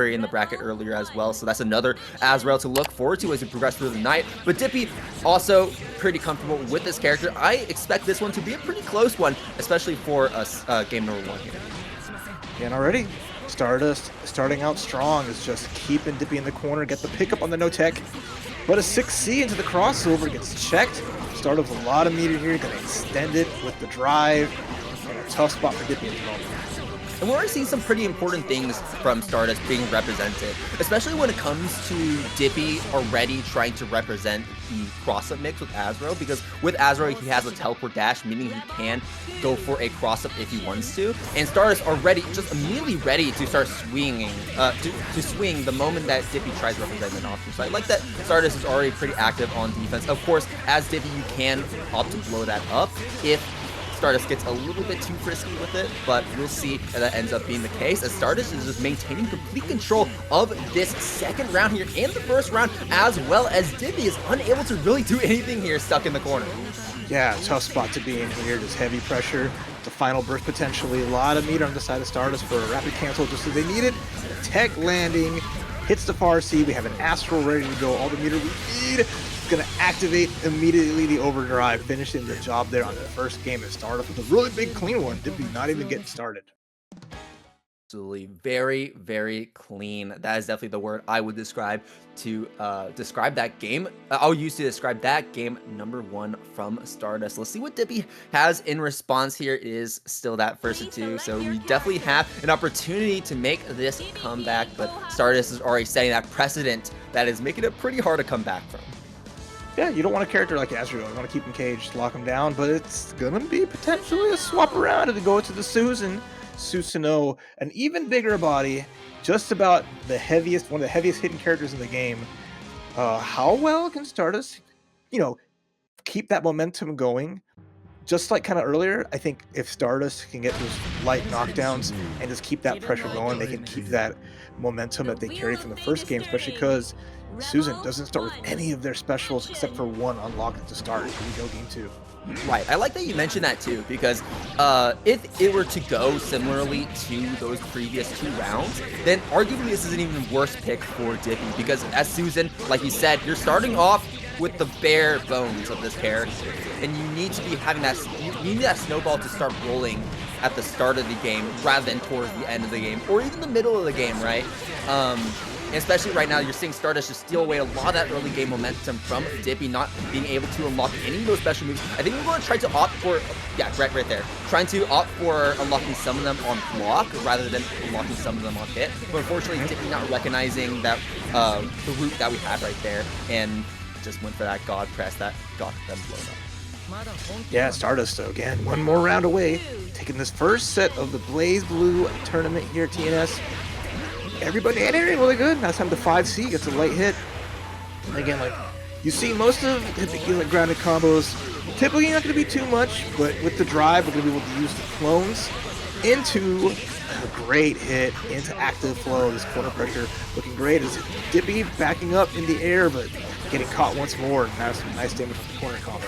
in the bracket earlier as well, so that's another Azrael to look forward to as we progress through the night. But Dippy also pretty comfortable with this character. I expect this one to be a pretty close one, especially for us game number 1 here. And already, Stardust starting out strong is just keeping Dippy in the corner, get the pickup on the no-tech. But a 6C into the crossover gets checked. Stardust with a lot of meter here, gonna extend it with the drive. And a tough spot for Dippy at the moment. And we're already seeing some pretty important things from Stardust being represented, especially when it comes to Dippy already trying to represent the cross-up mix with Azrael, because with Azrael, he has a teleport dash, meaning he can go for a cross-up if he wants to, and Stardust already just immediately ready to start swinging, to swing the moment that Dippy tries to represent an option. So I like that Stardust is already pretty active on defense. Of course, as Dippy, you can opt to blow that up if Stardust gets a little bit too frisky with it, but we'll see if that ends up being the case, as Stardust is just maintaining complete control of this second round here and the first round, as well as Dippy is unable to really do anything here, stuck in the corner. Yeah, tough spot to be in here, just heavy pressure. The final burst potentially, a lot of meter on the side of Stardust for a rapid cancel just as they need it. Tech landing, hits the far C, we have an Astral ready to go, all the meter we need. Going to activate immediately the overdrive, finishing the job there on the first game of Stardust with a really big clean one. Dippy not even getting started. Absolutely, very, very clean. That is definitely the word I would describe to describe that game. I'll use to describe that game number 1 from Stardust. Let's see what Dippy has in response here. It is still that first to 2, so we definitely have an opportunity to make this comeback, but Stardust is already setting that precedent that is making it pretty hard to come back from. Yeah, you don't want a character like Azrael. You want to keep him caged, lock him down, but it's going to be potentially a swap around and go to the Susanoo, an even bigger body, just about the heaviest, one of the heaviest hitting characters in the game. How well can Stardust, keep that momentum going? Just like kind of earlier, I think if Stardust can get those light knockdowns and just keep that pressure going, they can keep that momentum that they carried from the first game, especially because Susan doesn't start with any of their specials except for one unlocked at the start. Here we go, game 2. Right, I like that you mentioned that too, because if it were to go similarly to those previous 2 rounds, then arguably this is an even worse pick for Dippy, because as Susan, like you said, you're starting off with the bare bones of this character, and you need to be having that, you need that snowball to start rolling at the start of the game rather than towards the end of the game, or even the middle of the game, right? And especially right now, you're seeing Stardust just steal away a lot of that early game momentum from Dippy, not being able to unlock any of those special moves. I think we're going to try to opt for, yeah, right there. Trying to opt for unlocking some of them on block rather than unlocking some of them on hit. But unfortunately, Dippy not recognizing that the route that we have right there, and just went for that God press that got them blown up. Yeah, Stardust, again, one more round away, taking this first set of the Blazblue tournament here at TNS. Everybody in area really good. Last time the 5C gets a light hit. And again, like, you see most of Hibiki like grounded combos. Typically not going to be too much, but with the drive, we're going to be able to use the clones into a great hit, into active flow. This corner pressure looking great as Dippy backing up in the air, but getting caught once more. And that's some nice damage from the corner combo.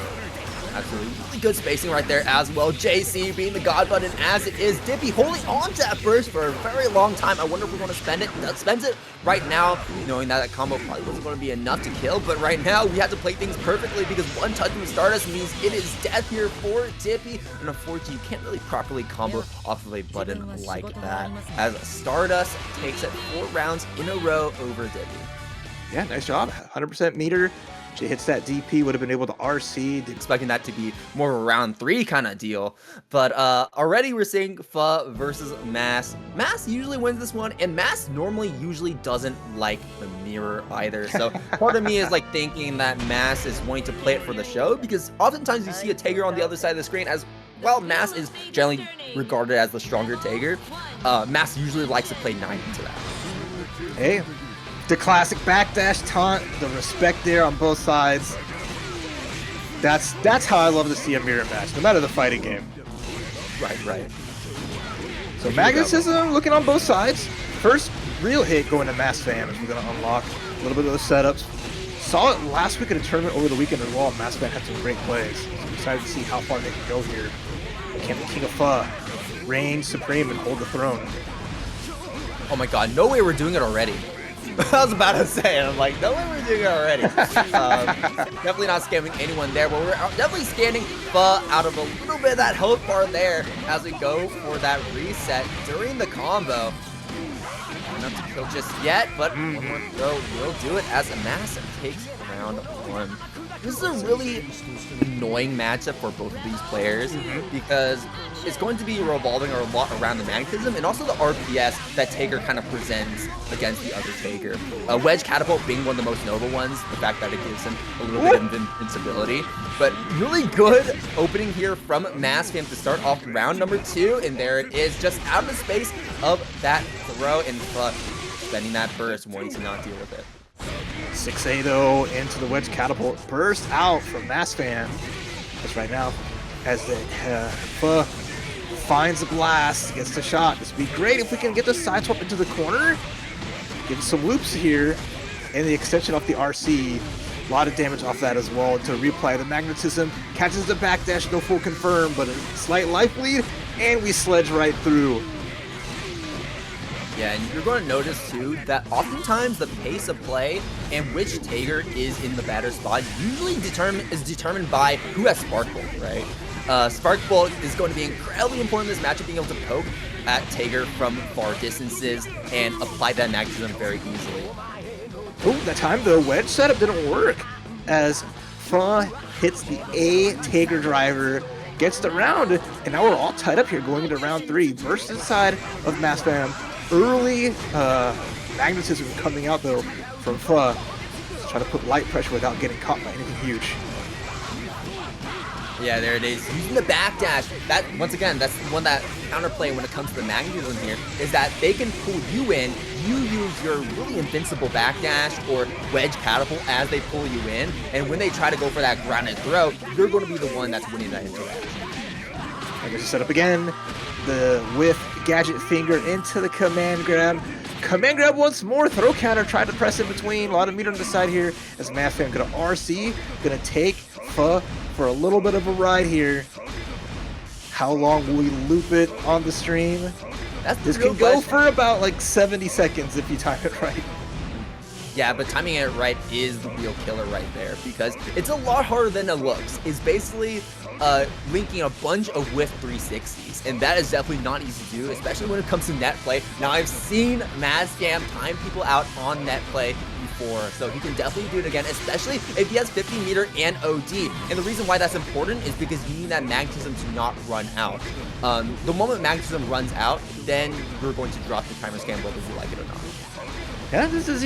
Absolutely really good spacing right there as well. JC being the god button as it is. Dippy holding on to that burst for a very long time. I wonder if we're going to spend it. That spends it right now, knowing that that combo probably wasn't going to be enough to kill. But right now, we have to play things perfectly because one touch from Stardust means it is death here for Dippy. And unfortunately, you can't really properly combo off of a button like that, as Stardust takes it 4 rounds in a row over Dippy. Yeah, nice job. 100% meter. She hits that DP, would have been able to RC. Expecting that to be more of a round 3 kind of deal. But already we're seeing Pho versus Mas. Mas usually wins this one, and Mas normally usually doesn't like the mirror either. So part of me is like thinking that Mas is wanting to play it for the show, because oftentimes you see a Tager on the other side of the screen. As well, Mas is generally regarded as the stronger Tager. Mas usually likes to play 9 into that. Hey. The classic backdash taunt, the respect there on both sides. That's how I love to see a mirror match, no matter the fighting game. Right. So magnetism looking on both sides. First real hit going to Mastfam as we're going to unlock a little bit of those setups. Saw it last week in a tournament over the weekend as well. Mastfam had some great plays. So I'm excited to see how far they can go here. Can the King of Pho reign supreme and hold the throne? Oh my god, no way we're doing it already. I was about to say, I'm like, no way we're doing it already. Definitely not scamming anyone there, but we're definitely scanning Pho out of a little bit of that health bar there as we go for that reset during the combo. Not to kill just yet, but one more throw will do it as Mastfam takes round 1. This is a really annoying matchup for both of these players because it's going to be revolving a lot around the magnetism and also the RPS that Tager kind of presents against the other Tager. Wedge Catapult being one of the most notable ones, the fact that it gives him a little bit of invincibility. But really good opening here from Mastfam to start off round number 2, and there it is, just out of the space of that throw, and spending that burst, wanting to not deal with it. 6A though into the Wedge Catapult, burst out from Mastfam. That's right now as the Pho finds the blast, gets the shot. This would be great if we can get the side swap into the corner. Get some loops here, and the extension off the RC. A lot of damage off that as well to replay the magnetism. Catches the backdash, no full confirm, but a slight life lead, and we sledge right through. Yeah, and you're going to notice too that oftentimes the pace of play and which Tager is in the batter spot usually is determined by who has Spark Bolt, right? Spark Bolt is going to be incredibly important in this matchup, being able to poke at Tager from far distances and apply that magnetism very easily. Oh, that time the wedge setup didn't work as Pho hits the A Tager driver, gets the round, and now we're all tied up here going into round 3. Burst inside of Mastfam. Early magnetism coming out though from Pho. Try to put light pressure without getting caught by anything huge. Yeah, there it is. Using the backdash. That, once again, that's one that counterplay when it comes to the magnetism here, is that they can pull you in. You use your really invincible backdash or wedge catapult as they pull you in, and when they try to go for that grounded throw, you're going to be the one that's winning that interaction. And there's a setup again. The whiff gadget finger into the command grab. Command grab once more. Throw counter. Tried to press in between. A lot of meter on the side here as Mastfam gonna RC. Gonna take Pho for a little bit of a ride here. How long will we loop it on the stream? This can go for about like 70 seconds if you time it right. Yeah, but timing it right is the real killer right there, because it's a lot harder than it looks. It's basically linking a bunch of whiff 360s, and that is definitely not easy to do, especially when it comes to net play. Now, I've seen Mastfam time people out on net play before, so he can definitely do it again, especially if he has 50 meter and OD. And the reason why that's important is because you need that magnetism to not run out. The moment magnetism runs out, then you're going to drop the timer scan whether you like it or not. Yeah, this is,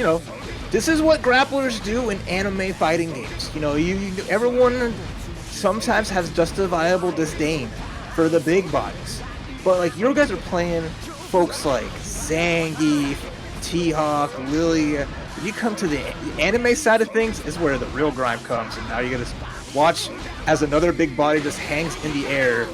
this is what grapplers do in anime fighting games. Everyone sometimes has justifiable disdain for the big bodies. But, like, you guys are playing folks like Zangief, T-Hawk, Lilia. When you come to the anime side of things, is where the real grime comes. And now you gotta watch as another big body just hangs in the air,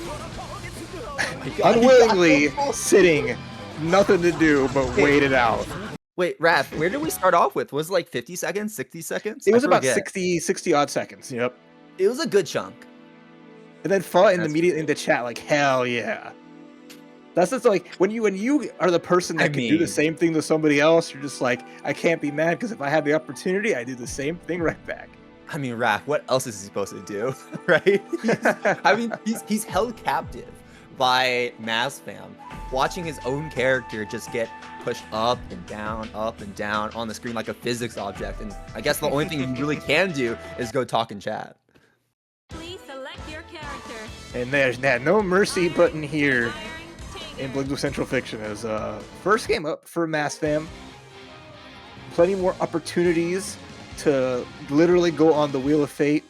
unwillingly sitting, nothing to do but wait it out. Wait, Raph, where did we start off with? Was it like 50 seconds, 60 seconds? It was about 60 odd seconds, yep. It was a good chunk. And then Pho immediately in the chat, like, hell yeah. That's just like, when you are the person that can do the same thing to somebody else, you're just like, I can't be mad, because if I had the opportunity, I do the same thing right back. I mean, Raph, what else is he supposed to do, right? He's held captive by Mastfam, watching his own character just get pushed up and down on the screen like a physics object. And I guess the only thing you really can do is go talk and chat. Please select your character. And there's that no mercy button here in Blazblue Centralfiction as first game up for Mastfam. Plenty more opportunities to literally go on the Wheel of Fate.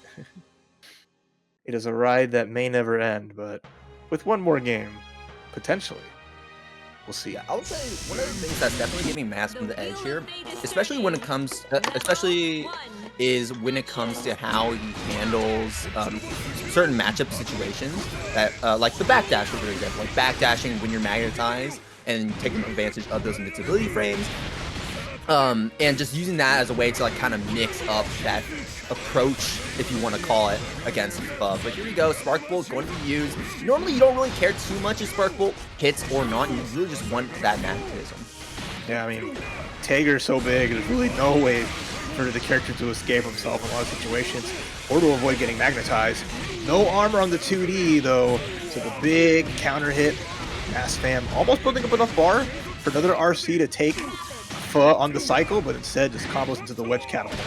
It is a ride that may never end, but with one more game, potentially. We'll see. Yeah, I would say one of the things that's definitely giving Mastfam the edge here, especially when it comes to how he handles certain matchup situations that, like the backdash, for example, like backdashing when you're magnetized and taking advantage of those invincibility frames, and just using that as a way to like kind of mix up that approach, if you want to call it, against Pho. But here we go, Spark Bolt going to be used. Normally you don't really care too much if Spark Bolt hits or not, you really just want that magnetism. Yeah, I mean, Tager's so big, there's really no way for the character to escape himself in a lot of situations or to avoid getting magnetized. No armor on the 2D, though, so the big counter hit. Mastfam almost building up enough bar for another RC to take on the cycle, but instead just combos into the wedge catapult.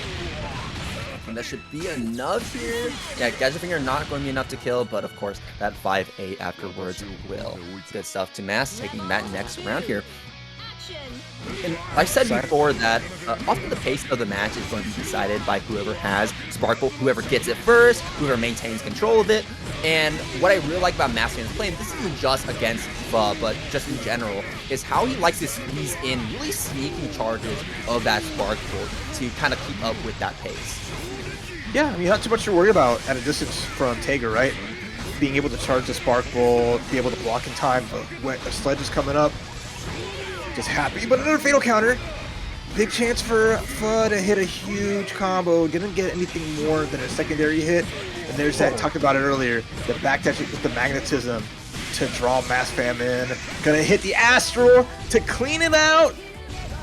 And that should be enough here. Yeah, Gadget Finger not going to be enough to kill, but of course, that 5-8 afterwards will. Good stuff to Mass, taking that next round here. And I said before that often the pace of the match is going to be decided by whoever has Sparkle, whoever gets it first, whoever maintains control of it. And what I really like about Mastfam's play, and this isn't just against Pho, but just in general, is how he likes to squeeze in really sneaky charges of that Sparkle to kind of keep up with that pace. Yeah, I mean, not too much to worry about at a distance from Tager, right? Being able to charge the Sparkle, be able to block in time, but the Sledge is coming up. Just happy, but another fatal counter. Big chance for Pho to hit a huge combo. Didn't get anything more than a secondary hit. And there's that, talked about it earlier, the backdash with the magnetism to draw Mastfam in. Gonna hit the Astral to clean it out.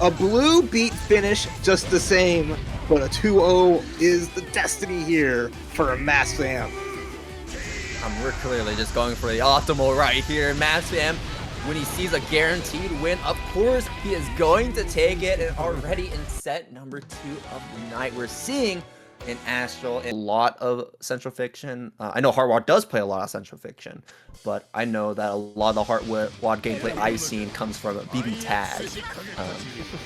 A blue beat finish just the same, but a 2-0 is the destiny here for a Mastfam. We're clearly just going for the optimal right here. Mastfam, when he sees a guaranteed win, of course he is going to take it. And already in set number 2 of the night, we're seeing an Astral and a lot of Centralfiction. I know Heartwad does play a lot of Centralfiction, but I know that a lot of the Heartwad gameplay I've seen comes from BB Tag.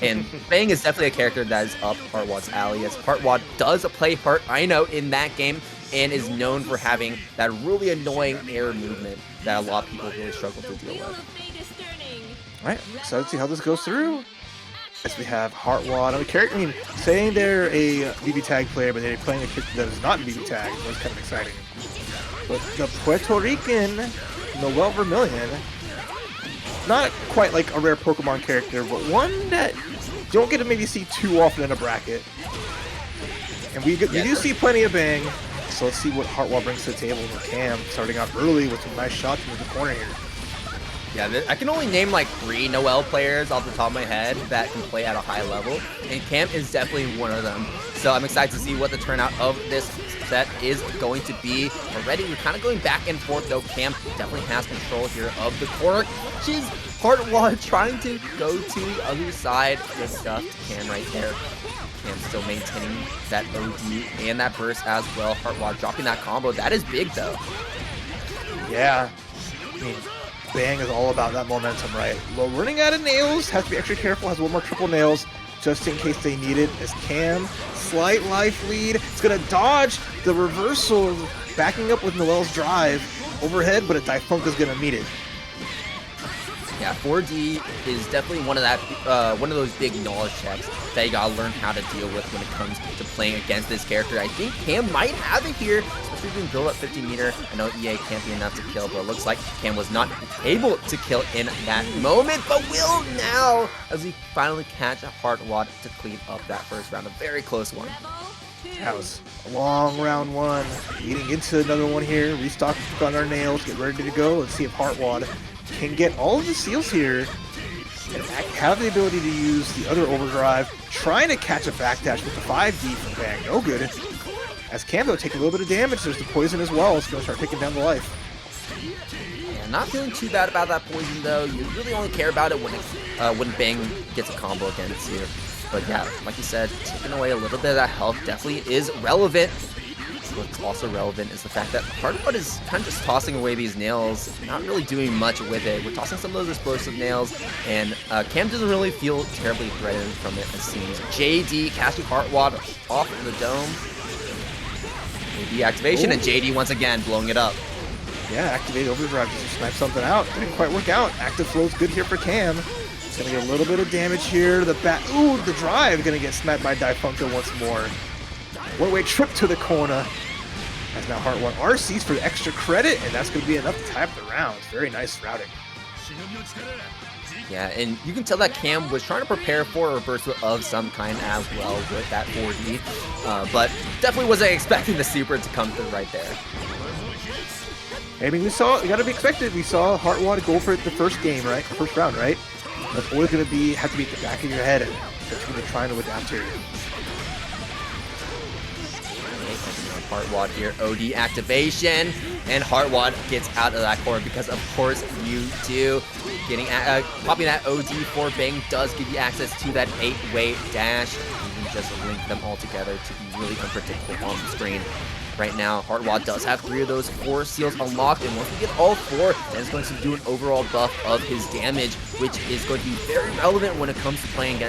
And Bang is definitely a character that is up Heartwad's alley, as Heartwad does play Heart, I know, in that game, and is known for having that really annoying air movement that a lot of people really struggle to deal with. Alright, so let's see how this goes through. As we have Heartwad, I mean, saying they're a BB Tag player, but they're playing a character that is not BB Tag was kind of exciting. But the Puerto Rican Noel Vermillion, not quite like a rare Pokemon character, but one that you don't get to maybe see too often in a bracket. And we do see plenty of Bang, so let's see what Heartwad brings to the table with Cam, starting out early with some nice shots into the corner here. Yeah, I can only name like 3 Noel players off the top of my head that can play at a high level, and Cam is definitely one of them. So I'm excited to see what the turnout of this set is going to be. Already, we're kind of going back and forth, though. Cam definitely has control here of the corner. She's Heartwad trying to go to the other side. Good stuff to Cam right there. Cam still maintaining that OD and that burst as well. Heartwad dropping that combo. That is big, though. Yeah. I mean, Bang is all about that momentum, right? Well, running out of nails, has to be extra careful, has one more triple nails just in case they need it. As Cam, slight life lead, it's gonna dodge the reversal, backing up with Noel's drive overhead, but a Diefunk is gonna meet it. Yeah, 4D is definitely one of those big knowledge checks that you gotta learn how to deal with when it comes to playing against this character. I think Cam might have it here, especially if you can build up 50 meter. I know EA can't be enough to kill, but it looks like Cam was not able to kill in that moment, but will now as we finally catch a Heartwad to clean up that first round. A very close one. That was a long round 1. Leading into another one here. Restock on our nails, get ready to go. Let's see if Heartwad can get all of the seals here and have the ability to use the other overdrive, trying to catch a backdash with the 5D from Bang. No good. As Cam, though, take a little bit of damage. There's the poison as well. It's going to start taking down the life. Yeah, not feeling too bad about that poison, though. You really only care about it when Bang gets a combo against you. But yeah, like you said, taking away a little bit of that health definitely is relevant. What's also relevant is the fact that Heartwad is kind of just tossing away these nails, not really doing much with it. We're tossing some of those explosive nails, and Cam doesn't really feel terribly threatened from it, it seems. JD catching Heartwad off the dome. AD activation, and JD once again blowing it up. Yeah, activate overdrive just to snipe something out. Didn't quite work out. Active flow's good here for Cam. It's gonna get a little bit of damage here. The bat, ooh, the drive gonna get sniped by Difunka once more. One-way trip to the corner. As now Heartwad RCs for the extra credit, and that's going to be enough to tie up the rounds. Very nice routing. Yeah, and you can tell that Cam was trying to prepare for a reversal of some kind as well with that 4D, but definitely wasn't expecting the super to come through right there. I mean, it got to be expected. We saw Heartwad go for it the first game, right? The first round, right? That's always going to have to be at the back of your head that you're trying to adapt to. Heartwad here, OD activation, and Heartwad gets out of that corner because of course you do. Getting popping that OD for Bang does give you access to that 8-way dash. You can just link them all together to be really unpredictable on the screen. Right now, Heartwad does have 3 of those 4 seals unlocked, and once we get all 4, then it's going to do an overall buff of his damage, which is going to be very relevant when it comes to playing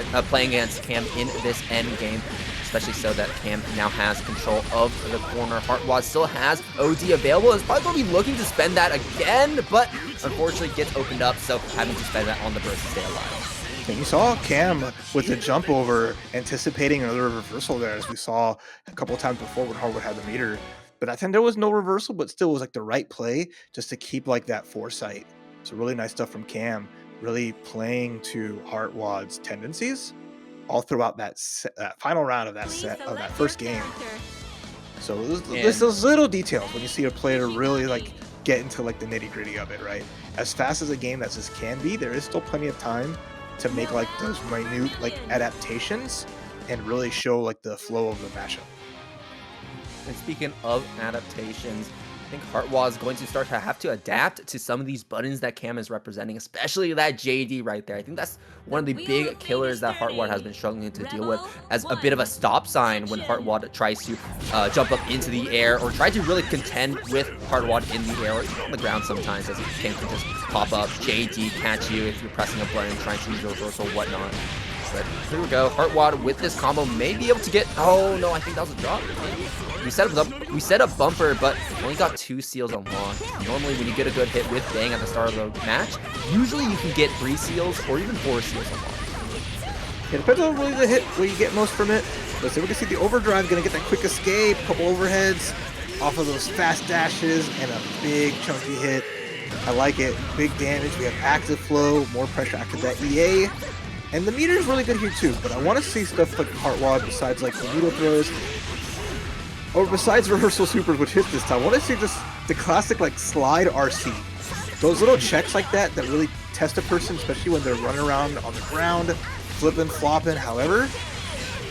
against Cam in this end game. Especially so that Cam now has control of the corner. Heartwad still has OD available. Is probably going to be looking to spend that again, but unfortunately gets opened up, so having to spend that on the burst to stay alive. And you saw Cam with the jump over, anticipating another reversal there, as we saw a couple of times before when Heartwad had the meter. But that time there was no reversal, but still was like the right play just to keep like that foresight. So really nice stuff from Cam, really playing to Heartwad's tendencies all throughout that final round of that first game. So there's those little details when you see a player really like get into like the nitty gritty of it, right? As fast as a game that just can be, there is still plenty of time to make like those minute like adaptations and really show like the flow of the matchup. And speaking of adaptations, I think Heartwad is going to start to have to adapt to some of these buttons that Cam is representing, especially that JD right there. I think that's one of the big killers that Heartwad has been struggling to deal with as a bit of a stop sign when Heartwad tries to jump up into the air or try to really contend with Heartwad in the air or even on the ground sometimes, as Cam can just pop up, JD catch you if you're pressing a button, trying to use a reversal, whatnot. But here we go. Heartwad with this combo may be able to get... Oh, no, I think that was a drop. We set up bumper, but only got 2 seals unlocked. Normally, when you get a good hit with Bang at the start of the match, usually you can get 3 seals or even 4 seals unlocked. It depends on really the hit, where you get most from it. But so we can see the overdrive going to get that quick escape, couple overheads off of those fast dashes, and a big chunky hit. I like it. Big damage. We have active flow, more pressure after that EA. And the meter is really good here too, but I want to see stuff like Heartwad besides like the needle throws, or besides reversal supers, which hits this time. I want to see just the classic like slide RC. Those little checks like that really test a person, especially when they're running around on the ground, flipping, flopping, however.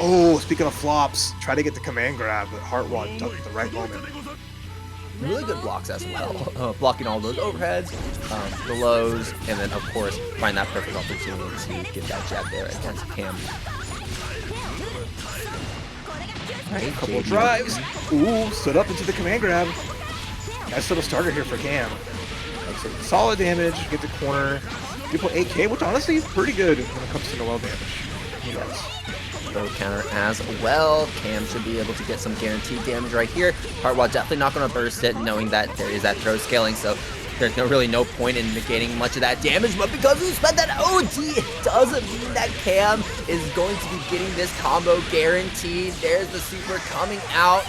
Oh, speaking of flops, try to get the command grab, but Heartwad does it at the right moment. Really good blocks as well, blocking all those overheads, the lows, and then of course find that perfect opportunity to get that jab there against Cam. Right, couple of drives. Ooh, stood up into the command grab. Nice little starter here for Cam. So solid damage, get the corner. You put 8K, which honestly is pretty good when it comes to Noel damage. Yes. Throw counter as well. Cam should be able to get some guaranteed damage right here. Heartwad definitely not going to burst it, knowing that there is that throw scaling, so there's really no point in negating much of that damage, but because we spent that OD, it doesn't mean that Cam is going to be getting this combo guaranteed. There's the super coming out.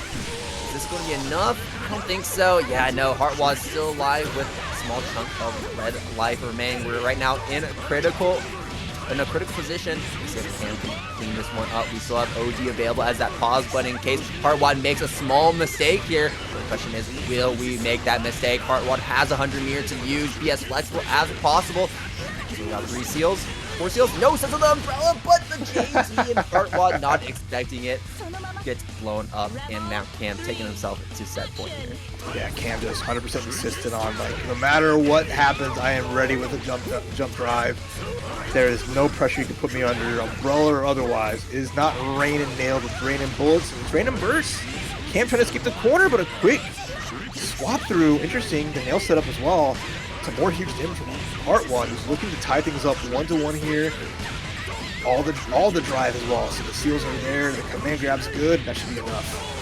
Is this going to be enough? I don't think so. Yeah, no, Heartwad's still alive with a small chunk of red life remaining. We're right now in a critical position. Let's see if Cam can clean this one up. We still have OD available as that pause button in case Heartwad makes a small mistake here. The question is, will we make that mistake? Heartwad has 100 meters to use. Be as flexible as possible. So we got 3 seals, 4 seals. No sense of the umbrella, but the JT and Heartwad not expecting it. Gets blown up, and now Cam taking himself to set point here. Yeah, Cam just 100% insisted on, like, no matter what happens, I am ready with a jump drive. There is no pressure you can put me under, umbrella or otherwise. It is not raining nails, it's raining bullets, and it's raining bursts. Cam trying to escape the corner, but a quick swap through. Interesting, the nail setup as well. Some more huge damage from Heartwad, who's looking to tie things up 1-to-1 here. All the drive as well. So the seals are there, the command grab's good, that should be enough.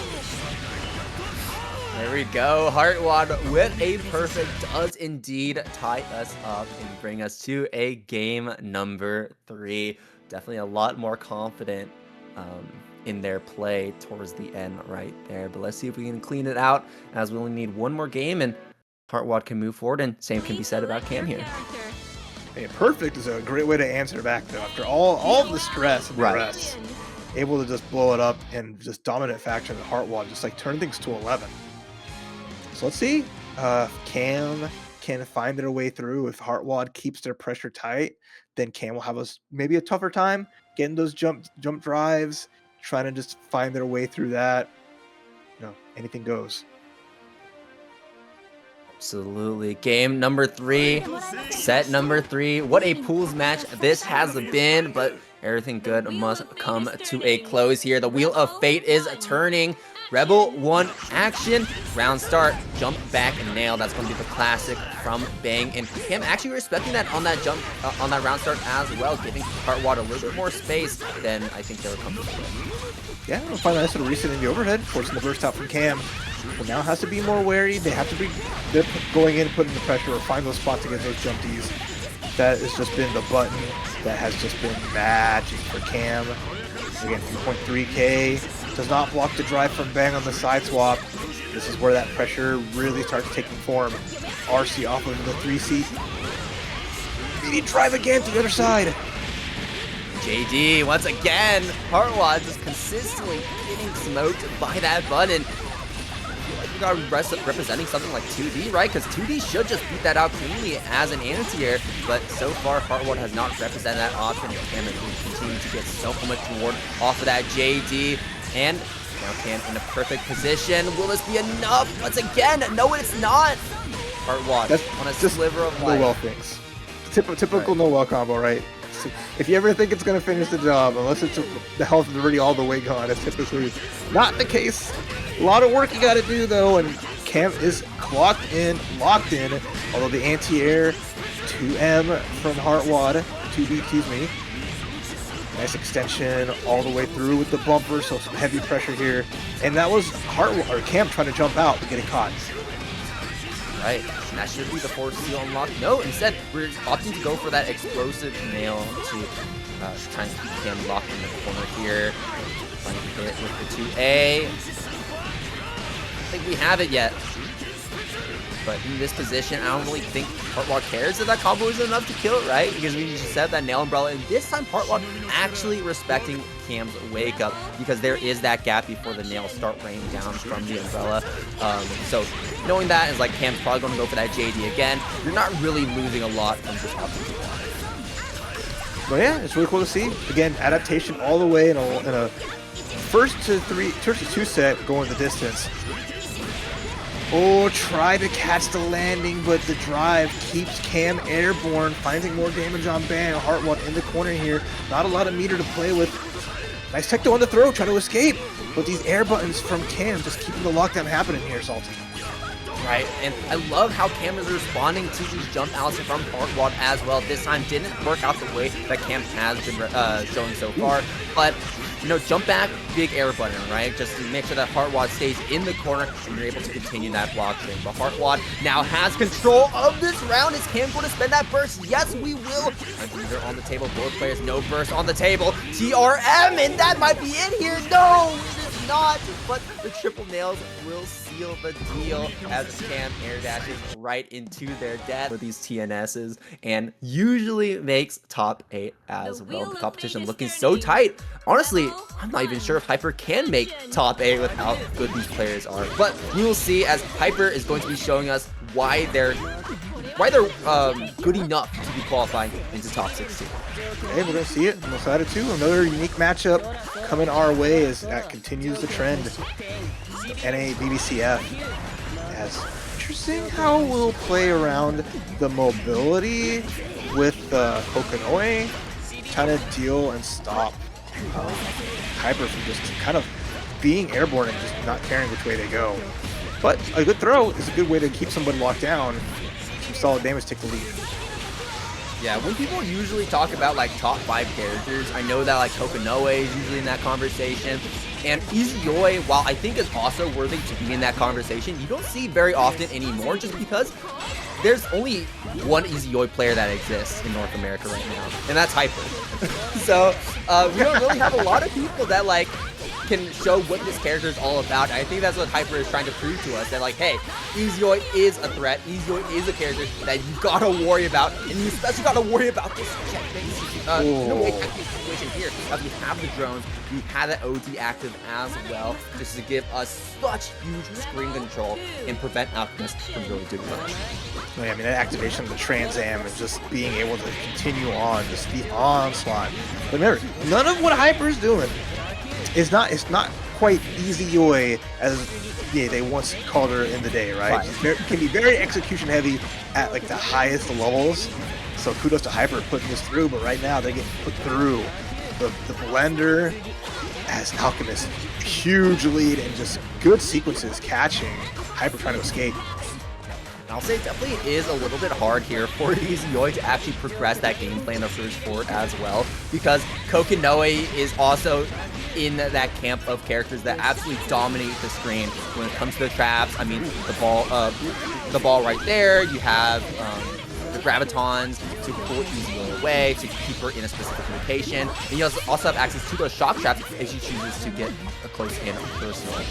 There we go. Heartwad with a perfect does indeed tie us up and bring us to a game number 3. Definitely a lot more confident in their play towards the end right there. But let's see if we can clean it out, as we only need one more game and Heartwad can move forward, and same can be said about Cam here. Hey, perfect is a great way to answer back though. After all of the stress and the rest, able to just blow it up and just dominant faction of Heartwad, just like turn things to 11. So let's see if Cam can find their way through. If Heartwad keeps their pressure tight, then Cam will have maybe a tougher time getting those jump drives, trying to just find their way through that. Anything goes. Absolutely. Game number 3, set number 3. What a pools match this has been, but everything good must come to a close here. The wheel of fate is turning. Rebel 1 action, round start, jump back and nail. That's going to be the classic from Bang. And Cam actually respecting that on that jump, on that round start as well, giving Heartwad a little bit more space than I think they were comfortable with. Yeah, we'll find a nice little reset in the overhead, forcing the burst out from Cam. But now has to be more wary. They have to be going in, putting the pressure, or find those spots to get those jump Ds. That has just been the button that has just been magic for Cam. Again, 3.3K. Does not block the drive from Bang on the side swap. This is where that pressure really starts taking form. RC off of the 3 seat. Maybe drive again to the other side. JD, once again, Heartwad just consistently getting smoked by that button. We got representing something like 2D, right? Because 2D should just beat that out cleanly as an anti-air, but so far Heartwad has not represented that option, and Cam is continuing to get so much reward off of that JD. And now Cam in a perfect position. Will this be enough? Once again, no, it's not. Heartwad on a sliver of life. Noel things. Typical Noel combo, right? So if you ever think it's going to finish the job, unless it's the health is already all the way gone, it's typically not the case. A lot of work you got to do, though, and Cam is locked in, although the anti-air 2M from Heartwad, 2B, excuse me. Nice extension all the way through with the bumper, so some heavy pressure here. And that was Cam trying to jump out, but getting caught. Right, and that should be the force seal unlock. No, instead, we're opting to go for that explosive nail to try and keep Cam locked in the corner here. Trying to hit with the 2A. I don't think we have it yet. But in this position, I don't really think Heartwad cares if that combo is enough to kill it, right? Because we just set that nail umbrella, and this time Heartwad actually respecting Cam's wake up, because there is that gap before the nails start raining down from the umbrella. So knowing that is like Cam's probably going to go for that JD again. You're not really losing a lot from just opting to that. But yeah, it's really cool to see. Again, adaptation all the way in a first to 2 set going the distance. Oh, try to catch the landing, but the drive keeps Cam airborne, finding more damage on Bang. Heartwad in the corner here. Not a lot of meter to play with. Nice tech on the throw, trying to escape. But these air buttons from Cam just keeping the lockdown happening here, Salty. Right, and I love how Cam is responding to these jump outs from Heartwad as well. This time didn't work out the way that Cam has been showing so far, but jump back, big air button, right? Just to make sure that Heartwad stays in the corner and you're able to continue that block string. But Heartwad now has control of this round. Is Cam going to spend that burst? Yes, we will. They're on the table. Both players, no burst on the table. TRM, and that might be it here. No, it is not. But the triple nails will seal the deal as Cam air dashes right into their death with these TNSs and usually makes top 8 as well. The competition looking so tight. Honestly, I'm not even sure if Hyper can make top 8 with how good these players are. But we will see, as Hyper is going to be showing us why they're good enough to be qualifying into top 16. Okay, we're going to see it. I'm excited too. Another unique matchup coming our way as that continues the trend. NA BBCF. As interesting how we'll play around the mobility with Kokonoe, trying to deal and stop Hyper from just kind of being airborne and just not caring which way they go. But a good throw is a good way to keep someone locked down. Some solid damage, take the lead. Yeah, when people usually talk about like top 5 characters, I know that like Kokonoe is usually in that conversation. And Izayoi, while I think is also worthy to be in that conversation, you don't see very often anymore just because there's only one Izayoi player that exists in North America right now, and that's Hyper. So we don't really have a lot of people that like can show what this character is all about. And I think that's what Hyper is trying to prove to us, that like, hey, Izayoi is a threat. Izayoi is a character that you gotta worry about, and you especially gotta worry about this situation here, as we have the drones, we have that OD active as well, just to give us such huge screen control and prevent Alchemist from really doing much. Oh, yeah, I mean, that activation of the Trans Am and just being able to continue on, just the onslaught. But remember, none of what Hyper is doing is not quite Izayoi as they once called her in the day, right? It can be very execution heavy at like the highest levels. So kudos to Hyper putting this through, but right now they get put through. The blender as Alchemist, huge lead and just good sequences catching Hyper trying to escape. I'll say it definitely is a little bit hard here for Izayoi to actually progress that game plan of Surge forward as well, because Kokonoe is also in that camp of characters that absolutely dominate the screen when it comes to the traps. I mean, the ball right there. You have the gravitons to pull Izayoi away, to keep her in a specific location. And you also have access to those shock traps if she chooses to get a close in personal.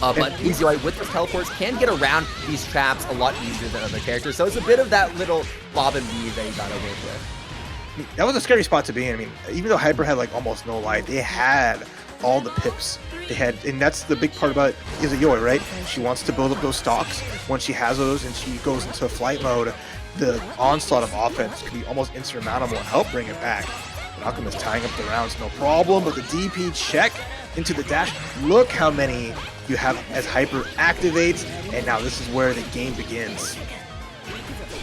But Izayoi with those teleports can get around these traps a lot easier than other characters. So it's a bit of that little bob and weave that you gotta work with. That was a scary spot to be in. I mean, even though Hyper had like almost no life, they had all the pips. They had, and that's the big part about Izayoi, right? She wants to build up those stocks. Once she has those and she goes into flight mode, the onslaught of offense could be almost insurmountable and help bring it back. But Alchemist tying up the rounds, no problem. But the DP check into the dash. Look how many you have as Hyper activates, and now this is where the game begins.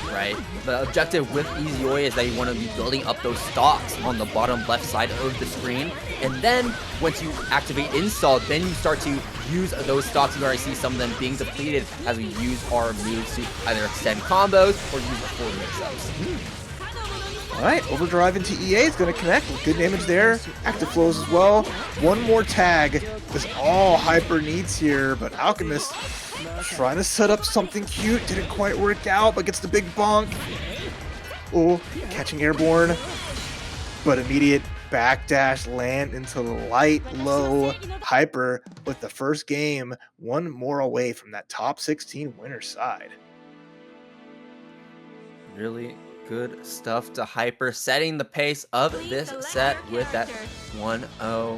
Right. The objective with Izayoi is that you want to be building up those stocks on the bottom left side of the screen, and then once you activate install, then you start to use those stocks. You already see some of them being depleted as we use our moves to either extend combos or use the full mix-ups. Alright, Overdrive into EA is going to connect with good damage there. Active flows as well. One more tag is all Hyper needs here, but Alchemist trying to set up something cute. Didn't quite work out, but gets the big bonk. Oh, catching airborne. But immediate backdash land into light low. Hyper with the first game, one more away from that top 16 winner side. Really good stuff to Hyper, setting the pace of this set with that 1-0.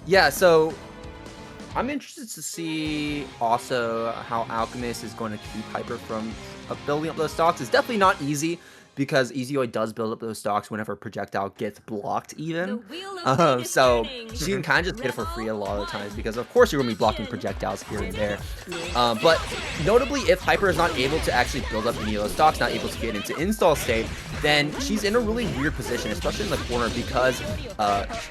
Yeah, so I'm interested to see also how Alchemist is going to keep Hyper from building up those stocks. It's definitely not easy, because Izayoi does build up those stocks whenever a projectile gets blocked even. So she can kind of just get it for free a lot of the times, because of course you're going to be blocking projectiles here and there. But notably, if Hyper is not able to actually build up any of those stocks, not able to get into install state, then she's in a really weird position, especially in the corner, because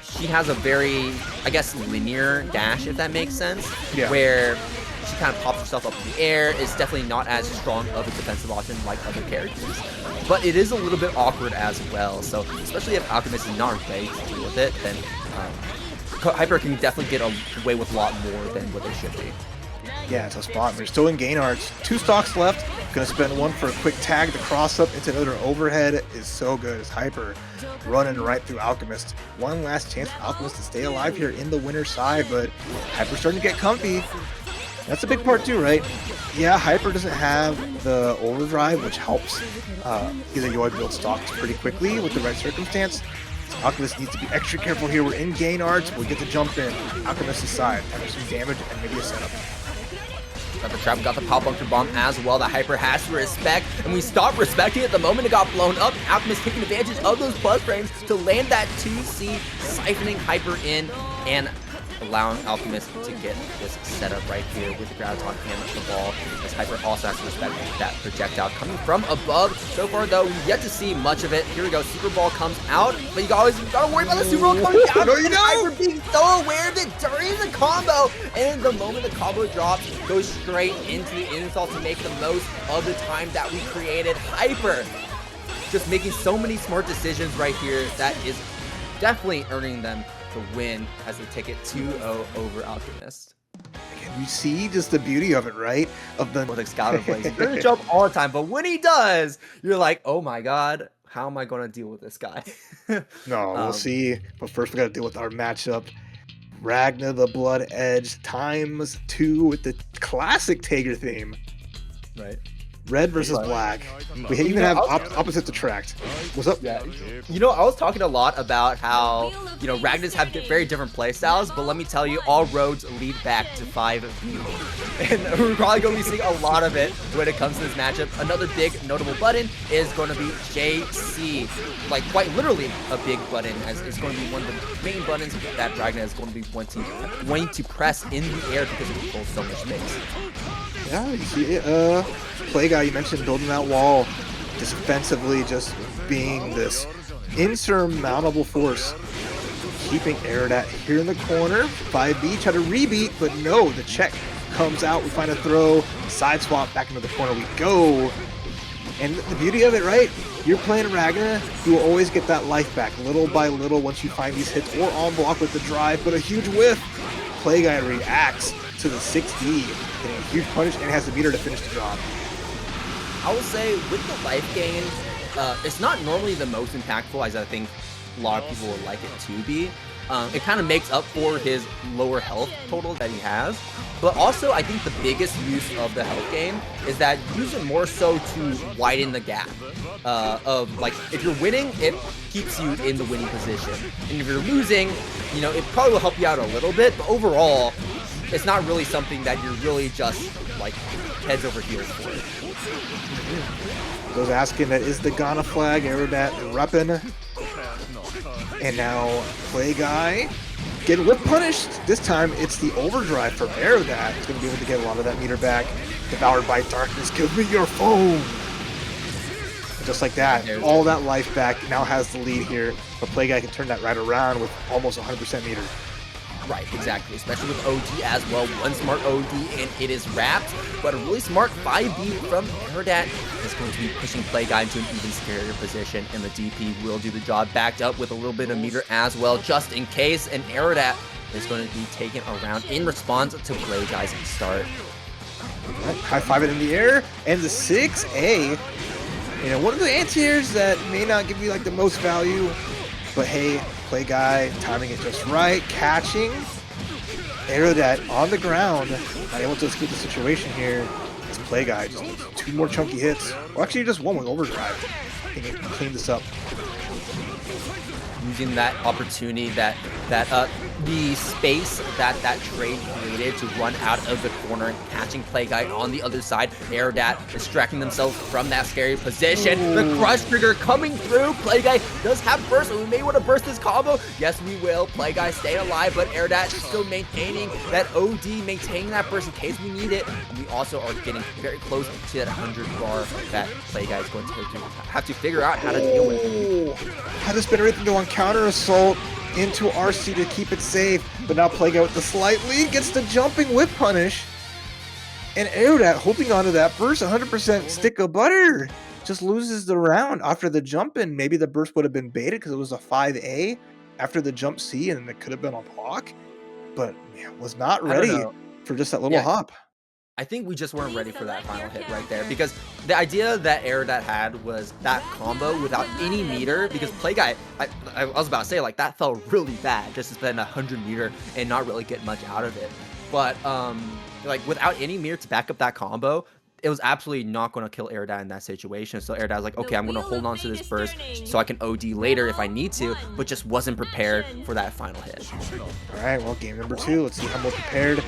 she has a very, I guess, linear dash, if that makes sense, where she kind of pops herself up in the air. It's definitely not as strong of a defensive option like other characters, but it is a little bit awkward as well. So especially if Alchemist is not ready to deal with it, then Hyper can definitely get away with a lot more than what they should be. Yeah, it's a spot. We're still in gain arts. 2 stocks left. Gonna spend one for a quick tag. The cross up into another overhead is so good as Hyper running right through Alchemist. One last chance for Alchemist to stay alive here in the winner's side, but Hyper starting to get comfy. That's a big part too, right? Yeah, Hyper doesn't have the overdrive, which helps Izayoi build stocks pretty quickly with the right circumstance. So Alchemist needs to be extra careful here. We're in gain arts. We get to jump in. Alchemist's side. Have some damage and maybe a setup. Got the trap, got the pop bunker bomb as well that Hyper has to respect, and we stopped respecting it the moment it got blown up. Alchemist taking advantage of those plus frames to land that 2C, siphoning Hyper in and allowing Alchemist to get this setup right here with the Graviton and the ball, as Hyper also has to respect that projectile coming from above. So far though, we've yet to see much of it. Here we go, Super Ball comes out, but you gotta worry about the Super Ball coming down. No, you don't. Hyper being so aware of it during the combo, and the moment the combo drops, goes straight into the insult to make the most of the time that we created. Hyper just making so many smart decisions right here that is definitely earning them to win as they take it 2-0 over Alchemist. Can you see just the beauty of it, right? Of the With xcaliburbladez, he doesn't jump all the time, but when he does, you're like, oh my god, how am I going to deal with this guy? No, we'll see. But first, we got to deal with our matchup. Ragna the Bloodedge ×2 with the classic Tager theme. Right. Red versus black. We even have opposites attract. What's up? Yeah. You know, I was talking a lot about how, you know, Ragnas have very different playstyles, but let me tell you, all roads lead back to 5B. And we're probably going to be seeing a lot of it when it comes to this matchup. Another big notable button is going to be JC. Like, quite literally a big button, as it's going to be one of the main buttons that Ragna is going to be wanting to press in the air because it controls so much space. Yeah, you see it. Play guy, you mentioned building that wall, just offensively, just being this insurmountable force, keeping Aerodat here in the corner. 5B, try to rebeat, but no, the check comes out. We find a throw, side swap, back into the corner we go. And the beauty of it, right? You're playing Ragna, you will always get that life back, little by little, once you find these hits, or on block with the drive, but a huge whiff. Play guy reacts to the 6D, getting a huge punish, and has the meter to finish the job. I will say, with the life gain, it's not normally the most impactful, as I think a lot of people would like it to be. It kind of makes up for his lower health total that he has. But also, I think the biggest use of the health gain is that use it more so to widen the gap. Of, like, if you're winning, it keeps you in the winning position. And if you're losing, you know, it probably will help you out a little bit. But overall, it's not really something that you're really just, like, heads over heels for. Those asking, that is the Ghana flag, Aerodat reppin'. And now Play Guy getting whip punished. This time it's the overdrive from Aerodat. He's going to be able to get a lot of that meter back. Devoured by darkness, give me your phone. And just like that, all that life back, now has the lead here. But Play Guy can turn that right around with almost 100% meter. Right, exactly, especially with OD as well. One smart OD and it is wrapped, but a really smart 5B from Aerodat is going to be pushing Play Guy into an even scarier position, and the DP will do the job, backed up with a little bit of meter as well, just in case, and Aerodat is going to be taken around in response to Play Guy's start. Right, high five it in the air, and the 6A. You know, one of the anti-airs that may not give you like the most value, but hey, Play Guy timing it just right, catching Aerodat on the ground, not able to escape the situation here. This Play Guy just needs 2 more chunky hits. Well, actually, just 1 with overdrive. He can clean this up. Using that opportunity, the space that trade created to run out of the corner and catching Play Guy on the other side. Aerodat distracting themselves from that scary position. Ooh. The crush trigger coming through. Play Guy does have burst, so we may want to burst this combo. Yes, we will. Play Guy staying alive, but Aerodat is still maintaining that OD, maintaining that burst in case we need it. And we also are getting very close to that 100 bar that Play Guy is going to have to figure out how to deal with. Had to spin everything to on counter assault into RC to keep it safe, but now Play Guy with the slight lead gets the jumping whip punish, and Aerodat holding onto that burst, 100% stick of butter, just loses the round after the jump in. Maybe the burst would have been baited because it was a 5A after the jump C, and it could have been on Hawk, but man, was not ready for just that little hop. I think we just weren't ready for that final hit right there, because the idea that Aerodat had was that combo without any meter, because Play Guy, I was about to say, like, that felt really bad just to spend 100 meter and not really get much out of it. But, like, without any meter to back up that combo, it was absolutely not going to kill Aerodat in that situation. So Aerodat was like, okay, I'm going to hold on to this burst so I can OD later if I need to, but just wasn't prepared for that final hit. All right, well, game number 2. Let's see how more prepared.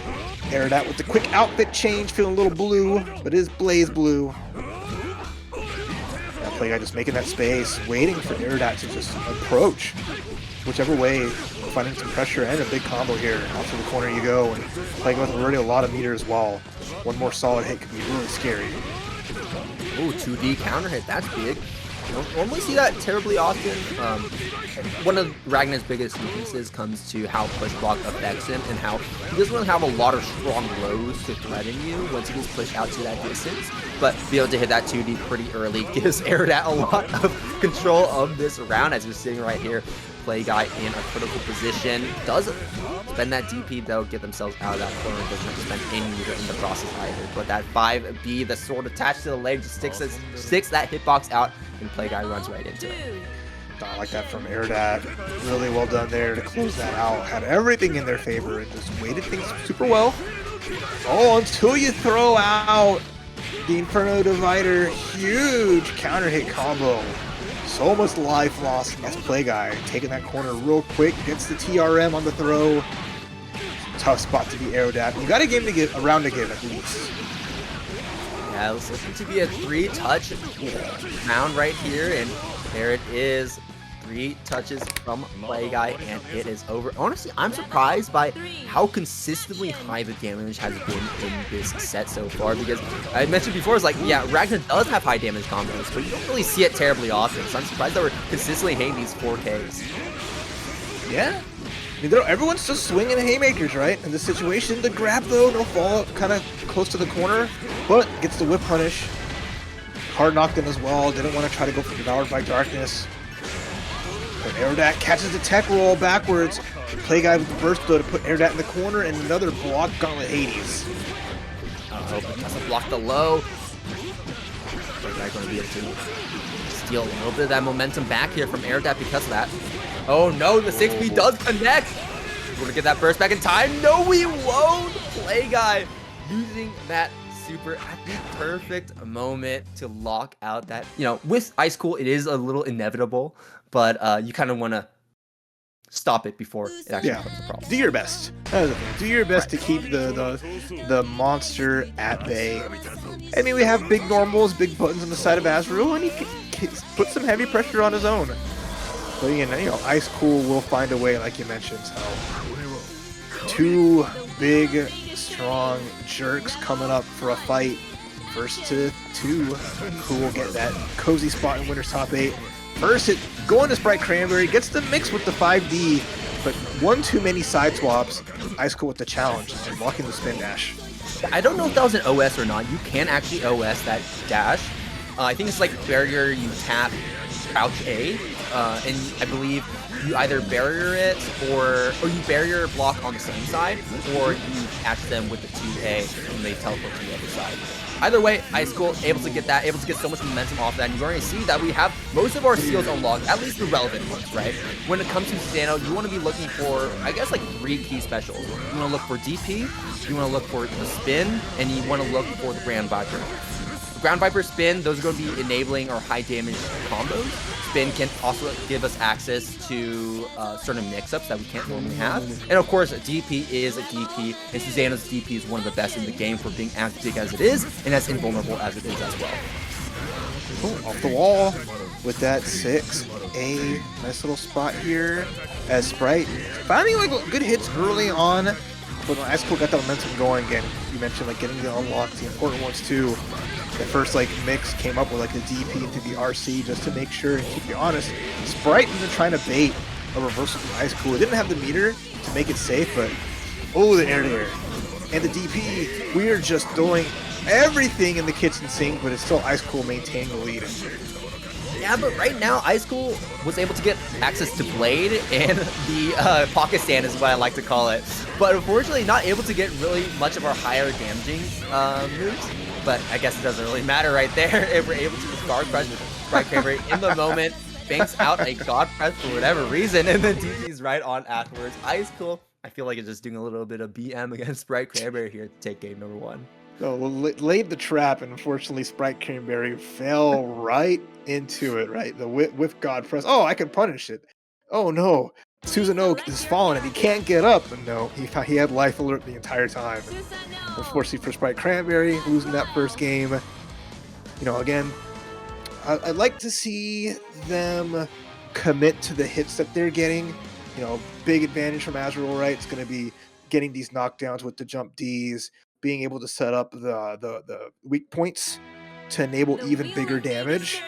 Aerodat with the quick outfit change, feeling a little blue, but it is Blazblue. That Play Guy just making that space, waiting for Aerodat to just approach. Whichever way, finding some pressure and a big combo here. Out to the corner you go, and Play Guy with already a lot of meter as well. One more solid hit could be really scary. Ooh, 2D counter hit, that's big. You don't normally see that terribly often. One of Ragna's biggest weaknesses comes to how push block affects him and how he doesn't really have a lot of strong lows to threaten you once he gets pushed out to that distance. But be able to hit that 2D pretty early gives Aerodat a lot of control of this round, as we're sitting right here. Play Guy in a critical position. Does spend that DP though, get themselves out of that corner. Doesn't spend any meter in the process either. But that 5B, the sword attached to the leg, just sticks that hitbox out and Play Guy runs right into it. I like that from Aerodat. Really well done there to close that out. Had everything in their favor and just weighted things super well. Oh, until you throw out the Inferno Divider. Huge counter hit combo. So much life lost as Play Guy. Taking that corner real quick. Gets the TRM on the throw. Tough spot to be Aerodat. You got a round to give at least. Yeah, it's looking to be a 3-touch round right here, and there it is. 3 touches from Play Guy, and it is over. Honestly, I'm surprised by how consistently high the damage has been in this set so far, because I mentioned before, it's like, yeah, Ragna does have high damage combos, but you don't really see it terribly often, so I'm surprised that we're consistently hitting these 4Ks. Yeah. I mean, everyone's just swinging haymakers, right? In this situation, the grab though, no follow-up, kind of close to the corner, but gets the whip punish. Hard knocked in as well, didn't want to try to go for Devoured by Darkness. But Aerodat catches the tech roll backwards. Play Guy with the burst though to put Aerodat in the corner, and another block Gauntlet Hades. Oh, but doesn't block the low. Play Guy going to be able to steal a little bit of that momentum back here from Aerodat because of that. Oh no, the 6B does connect. We're going to get that burst back in time. No, we won't. Play Guy using that super at the perfect moment to lock out that, you know, with Icecool, it is a little inevitable, but you kind of want to stop it before it actually becomes a problem. Do your best. Do your best to keep the monster at bay. I mean, we have big normals, big buttons on the side of Azrael, and he can put some heavy pressure on his own. But you know, Icecool will find a way, like you mentioned. So, 2 big, strong jerks coming up for a fight. First to 2, who will get that cozy spot in winner's top 8. First hit, going to Sprite Cranberry, gets the mix with the 5D, but one too many side swaps. Icecool with the challenge and blocking the spin dash. I don't know if that was an OS or not. You can actually OS that dash. I think it's like barrier, you tap crouch A, and I believe you either barrier it or you barrier block on the same side, or you catch them with the 2A and they teleport to the other side. Either way, Icecool able to get that, able to get so much momentum off that, and you already see that we have most of our skills unlocked, at least the relevant ones, right? When it comes to Susanoo, you want to be looking for, I guess, like 3 key specials. You want to look for DP, you want to look for the spin, and you want to look for the Grand Viper. The Ground Viper spin, those are going to be enabling our high damage combos. Spin can also give us access to certain mix-ups that we can't normally have. And of course, DP is a DP, and Susanoo's DP is one of the best in the game for being as big as it is, and as invulnerable as it is as well. Ooh, off the wall with that 6A. Nice little spot here as Sprite finding like good hits early on. But when Icecool got that momentum going again, you mentioned like getting the unlock, the important ones too. The first like mix came up with like the DP into the RC just to make sure and keep you honest. Sprite isn't trying to bait a reversal from Icecool. It didn't have the meter to make it safe, but oh, the air to air. And the DP, we are just throwing everything in the kitchen sink, but it's still Icecool maintaining the lead. Yeah, but right now, Icecool was able to get access to Blade and the Pocket Stand is what I like to call it. But unfortunately, not able to get really much of our higher damaging moves. But I guess it doesn't really matter right there if we're able to guard press Sprite Cranberry in the moment, banks out a God Press for whatever reason, and then DP's right on afterwards. Icecool, I feel like it's just doing a little bit of BM against Sprite Cranberry here to take game number 1. So laid the trap, and unfortunately Sprite Cranberry fell right into it, right? The with God Press. Oh, I can punish it. Oh no, Susanoo is falling and he can't get up. And no, he had life alert the entire time. And unfortunately for Sprite Cranberry, losing that first game. You know, again, I'd like to see them commit to the hits that they're getting. You know, big advantage from Azrael, right? It's going to be getting these knockdowns with the jump Ds, being able to set up the weak points to enable even bigger damage,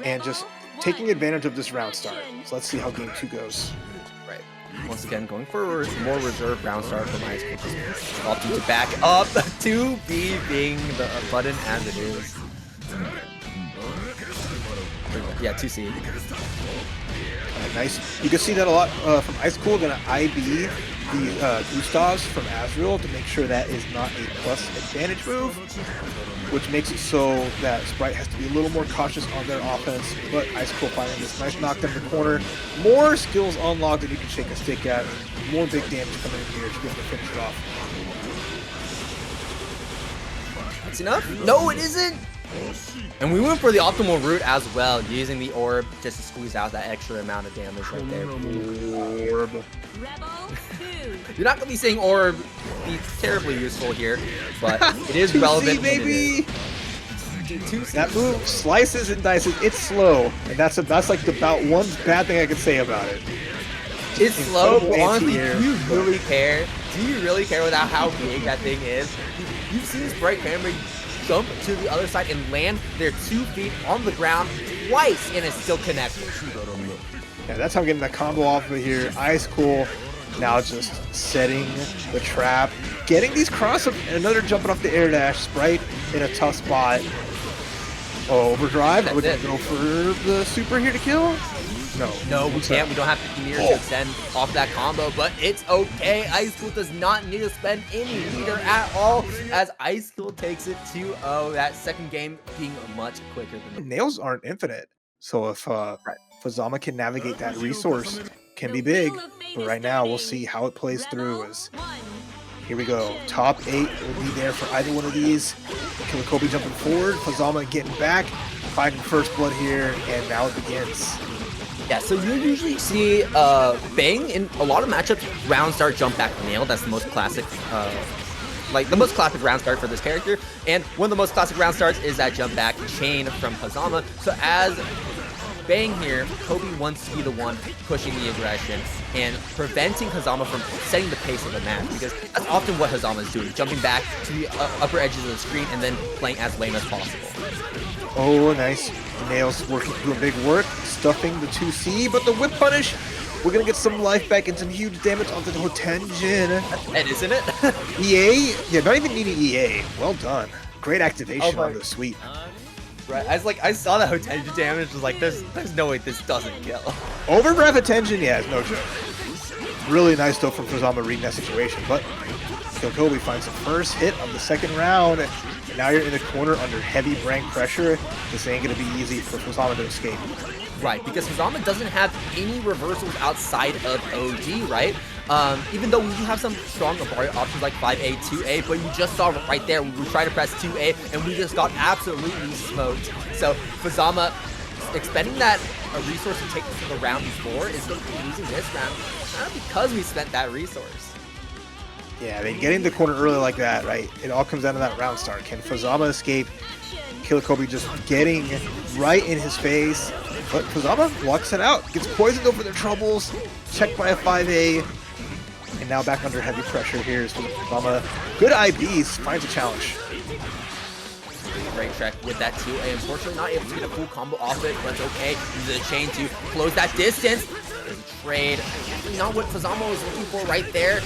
and just taking advantage of this round start. So let's see how game 2 goes. Right. Once again, going for more reserve round start from Icecool. Opting to back up, 2B being the button as it is. Yeah, 2C. Nice. You can see that a lot from Icecool. Gonna IB the Gustavs from Azrael to make sure that is not a plus advantage move, which makes it so that Sprite has to be a little more cautious on their offense. But Icecool finding this nice knockdown in the corner. More skills unlocked that you can shake a stick at. More big damage coming in here to be able to finish it off. That's enough? No, it isn't! And we went for the optimal route as well, using the orb just to squeeze out that extra amount of damage right there. Orb. Rebel 2. You're not going to be saying orb be terribly useful here, but it is 2C, relevant. baby! Two That move slices and dices. It's slow, and that's like about one bad thing I could say about it. It's slow, but honestly, anti-air, do you really care? Do you really care without how big that thing is? You've seen Sprite Cranberry jump to the other side and land their 2 feet on the ground twice, and it's still connected. Yeah, that's how I'm getting that combo off of here. Icecool now just setting the trap, getting these cross-up, another jumping off the air dash. Sprite in a tough spot. Oh, overdrive. Would you go for the super here to kill? No, we can't. We don't have 50 meters to extend off that combo, but it's okay. Icecool does not need to spend any meter at all as Icecool takes it 2-0. That second game being much quicker than the nails aren't infinite. So if Fuzzama can navigate that resource, can be big. But right now, we'll see how it plays through. As here we go. Top 8 will be there for either one of these. Killakobes jumping forward. Fuzzama getting back. Finding first blood here, and now it begins. Yeah, so you usually see Bang in a lot of matchups, round start, jump back, nail. That's the most classic, the most classic round start for this character. And one of the most classic round starts is that jump back chain from Hazama. So as Bang here, Kobe wants to be the one pushing the aggression and preventing Hazama from setting the pace of the match, because that's often what Hazama is doing, jumping back to the upper edges of the screen and then playing as lame as possible. Oh, nice. Nails doing big work, stuffing the 2C, but the whip punish, we're going to get some life back and some huge damage onto the Hotenjin. And isn't it? EA? Yeah, not even needing EA. Well done. Great activation on the sweep. Right, I saw that Hotenjin damage, was like, there's no way this doesn't kill. Overdrive Hotenjin, yeah, it's no joke. Really nice though from Fuzzama reading that situation, but Killakobes finds the first hit of the second round. And now you're in the corner under heavy rank pressure. This ain't gonna be easy for Fuzzama to escape. Right, because Hazama doesn't have any reversals outside of OD, right? Even though we do have some strong Abario options like 5A, 2A, but you just saw right there, we were trying to press 2A, and we just got absolutely smoked. So Fuzzama expending that resource to take the round before is going to be losing this round, not because we spent that resource. Yeah, I mean, getting the corner early like that, right? It all comes down to that round start. Can Fuzzama escape? Killakobes just getting right in his face. But Fuzzama blocks it out. Gets poisoned over their troubles. Checked by a 5A. And now back under heavy pressure here is Fuzzama. Good IBs. Finds a challenge. Great track with that 2A. Unfortunately, not able to get a full combo off it, but it's okay. Uses a chain to close that distance. There's a trade. Not what Fuzzama was looking for right there.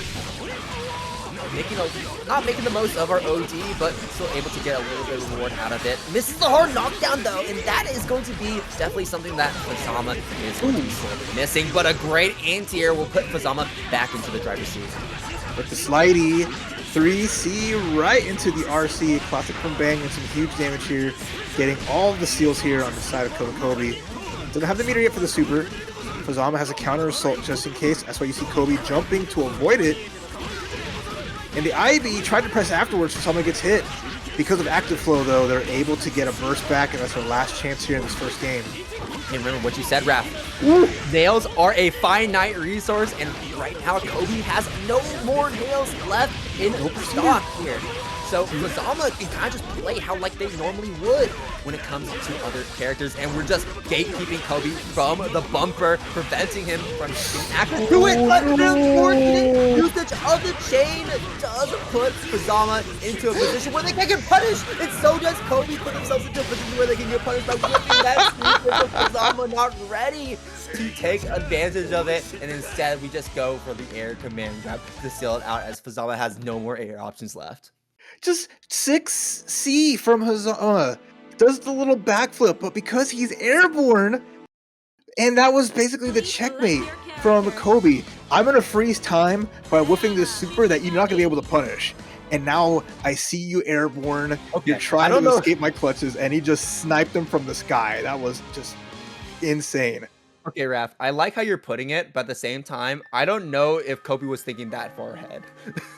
Not making the most of our OD, but still able to get a little bit of reward out of it. Misses the hard knockdown though, and that is going to be definitely something that Fuzzama is going to be sorely missing. But a great anti-air will put Fuzzama back into the driver's seat. With the slidey 3C right into the RC. Classic from Bang and some huge damage here. Getting all of the steals here on the side of Killakobes. Doesn't have the meter yet for the super. Fuzzama has a counter assault just in case. That's why you see Kobe jumping to avoid it. And the IB tried to press afterwards, so someone gets hit. Because of active flow, though, they're able to get a burst back, and that's their last chance here in this first game. Hey, remember what you said, Raph. Nails are a finite resource, and right now Kobe has no more nails left in stock here. So Fuzzama can kind of just play how like they normally would when it comes to other characters, and we're just gatekeeping Kobe from the bumper, preventing him from being active to it. But the unfortunate usage of the chain does put Fuzzama into a position where they can get punished, and so does Kobe put themselves into a position where they can get punished by whipping that sweep with Fuzzama not ready to take advantage of it, and instead we just go for the air command grab to seal it out as Fuzzama has no more air options left. Just 6C from Hazama. Does the little backflip, but because he's airborne, and that was basically the checkmate from Kobe. I'm gonna freeze time by whiffing this super that you're not gonna be able to punish. And now I see you airborne. Okay, You're trying I don't to know. escape my clutches, and he just sniped him from the sky. That was just insane. Okay, Raph, I like how you're putting it, but at the same time, I don't know if Kobe was thinking that far ahead.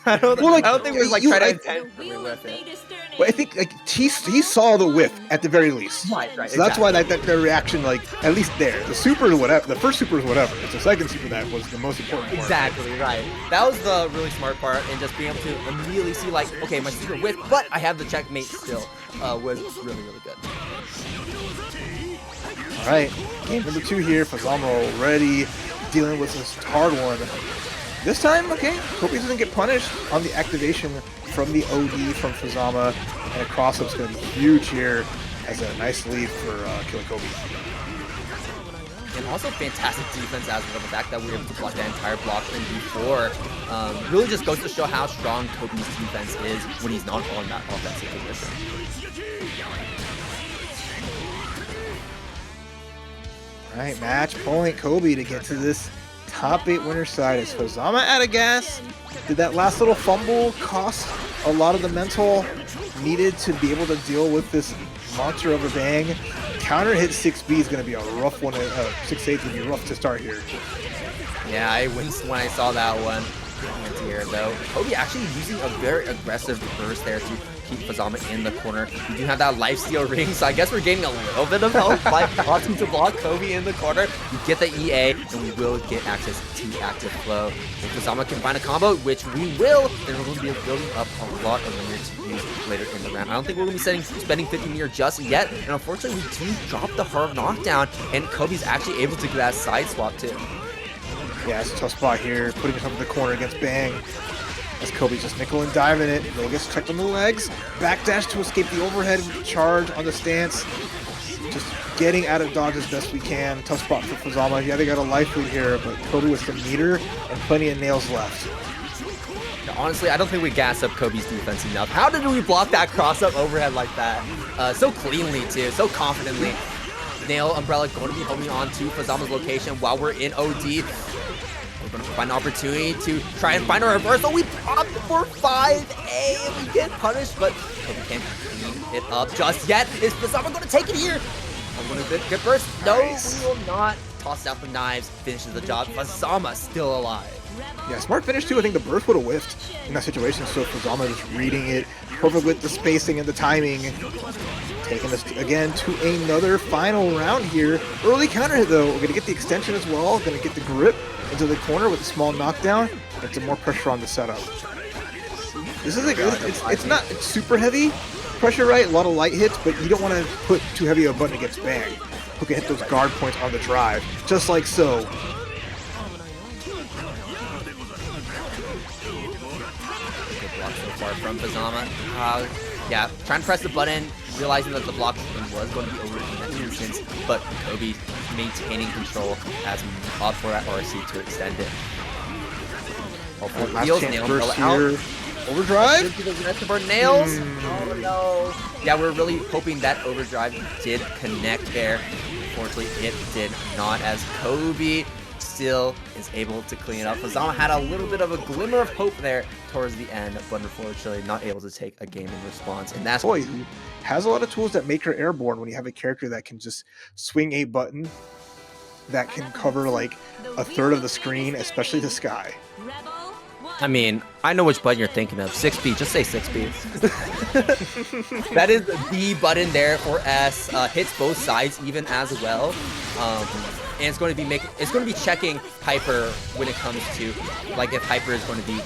I don't think it was like trying to The intentionally wheel whip of it. fate is turning. But I think like he saw the whiff at the very least. Right, So that's exactly. why that their reaction, like at least there, the super is whatever. The first super is whatever. It's the second super that was the most important part. Exactly, right. That was the really smart part, and just being able to immediately see like, okay, my super whiff, but I have the checkmate still, was really, really good. All right, game number 2 here. Fuzzama already dealing with this hard one. This time, okay, Kobe doesn't get punished on the activation from the OD from Fuzzama, and a cross-up's going to be huge here as a nice lead for Killakobes. And also fantastic defense as well. The fact that we were able to block that entire block from before really just goes to show how strong Kobe's defense is when he's not on that offensive position. All right, match point Kobe to get to this top 8 winner side. Is Fuzzama out of gas? Did that last little fumble cost a lot of the mental needed to be able to deal with this monster of a bang? Counter hit 6B is going to be a rough one. 6-8 is going to be rough to start here. Yeah, I winced when I saw that one. Here though, Kobe actually using a very aggressive burst there to keep Fuzzama in the corner. We do have that lifesteal ring, so I guess we're getting a little bit of help by wanting to block Kobe in the corner. We get the EA, and we will get access to active flow. If Fuzzama can find a combo, which we will, then we're going to be building up a lot of linear to use later in the round. I don't think we're going to be spending 50 meter just yet, and unfortunately we do drop the hard knockdown, and Kobe's actually able to get that side swap too. Yeah, it's a tough spot here, putting himself in the corner against Bang. As Kobe's just nickel and diving it. Noel gets checked on the legs. Backdash to escape the overhead charge on the stance. Just getting out of dodge as best we can. Tough spot for Fuzzama. Yeah, they got a life lead here, but Kobe with the meter and plenty of nails left. Honestly, I don't think we gas up Kobe's defense enough. How did we block that cross-up overhead like that? So cleanly, too. So confidently. Nail Umbrella going to be holding on to Fuzzama's location while we're in OD. We're going to find an opportunity to try and find a reversal. We popped for 5A and we get punished, but Kobe can't clean it up just yet. Is Fuzzama going to take it here? I'm going to get burst. No, Nice. we will not. Tosses out the knives, finishes the job. Fuzzama still alive. Yeah, smart finish too. I think the burst would have whiffed in that situation. So Fuzzama just reading it, perfect with the spacing and the timing. Taking us again to another final round here. Early counter hit though. We're gonna get the extension as well. Gonna get the grip into the corner with a small knockdown. Get some more pressure on the setup. This is like it's not super heavy pressure, right? A lot of light hits, but you don't want to put too heavy of a button against Bang, who can hit those guard points on the drive, just like so. Good block so far from Fuzzama. Yeah, trying to press the button, realizing that the block was going to be over in that instance, but Kobe maintaining control as we opt for that RC to extend it. Hopefully Last Nails, chance Nail burst Umbrella out. here. Overdrive? The rest of our nails. Oh no. Yeah, we're really hoping that overdrive did connect there. Unfortunately, it did not, as Kobe still is able to clean it up. Fuzzama had a little bit of a glimmer of hope there towards the end, but unfortunately not able to take a game in response. And that's Boy, who has a lot of tools that make her airborne when you have a character that can just swing a button that can cover like a third of the screen, especially the sky. I mean, I know which button you're thinking of. 6B, just say 6B. That is the button there for S. Hits both sides even as well. And it's going to be checking Hyper when it comes to, like, if Hyper is going to be,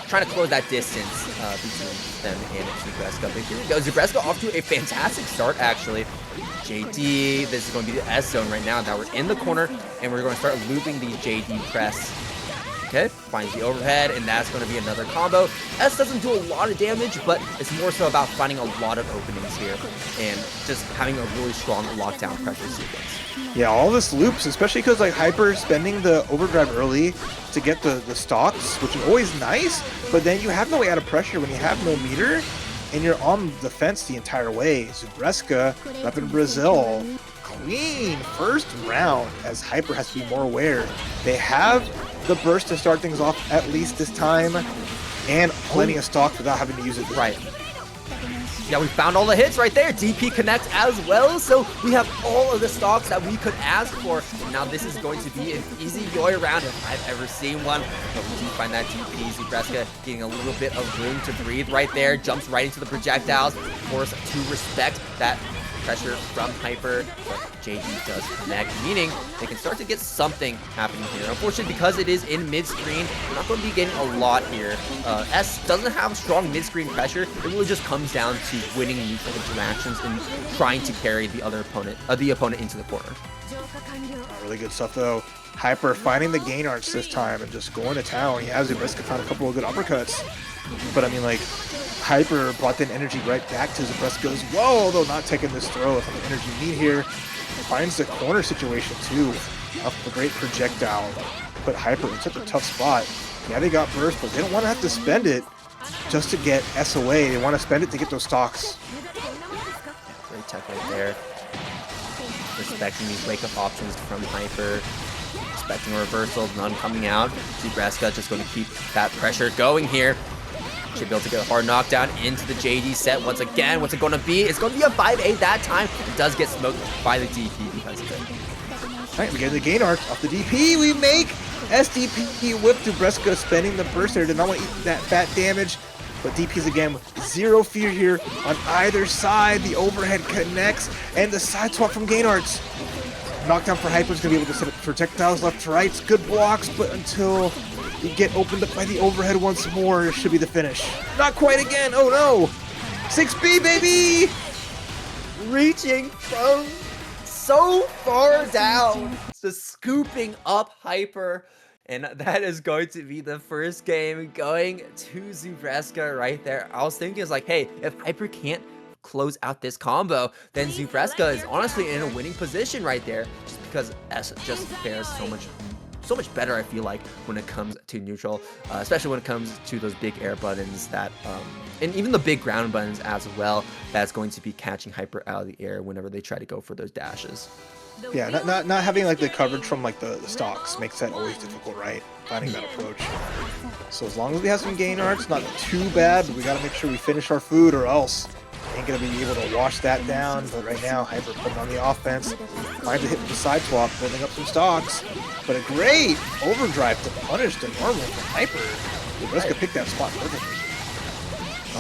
trying to close that distance between them and Zubreska. But here we go. Zubreska off to a fantastic start, actually. JD, this is going to be the S zone right now. Now we're in the corner, and we're going to start looping the JD press. Okay, finds the overhead, and that's going to be another combo. S doesn't do a lot of damage, but it's more so about finding a lot of openings here and just having a really strong lockdown pressure sequence. Yeah, all this loops, especially because like Hyper spending the overdrive early to get the stocks, which is always nice, but then you have no way out of pressure when you have no meter, and you're on the fence the entire way. Zubreska up in Brazil. Clean first round as Hyper has to be more aware. They have the burst to start things off at least this time, and plenty of stock without having to use it. Right. Yeah, we found all the hits right there. DP connects as well, so we have all of the stocks that we could ask for. And now this is going to be an Izayoi round if I've ever seen one. But we do find that DP, Zubreska getting a little bit of room to breathe right there. Jumps right into the projectiles. Of course, to respect that pressure from Hyper, but JD does connect, meaning they can start to get something happening here. Unfortunately, because it is in mid-screen, we're not going to be getting a lot here. S doesn't have strong mid-screen pressure. It really just comes down to winning neutral interactions and trying to carry the other opponent, the opponent into the corner. Really good stuff though. Hyper finding the gain arts this time and just going to town. He has Zubreska found a couple of good uppercuts, but I mean, like, Hyper brought that energy right back to Zubreska as well, although not taking this throw with the energy need here. Finds the corner situation too. Off the great projectile. Put Hyper in such a tough spot. Yeah, they got burst, but they don't want to have to spend it just to get S away. They want to spend it to get those stocks. Great tech right there. Respecting these wake-up options from Hyper. Expecting a reversal, none coming out. Zubreska just going to keep that pressure going here. Should be able to get a hard knockdown into the JD set once again. What's it going to be? It's going to be a 5-8 that time. It does get smoked by the DP because of it. All right, we get the gain arc off the DP. We make SDP whip Zubreska spending the burst there. Did not want to eat that fat damage. But DP's again with zero fear here on either side. The overhead connects and the side swap from gain arts. Knockdown for Hyper's going to be able to set up projectiles left to right. Good blocks, but until you get opened up by the overhead once more, it should be the finish. Not quite again. Oh no. 6B, baby. Reaching from so far down. Just scooping up Hyper. And that is going to be the first game going to Zubreska right there. I was thinking, it's like, hey, if Hyper can't close out this combo, then Zubreska is honestly in a winning position right there, just because S just fares so much better, I feel like, when it comes to neutral, especially when it comes to those big air buttons that, and even the big ground buttons as well, that's going to be catching Hyper out of the air whenever they try to go for those dashes. Yeah, not having like the coverage from like the stocks makes that always difficult, right? Finding that approach. So as long as we have some gain arts, not too bad, but we gotta make sure we finish our food or else ain't gonna be able to wash that down. But right now, Hyper putting on the offense, finds a hit with the side swap, building up some stocks. But a great overdrive to punish the normal from Hyper. Zubreska picked that spot perfectly.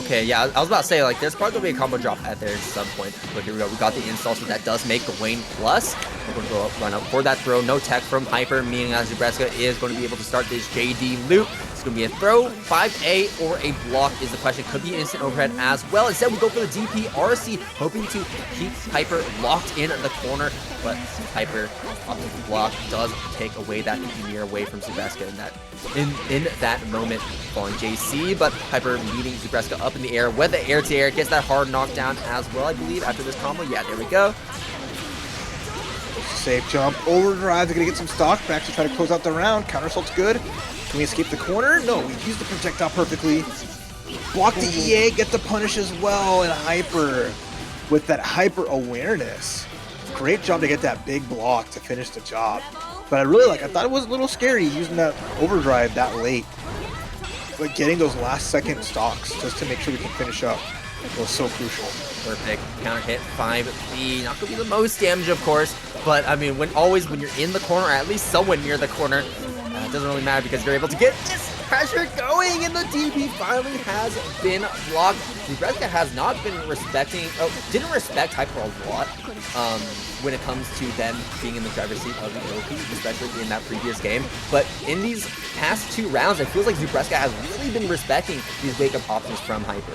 Okay, yeah, I was about to say, like, there's probably going to be a combo drop at there at some point. But here we go. We got the install, so that does make the Wayne plus. We're going to go up, run up for that throw. No tech from Hyper, meaning that Zubreska is going to be able to start this JD loop. It's going to be a throw, 5A, or a block is the question. Could be instant overhead as well. Instead, we go for the DP RC, hoping to keep Hyper locked in the corner. But Hyper, off the block, does take away that near away from Zubreska in that moment, falling JC. But Hyper meeting Zubreska up in the air with the air-to-air, gets that hard knockdown as well, I believe, after this combo. Yeah, there we go. Safe jump, overdrive, they're gonna get some stock back to try to close out the round. Counter assault's good. Can we escape the corner? No, we used the projectile perfectly. Block the EA, get the punish as well, and Hyper with that Hyper awareness. Great job to get that big block to finish the job. But I thought it was a little scary using that overdrive that late. But getting those last second stocks just to make sure we can finish up was so crucial. Perfect. Counter hit 5B. Not gonna be the most damage, of course, but I mean, when you're in the corner, or at least somewhere near the corner, it doesn't really matter because you're able to get this pressure going, and the DP finally has been blocked. Zubreska has not been didn't respect Hyper a lot when it comes to them being in the driver's seat of the OP, especially in that previous game. But in these past two rounds, it feels like Zubreska has really been respecting these wake-up options from Hyper.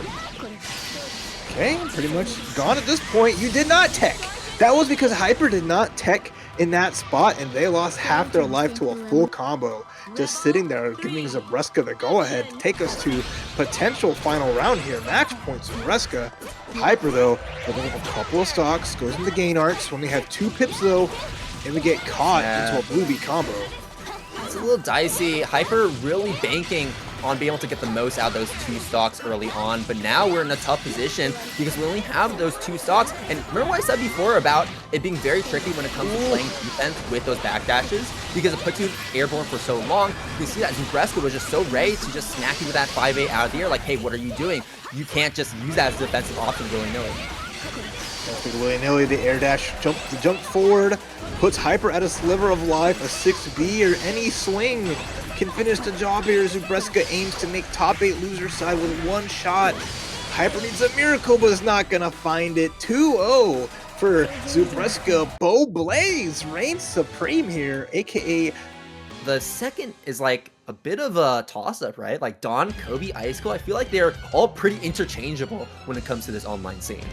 Okay, pretty much gone at this point. You did not tech. That was because Hyper did not tech in that spot, and they lost half their life to a full combo. Just sitting there, giving Zubreska the go-ahead to take us to potential final round here. Match point Zubreska. Hyper, though, building up a couple of stocks, goes into gain arts. When we have two pips, though, and we get caught into a blue beat combo. it's a little dicey. Hyper really banking on being able to get the most out of those 2 stocks early on, but now we're in a tough position because we only have those 2 stocks. And remember what I said before about it being very tricky when it comes to playing defense with those backdashes, because it puts you airborne for so long. You can see that Zubreska was just so ready to just snack you with that 5-8 out of the air, like, hey, what are you doing? You can't just use that as a defensive option willy-nilly. Willy-nilly, the air dash, the jump forward, puts Hyper at a sliver of life. A 6B or any swing can finish the job here. Zubreska aims to make top 8 loser side with 1 shot. Hyper needs a miracle, but is not gonna find it. 2-0 for Zubreska. Blaze reigns supreme here, aka. The second is like a bit of a toss-up, right? Like Dawn, Kobe, Icecool, I feel like they're all pretty interchangeable when it comes to this online scene.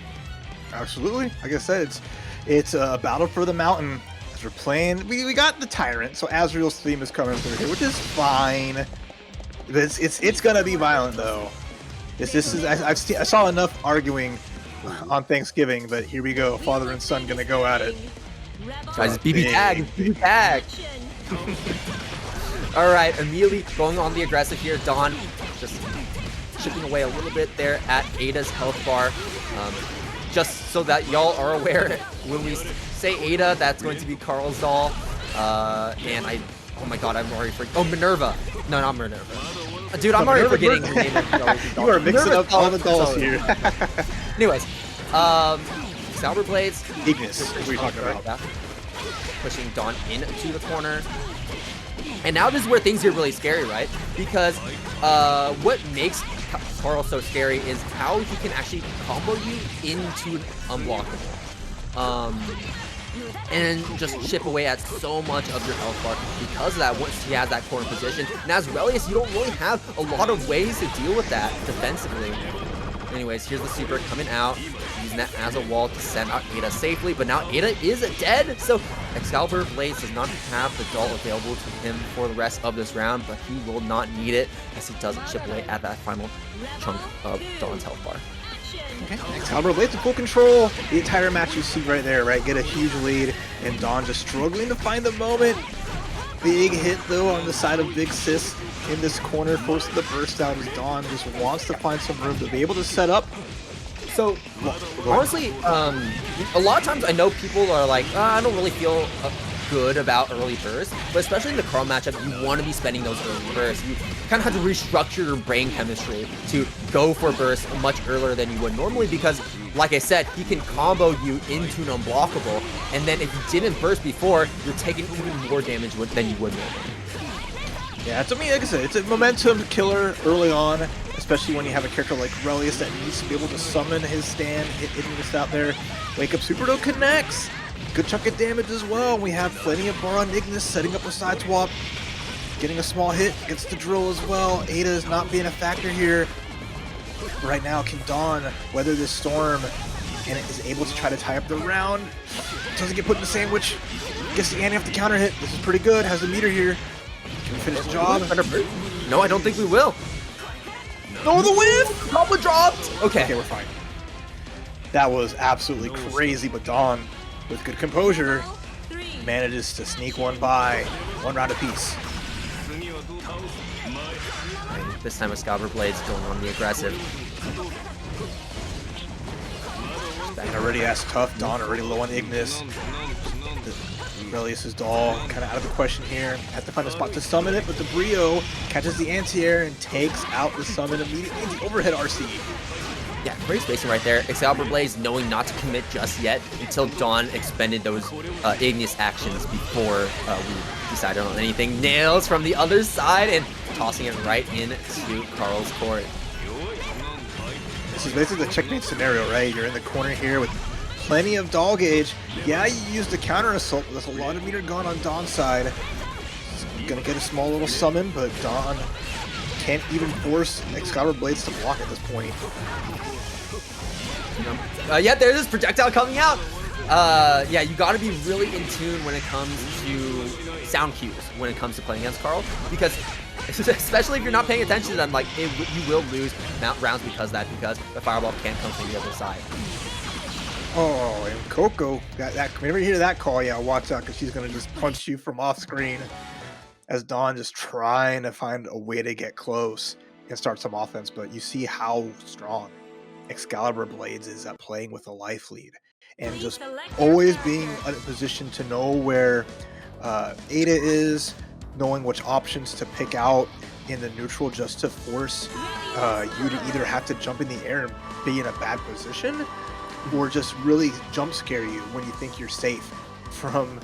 Absolutely. Like I said, it's a battle for the mountain. As we're playing, we got the Tyrant, so Azrael's theme is coming through here, which is fine. But it's gonna be violent though. I saw enough arguing on Thanksgiving, but here we go. Father and son gonna go at it. Guys, BB tag, BB tag. All right, immediately going on the aggressive here. Dawn just chipping away a little bit there at Ada's health bar. Just so that y'all are aware, when we say Ada, that's going to be Carl's doll. And oh my god, I'm already forgetting. Oh, Minerva. No, not Minerva. Dude, I'm already forgetting the name of the doll. You are mixing up all the dolls here. Anyways, xcaliburbladez. Ignis, what are you talking about? Pushing Dawn into the corner. And now this is where things get really scary, right? Because what makes Carl so scary is how he can actually combo you into an unblockable. And just chip away at so much of your health bar because of that once he has that corner position. And as Relius, you don't really have a lot of ways to deal with that defensively. Anyways, here's the super coming out, using that as a wall to send out Ada safely, but now Ada is dead, so xcaliburbladez does not have the doll available to him for the rest of this round, but he will not need it as he doesn't chip away at that final chunk of Dawn's health bar. Okay, xcaliburbladez in full control. The entire match you see right there, right? Get a huge lead, and Dawn just struggling to find the moment. Big hit though on the side of Big Sis in this corner, forcing the burst out as Dawn just wants to find some room to be able to set up. So, honestly, a lot of times I know people are like, I don't really feel good about early bursts, but especially in the Carl matchup, you want to be spending those early bursts. You kind of have to restructure your brain chemistry to go for bursts much earlier than you would normally because, like I said, he can combo you into an unblockable, and then if you didn't burst before, you're taking even more damage than you would normally. Yeah, to me, like I said, it's a momentum killer early on, especially when you have a character like Relius that needs to be able to summon his stand, hit Ignis out there. Wake Up Super Supernova connects. Good chunk of damage as well. We have plenty of bar on Ignis, setting up a side swap. Getting a small hit, gets the drill as well. Ada is not being a factor here. Right now, can Dawn weather this storm and is able to try to tie up the round. Doesn't get put in the sandwich. Gets the ante off the counter hit. This is pretty good. Has the meter here. Can we finish the job? No, I don't think we will. No, the whiff! Papa dropped! Okay. Okay, we're fine. That was absolutely crazy, but Dawn, with good composure, manages to sneak one by. One round apiece. This time with xcaliburbladez going on the aggressive. Back already as tough. Dawn already low on Ignis. Relius' doll kind of out of the question here. Has to find a spot to summon it, but the Brio catches the anti-air and takes out the summon immediately. The overhead RC. Yeah, great spacing right there. xcaliburbladez knowing not to commit just yet until Dawn expended those Ignis actions before we decided on anything. Nails from the other side and tossing it right into Carl's court. This is basically the checkmate scenario, right? You're in the corner here with plenty of doll gauge. Yeah, you used the counter assault, but there's a lot of meter gone on Dawn's side. Gonna get a small little summon, but Dawn can't even force xcaliburbladez to block at this point. Yeah, there's this projectile coming out. Yeah, you got to be really in tune when it comes to sound cues when it comes to playing against Carl, because especially if you're not paying attention to them, like you will lose rounds because of that, because the fireball can't come from the other side. Oh, and Coco got that. Whenever you hear that call, yeah, watch out, because she's gonna just punch you from off screen. as Dawn just trying to find a way to get close and start some offense, but you see how strong xcaliburbladez is at playing with a life lead and just always being in a position to know where Ada is, knowing which options to pick out in the neutral just to force you to either have to jump in the air and be in a bad position or just really jump scare you when you think you're safe from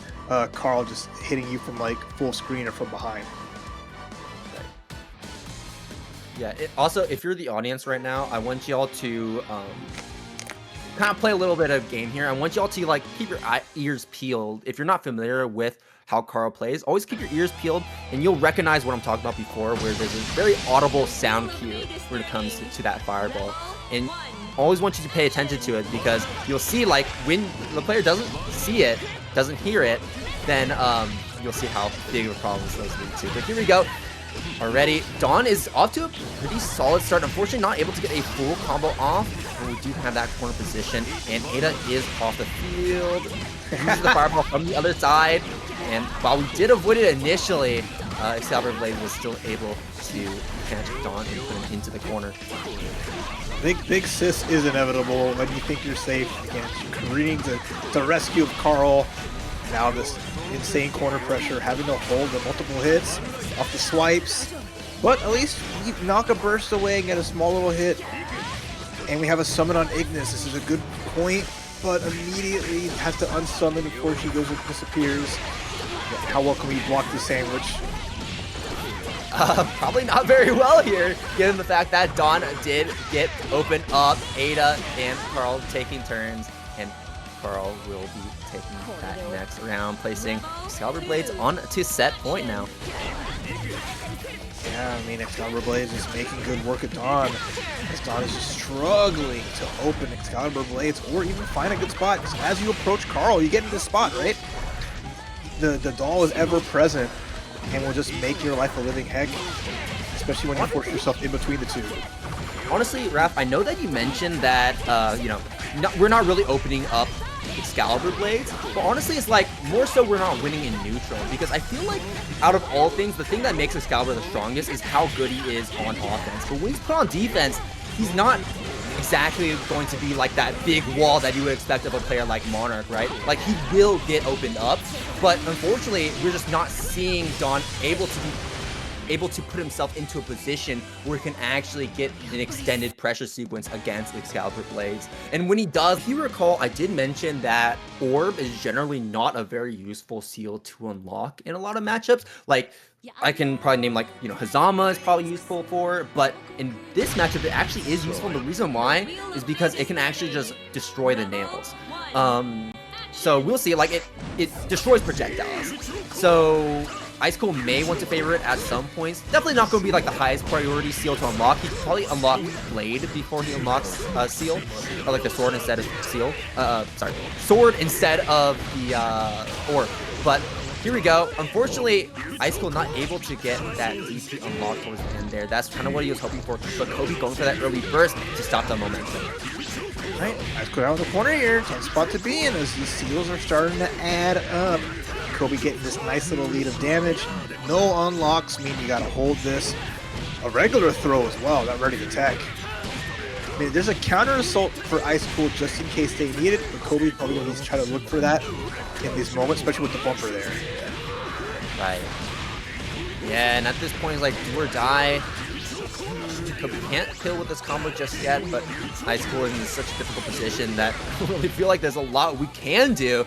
Carl just hitting you from like full screen or from behind. Yeah, also, if you're the audience right now, I want y'all to kind of play a little bit of game here. I want y'all to like keep your ears peeled. If you're not familiar with how Carl plays, always keep your ears peeled and you'll recognize what I'm talking about before, where there's a very audible sound cue when it comes to that fireball. And always want you to pay attention to it, because you'll see like when the player doesn't see it, doesn't hear it, then you'll see how big of a problem this does lead to. But here we go. Already, Dawn is off to a pretty solid start. Unfortunately, not able to get a full combo off, and we do have that corner position. And Ada is off the field, uses the fireball from the other side. And while we did avoid it initially, xcaliburbladez was still able to catch Dawn and put him into the corner. Big sis is inevitable when you think you're safe. Again, careening to rescue of Carl. Now this insane corner pressure, having to hold the multiple hits off the swipes. But at least you knock a burst away and get a small little hit. And we have a summon on Ignis. This is a good point, but immediately has to unsummon before she goes and disappears. How well can we block the sandwich? Probably not very well here, given the fact that Dawn did get opened up. Ada and Carl taking turns, and Carl will be taking that next round, placing xcaliburbladez on to set point now. Yeah, I mean, xcaliburbladez is making good work of Dawn, as Dawn is just struggling to open xcaliburbladez or even find a good spot. Because as you approach Carl, you get into this spot, right? The doll is ever present and will just make your life a living heck, especially when you force yourself in between the two. Honestly, Raph, I know that you mentioned that, we're not really opening up xcaliburbladez, but honestly, it's like more so we're not winning in neutral, because I feel like out of all things, the thing that makes Excalibur the strongest is how good he is on offense. But when he's put on defense, he's not exactly going to be like that big wall that you would expect of a player like Monarch, right? Like, he will get opened up, but unfortunately, we're just not seeing Dawn able to put himself into a position where he can actually get an extended pressure sequence against xcaliburbladez. And when he does, if you recall, I did mention that Orb is generally not a very useful seal to unlock in a lot of matchups. Like, I can probably name like, Hazama is probably useful for, but in this matchup, it actually is useful. And the reason why is because it can actually just destroy the nails. So we'll see, like, it destroys projectiles. So Icecool may want to favor it at some points. Definitely not going to be like the highest priority seal to unlock. He could probably unlock Blade before he unlocks Seal, or like the sword instead of Seal. Sword instead of the Orb. But here we go. Unfortunately, Icecool not able to get that DP unlocked towards the end there. That's kind of what he was hoping for. But Kobe going for that early burst to stop that momentum. Right, Icecool out of the corner here. 10 spot to be in as these seals are starting to add up. Kobe getting this nice little lead of damage. No unlocks mean you gotta hold this. A regular throw as well, that ready to attack. I mean, there's a counter assault for Icecool just in case they need it, but Kobe's probably gonna need to try to look for that in these moments, especially with the bumper there. Right. Yeah, and at this point, it's like do or die. Kobe can't kill with this combo just yet, but Icecool is in such a difficult position that I really feel like there's a lot we can do.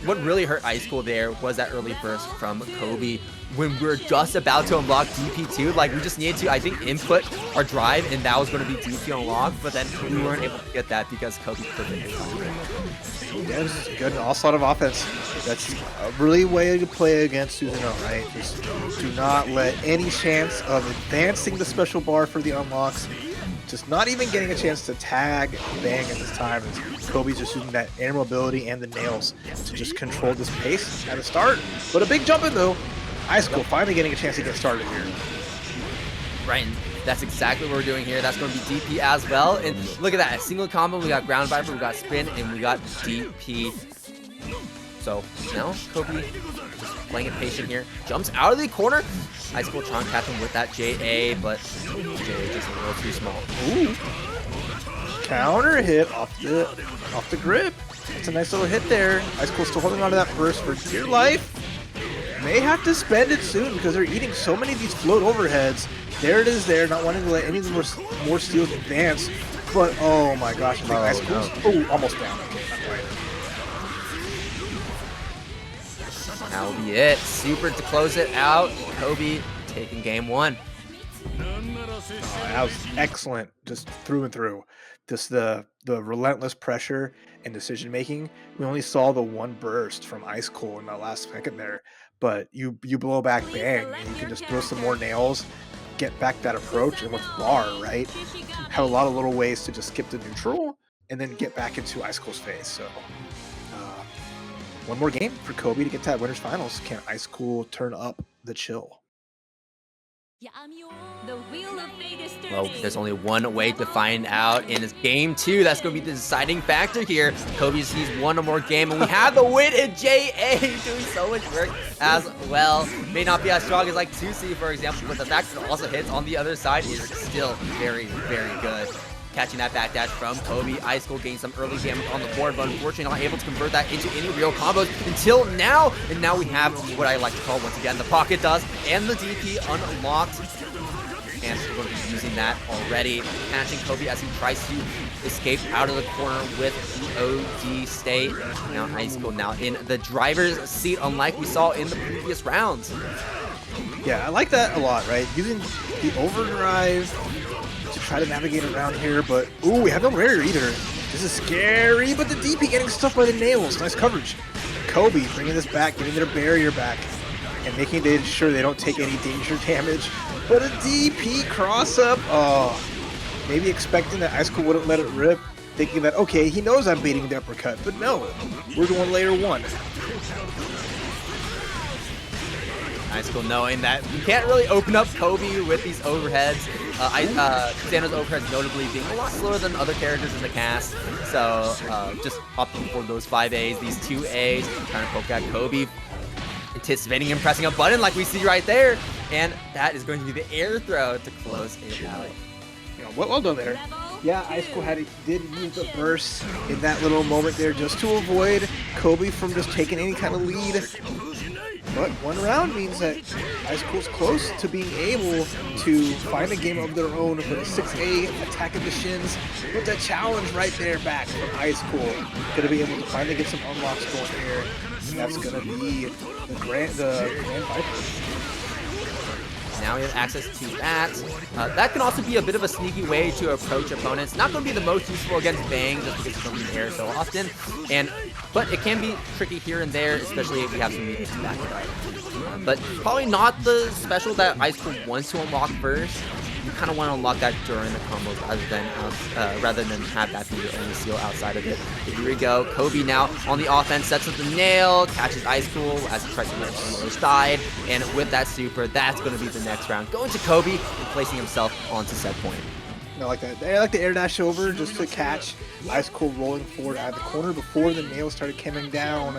What really hurt Icecool there was that early burst from Kobe when we were just about to unlock DP2. Like, we just needed to, I think, input our drive, and that was going to be DP unlocked, but then we weren't able to get that because Kobe perfectly timed it. Yeah, this is good and all sort of offense. That's a really way to play against Susanoo, right? Just do not let any chance of advancing the special bar for the unlocks. Just not even getting a chance to tag bang at this time. As Kobe's just using that air mobility and the nails to just control this pace at the start. But a big jump in though. Icecool finally getting a chance to get started here. Right, and that's exactly what we're doing here. That's going to be DP as well. And look at that, a single combo. We got Ground Viper, we got Spin, and we got DP. So now Kobe just playing it patient here. Jumps out of the corner. Icecool trying to catch him with that JA, but JA just a little too small. Ooh. Counter hit off the grip. It's a nice little hit there. Icecool still holding on to that burst for dear life. May have to spend it soon because they're eating so many of these float overheads. There it is there, not wanting to let any of the more steals advance. But oh my gosh, I think Icecool's almost down. Okay, not quite. That'll be it. Super to close it out. Kobe taking game 1. That was excellent, just through and through. Just the relentless pressure and decision making. We only saw the one burst from Icecool in that last second there, but you blow back bang, and you can just throw some more nails, get back that approach, and with bar, right, have a lot of little ways to just skip the neutral and then get back into Icecool's face. So one more game for Kobe to get to that winners finals. Can Icecool turn up the chill? The wheel of fate is turning. Well, there's only one way to find out in this game 2. That's going to be the deciding factor here. Kobe sees one more game, and we have the win in JA, doing so much work as well. May not be as strong as like 2C, for example, but the fact that it also hits on the other side is still very, very good. Catching that backdash from Kobe. Icecool gained some early damage on the board, but unfortunately not able to convert that into any real combos until now. And now we have what I like to call, once again, the pocket dust and the DP unlocked. And we're going to be using that already. Catching Kobe as he tries to escape out of the corner with the OD state. Now Icecool now in the driver's seat, unlike we saw in the previous rounds. Yeah, I like that a lot, right? Using the overdrive to try to navigate around here, but ooh, we have no barrier either. This is scary, but the DP getting stuck by the nails. Nice coverage. Kobe bringing this back, getting their barrier back, and making sure they don't take any danger damage. But a DP cross up. Oh, maybe expecting that Icecool wouldn't let it rip, thinking that, okay, he knows I'm baiting the uppercut, but no, we're doing layer 1. Icecool knowing that you can't really open up Kobe with these overheads. Susano's overheads notably being a lot slower than other characters in the cast. So just opting for those 5As, these 2As, trying to poke at Kobe. Anticipating him pressing a button like we see right there. And that is going to be the air throw to close it out. You know, well done there. Yeah, Icecool did use the burst in that little moment there just to avoid Kobe from just taking any kind of lead. But one round means that Icecool's close to being able to find a game of their own with a 6A attack of the shins. But the challenge right there back from Icecool. Gonna be able to finally get some unlocks going here. And that's gonna be the Grand Viper. Now we have access to that. That can also be a bit of a sneaky way to approach opponents. Not going to be the most useful against Bang, just because it's going to be air so often. But it can be tricky here and there, especially if we have some mediums to back it up. But probably not the special that Icecool wants to unlock first. You kind of want to unlock that during the combos rather than have that be your only seal outside of it. But here we go. Kobe now on the offense, sets up the nail, catches Icecool as he tries to get on the other side. And with that super, that's going to be the next round. Going to Kobe and placing himself onto set point. I like that. I like the air dash over just to catch Icecool rolling forward out of the corner before the nails started coming down.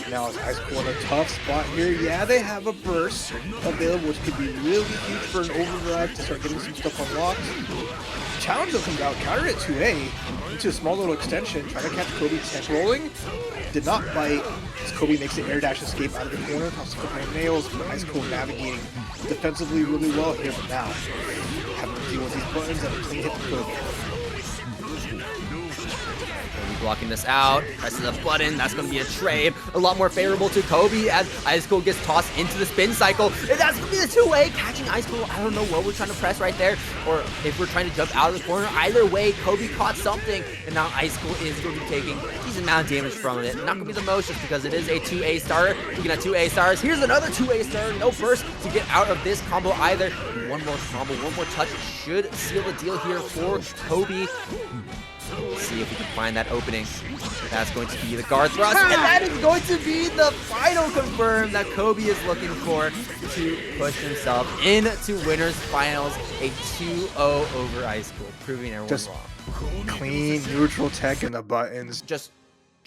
Now it's Icecool in a tough spot here. Yeah, they have a burst available, which could be really huge for an overdrive to start getting some stuff unlocked. Challenge though comes out, counter at 2A into a small little extension, trying to catch Kobe tech rolling. Did not bite as Kobe makes the air dash escape out of the corner, tosses a couple of nails, but Icecool navigating defensively really well here, but now having to deal with these buttons and a clean hit for Kobe. Blocking this out, presses a button, that's going to be a trade. A lot more favorable to Kobe as Icecool gets tossed into the spin cycle. And that's going to be the 2A, catching Icecool. I don't know what we're trying to press right there, or if we're trying to jump out of the corner. Either way, Kobe caught something, and now Icecool is going to be taking a decent amount of damage from it. Not going to be the most, just because it is a 2A star. Looking at 2A stars, here's another 2A star. No burst to get out of this combo either. One more combo, one more touch should seal the deal here for Kobe. Let's see if we can find that opening. That's going to be the guard thrust, and that is going to be the final confirm that Kobe is looking for to push himself into winners finals, a 2-0 over Icecool, proving everyone wrong. Clean neutral tech in the buttons. Just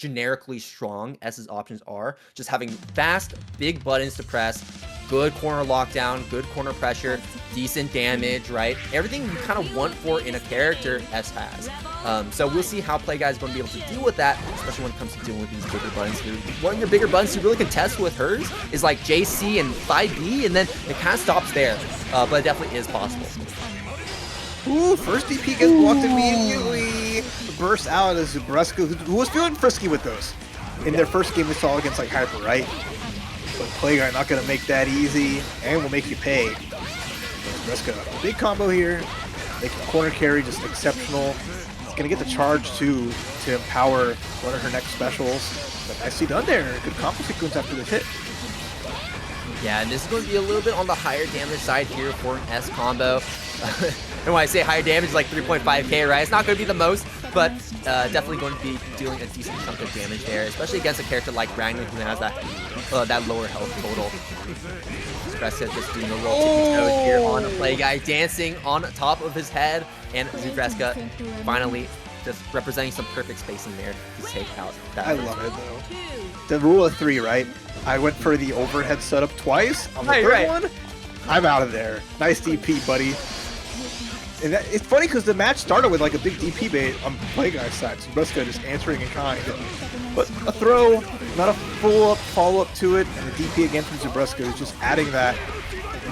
generically strong as his options are. Just having fast, big buttons to press, good corner lockdown, good corner pressure, decent damage, right? Everything you kind of want for in a character S has. So we'll see how PlayGuy is going to be able to deal with that, especially when it comes to dealing with these bigger buttons. One of your bigger buttons to really contest with hers is like JC and 5B, and then it kind of stops there. But it definitely is possible. Ooh, first DP gets blocked immediately. Bursts out as Zubreska, who was feeling frisky with those. In their first game we saw against like Hyper, right? But PlayGuy not going to make that easy, and will make you pay. Zubreska, big combo here. Making corner carry just exceptional. He's going to get the charge too to empower one of her next specials. But nicely done there. Good combo sequence after this hit. Yeah, and this is going to be a little bit on the higher damage side here for an S combo. And when I say higher damage, like 3.5k, right? It's not going to be the most, but definitely going to be dealing a decent chunk of damage there, especially against a character like Ragna who has that lower health total. Zubreska just doing a little tippy toes here on the PlayGuy, dancing on top of his head, and Zubreska finally just representing some perfect spacing there to take out that. I love it though. The rule of 3, right? I went for the overhead setup twice. On the third one, I'm out of there. Nice DP, buddy. And it's funny because the match started with like a big DP bait on PlayGuy's side. Zubreska just answering in kind. But a throw, not a full follow-up to it, and a DP again from Zubreska is just adding that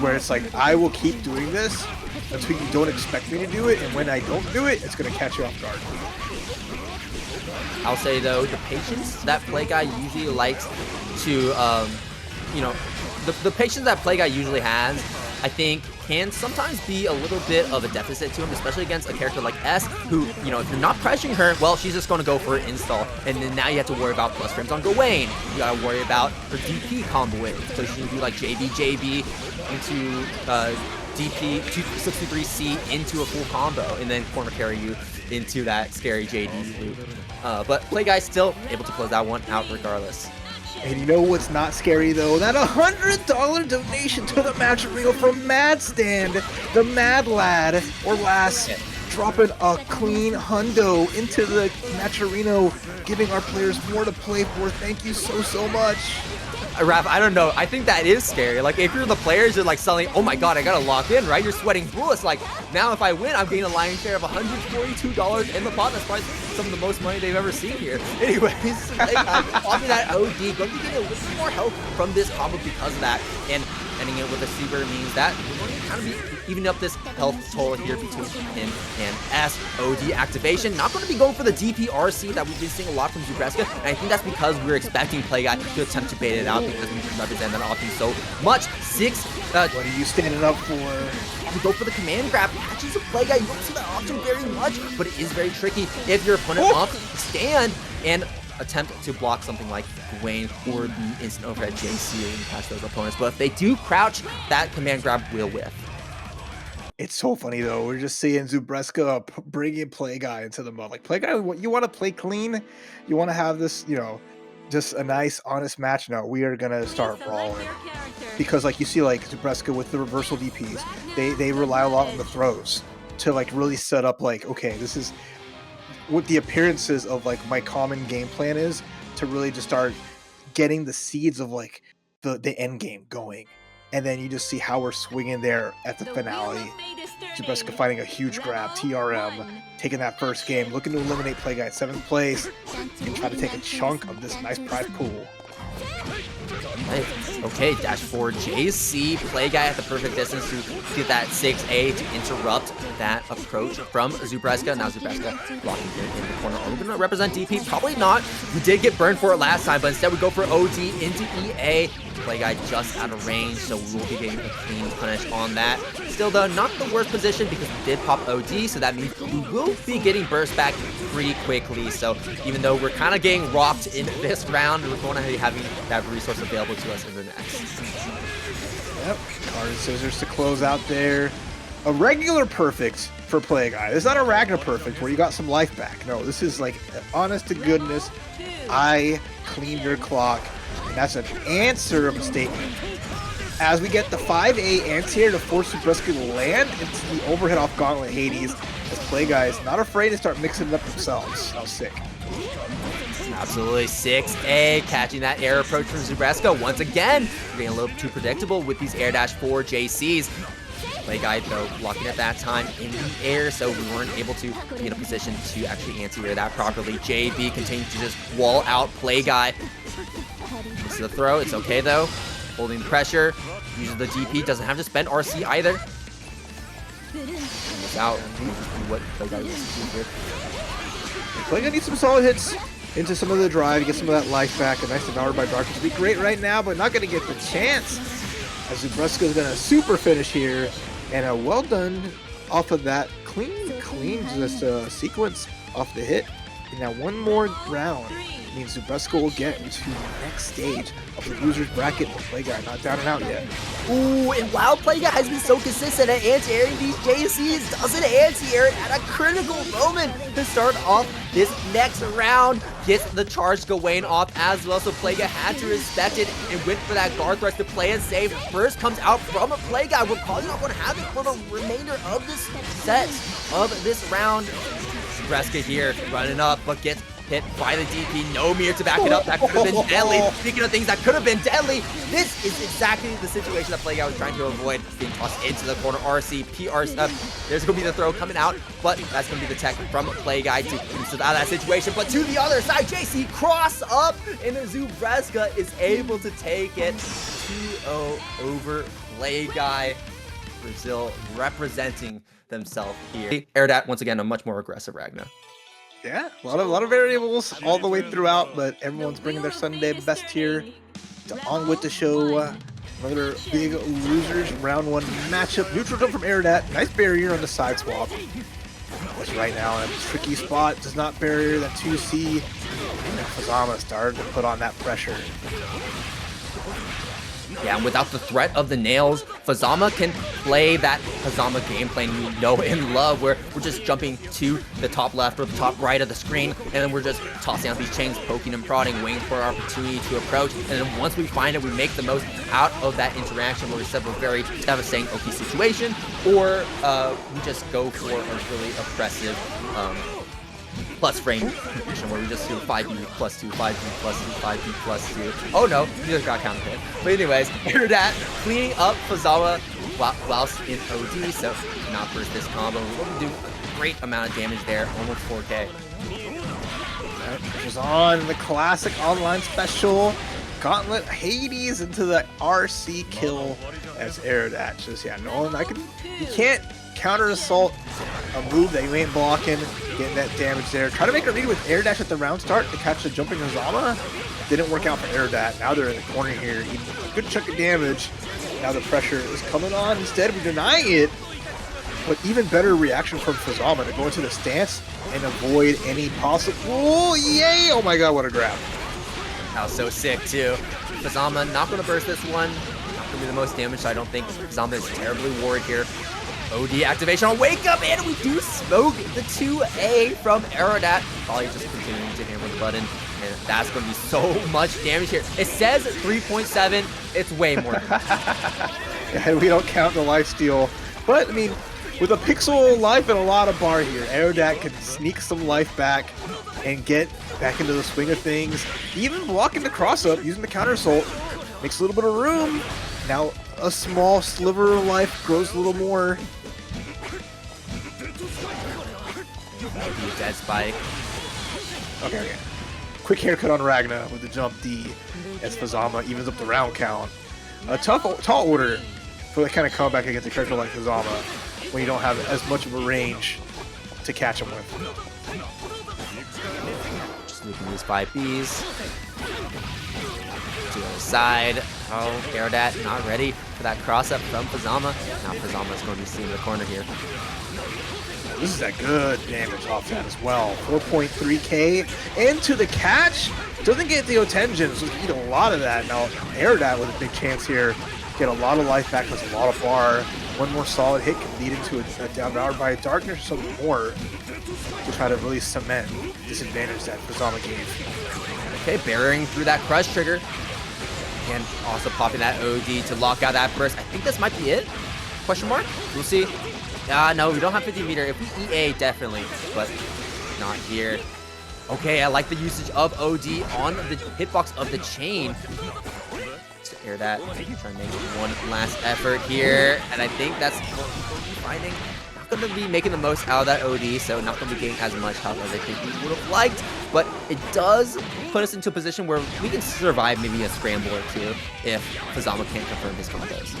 where it's like, I will keep doing this until you don't expect me to do it, and when I don't do it, it's going to catch you off guard. I'll say though, the patience that PlayGuy usually likes to, you know, the patience that PlayGuy usually has, I think, can sometimes be a little bit of a deficit to him, especially against a character like S, who, you know, if you're not pressuring her, well, she's just going to go for an install, and then now you have to worry about plus frames on Gawain. You got to worry about her DP comboing, so she can do like JB into DP 263C into a full combo, and then corner carry you into that scary JD loop. But PlayGuy still able to close that one out regardless. And you know what's not scary though? That $100 donation to the match reel from Mad Stand, the Mad Lad, or Lass, dropping a clean hundo into the Matcherino, giving our players more to play for. Thank you so much. Raph, I don't know. I think that is scary. Like, if you're the players, you're like suddenly, oh my god, I gotta lock in, right? You're sweating bullets. Like, now if I win, I'm getting a lion's share of $142 in the pot. That's probably some of the most money they've ever seen here. Anyways, off that OD, going to be getting a little bit more help from this combo because of that. And ending it with a super means that we're going to kind of be evening up this health total here between him and S. OD activation. Not going to be going for the DPRC that we've been seeing a lot from Zubreska. And I think that's because we're expecting PlayGuy to attempt to bait it out because we can represent that option so much. What are you standing up for? We go for the command grab. Catches a PlayGuy. You don't see that option very much, but it is very tricky if your opponent wants to stand and attempt to block something like Gawain or the instant overhead JC and catch those opponents. But if they do crouch, that command grab will whiff. It's so funny though. We're just seeing Zubreska bringing PlayGuy into the mud. Like, PlayGuy, you want to play clean? You want to have this, you know, just a nice, honest match? No, we are gonna start brawling because, like, you see, like Zubreska with the reversal DPs, they rely a lot on the throws to like really set up. Like, okay, this is what the appearances of like my common game plan is to really just start getting the seeds of like the end game going. And then you just see how we're swinging there at the finale. Zubreska fighting a huge grab, TRM, taking that first game, looking to eliminate PlayGuy at 7th place, and try to take a chunk of this nice prize pool. Okay, dash forward JC, PlayGuy at the perfect distance to get that 6A to interrupt that approach from Zubreska. Now Zubreska blocking here in the corner. Are we going to represent DP? Probably not. We did get burned for it last time, but instead we go for OD into EA. PlayGuy just out of range, so we will be getting a clean punish on that. Still though, not the worst position because we did pop OD, so that means we will be getting burst back pretty quickly. So even though we're kind of getting rocked in this round, we're going to be having that resource available to us in the next. Yep, card and scissors to close out there. A regular perfect for PlayGuy. This is not a Ragna perfect where you got some life back. No, this is like honest to goodness. I cleaned your clock. And that's an answer of a statement. As we get the 5A anti-air to force Zubreska to land into the overhead off Gauntlet Hades, as PlayGuy is not afraid to start mixing it up themselves. That was sick. Absolutely 6A, catching that air approach from Zubreska. Once again, getting a little too predictable with these air dash 4 JCs. Play Guy, though, blocking at that time in the air, so we weren't able to be in a position to actually anti-air that properly. JB continues to just wall out Play Guy. This is the throw. It's okay, though. Holding pressure. Uses the DP. Doesn't have to spend RC either. It's out. What Play Guy wants to do here. Play Guy needs some solid hits into some of the drive, get some of that life back. A nice Devoured by Darkness would be great right now, but not going to get the chance. As Zubreska is going to super finish here. And a well done off of that clean just sequence off the hit. And now one more round means Zubreska will get into the next stage of the loser's bracket. Play Guy not down and out yet. Ooh, and while Play Guy has been so consistent at anti-airing these JCs, doesn't anti-air it at a critical moment to start off this next round. Gets the charge Gawain off as well, so Play Guy had to respect it and went for that guard thrust to play it safe. First comes out from a Play Guy. We're probably not going to have it for the remainder of this set of this round. Zubreska here running up, but gets hit by the DP. No mirror to back it up. That could have been deadly. Speaking of things that could have been deadly, this is exactly the situation that Play Guy was trying to avoid. Being tossed into the corner. RC, PR stuff. There's going to be the throw coming out, but that's going to be the tech from Play Guy to get out of that situation. But to the other side, JC cross up, and Zubreska is able to take it 2-0 over Play Guy. Brazil representing themselves here. Aerodat, once again, a much more aggressive Ragna. Yeah, a lot of variables all the way throughout, but everyone's bringing their Sunday best here on with the show. Another big losers round 1 matchup. Neutral jump from Aerodat. Nice barrier on the side swap. That's right now in a tricky spot. Does not barrier that 2C. And Hazama started to put on that pressure. Yeah, and without the threat of the nails, Fuzzama can play that Hazama game plan you know and love, where we're just jumping to the top left or the top right of the screen, and then we're just tossing out these chains, poking and prodding, waiting for our opportunity to approach. And then once we find it, we make the most out of that interaction where we set up a very devastating OP situation, or we just go for a really oppressive plus frame position where we just do 5B plus 2, 5B plus 2, 5B plus 2. Oh no, you just got counter hit. But anyways, Aerodat cleaning up Fuzzama whilst in OD, so not burst this combo. We'll do a great amount of damage there, almost 4K. Pressure's on the classic online special. Gauntlet Hades into the RC kill as Aerodat. Just, yeah, Nolan, you can't counter assault a move that you ain't blocking, getting that damage there. Try to make a read with air dash at the round start to catch the jumping Hazama. Didn't work out for Aerodat. Now they're in the corner here, eating a good chunk of damage. Now the pressure is coming on. Instead, we're denying it. But even better reaction from Fuzzama to go into the stance and avoid any possible. Yay! Oh my god, what a grab. That was so sick too. Fuzzama not going to burst this one. Not going to be the most damage, so I don't think Fuzzama is terribly worried here. OD activation on Wake Up, and we do smoke the 2A from Aerodat. Probably just continuing to hammer the button, and that's going to be so much damage here. It says 3.7, it's way more. And we don't count the lifesteal, but I mean, with a pixel life and a lot of bar here, Aerodat can sneak some life back and get back into the swing of things. Even blocking the cross up, using the counter assault, makes a little bit of room. Now a small sliver of life grows a little more. Dead spike. Okay. Quick haircut on Ragna with the jump D as Fuzzama evens up the round count. A tall order for that kind of comeback against a character like Fuzzama when you don't have as much of a range to catch him with. Just looking these 5Bs. To the other side. Oh, Aerodat not ready for that cross up from Fuzzama. Now Fuzzama is going to be seen in the corner here. This is a good damage off that as well. 4.3k into the catch. Doesn't get the Otenjin, so eat a lot of that. Now Aerodat with a big chance here. Get a lot of life back with a lot of bar. One more solid hit can lead into a Devoured by Darkness or something more to try to really cement this advantage that Fuzzama gave. Okay, burying through that crush trigger. And also popping that OD to lock out that burst. I think this might be it? Question mark? We'll see. No, we don't have 50 meter. If we EA, definitely, but not here. Okay, I like the usage of OD on the hitbox of the chain. Just air that. Try and make one last effort here. And I think that's what we're finding. Not going to be making the most out of that OD, so not going to be getting as much health as I think we would have liked. But it does put us into a position where we can survive maybe a scramble or two if Hazama can't confirm his combos.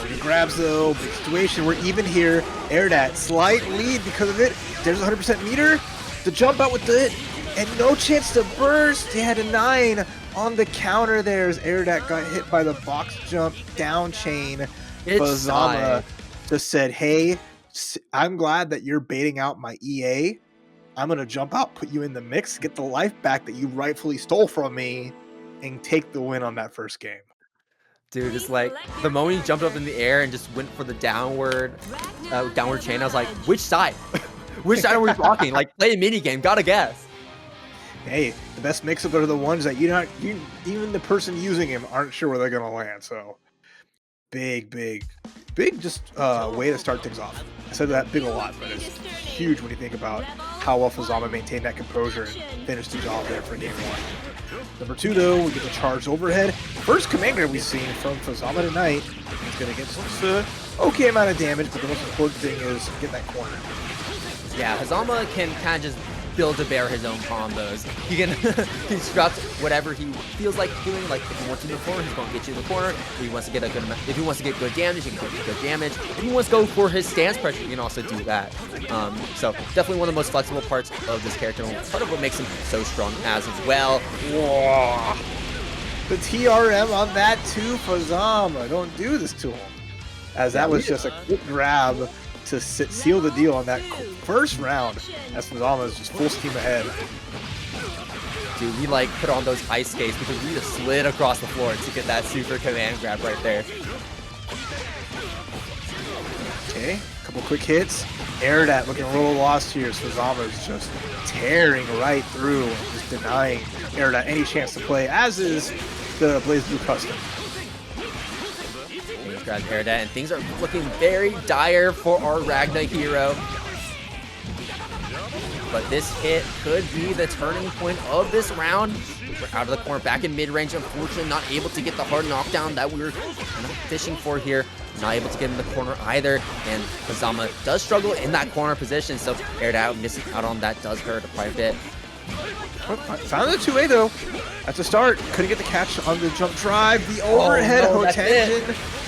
He grabs though, big situation. We're even here. Aerodat, slight lead because of it. There's 100% meter. The jump out with it, and no chance to burst. He had a 9 on the counter there as Aerodat got hit by the box jump down chain. Fuzzama just said, hey, I'm glad that you're baiting out my EA. I'm going to jump out, put you in the mix, get the life back that you rightfully stole from me, and take the win on that first game. Dude, it's like the moment he jumped up in the air and just went for the downward chain, I was like, which side? Which side are we blocking? Like, play a mini game, gotta guess. Hey, the best mix-up are the ones that even the person using him aren't sure where they're gonna land. So, big just way to start things off. I said that big a lot, but it's huge when you think about how well Fuzzama maintained that composure and finished the job there for game 1. Number 2, though, we get the charged overhead. First command grab we've seen from Fuzzama tonight. He's gonna get some okay amount of damage, but the most important thing is get that corner. Yeah, Hazama can kind of just build to bear his own combos. He can construct whatever he feels like doing. Like if he wants to in the corner, he's going to get you in the corner. If he wants to get a good amount, if he wants to get good damage, he can get good damage. If he wants to go for his stance pressure, he can also do that. So definitely one of the most flexible parts of this character, and part of what makes him so strong as well. Whoa. The TRM on that too, Fuzzama. Don't do this to him. As that was just a quick grab to seal the deal on that first round, as Fuzzama is just full steam ahead. Dude, we like put on those ice skates because we just slid across the floor to get that super command grab right there. Okay, a couple quick hits. Aerodat looking a little lost here. Fuzzama is just tearing right through and just denying Aerodat any chance to play, as is the Blazblue custom. Grab Aerodat, and things are looking very dire for our Ragna hero. But this hit could be the turning point of this round. We're out of the corner, back in mid-range. Unfortunately, not able to get the hard knockdown that we were fishing for here. Not able to get in the corner either. And Hazama does struggle in that corner position, so Aerodat missing out on that does hurt quite a bit. Found the 2A though. At the start, couldn't get the catch on the jump drive. The overhead Hotenjin.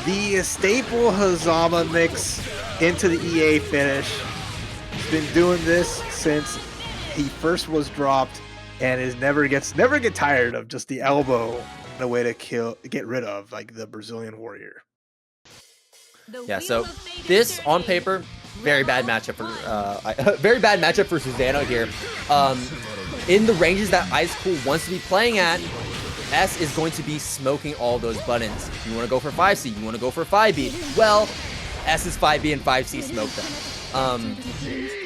The staple Hazama mix into the EA finish. He's been doing this since he first was dropped, and is never get tired of just the elbow in a way to get rid of like the Brazilian warrior. Yeah, so this on paper, very bad matchup for Susanoo here. In the ranges that Icecool wants to be playing at, S is going to be smoking all those buttons. You want to go for 5C, you want to go for 5B. Well, S is 5B and 5C smoke them.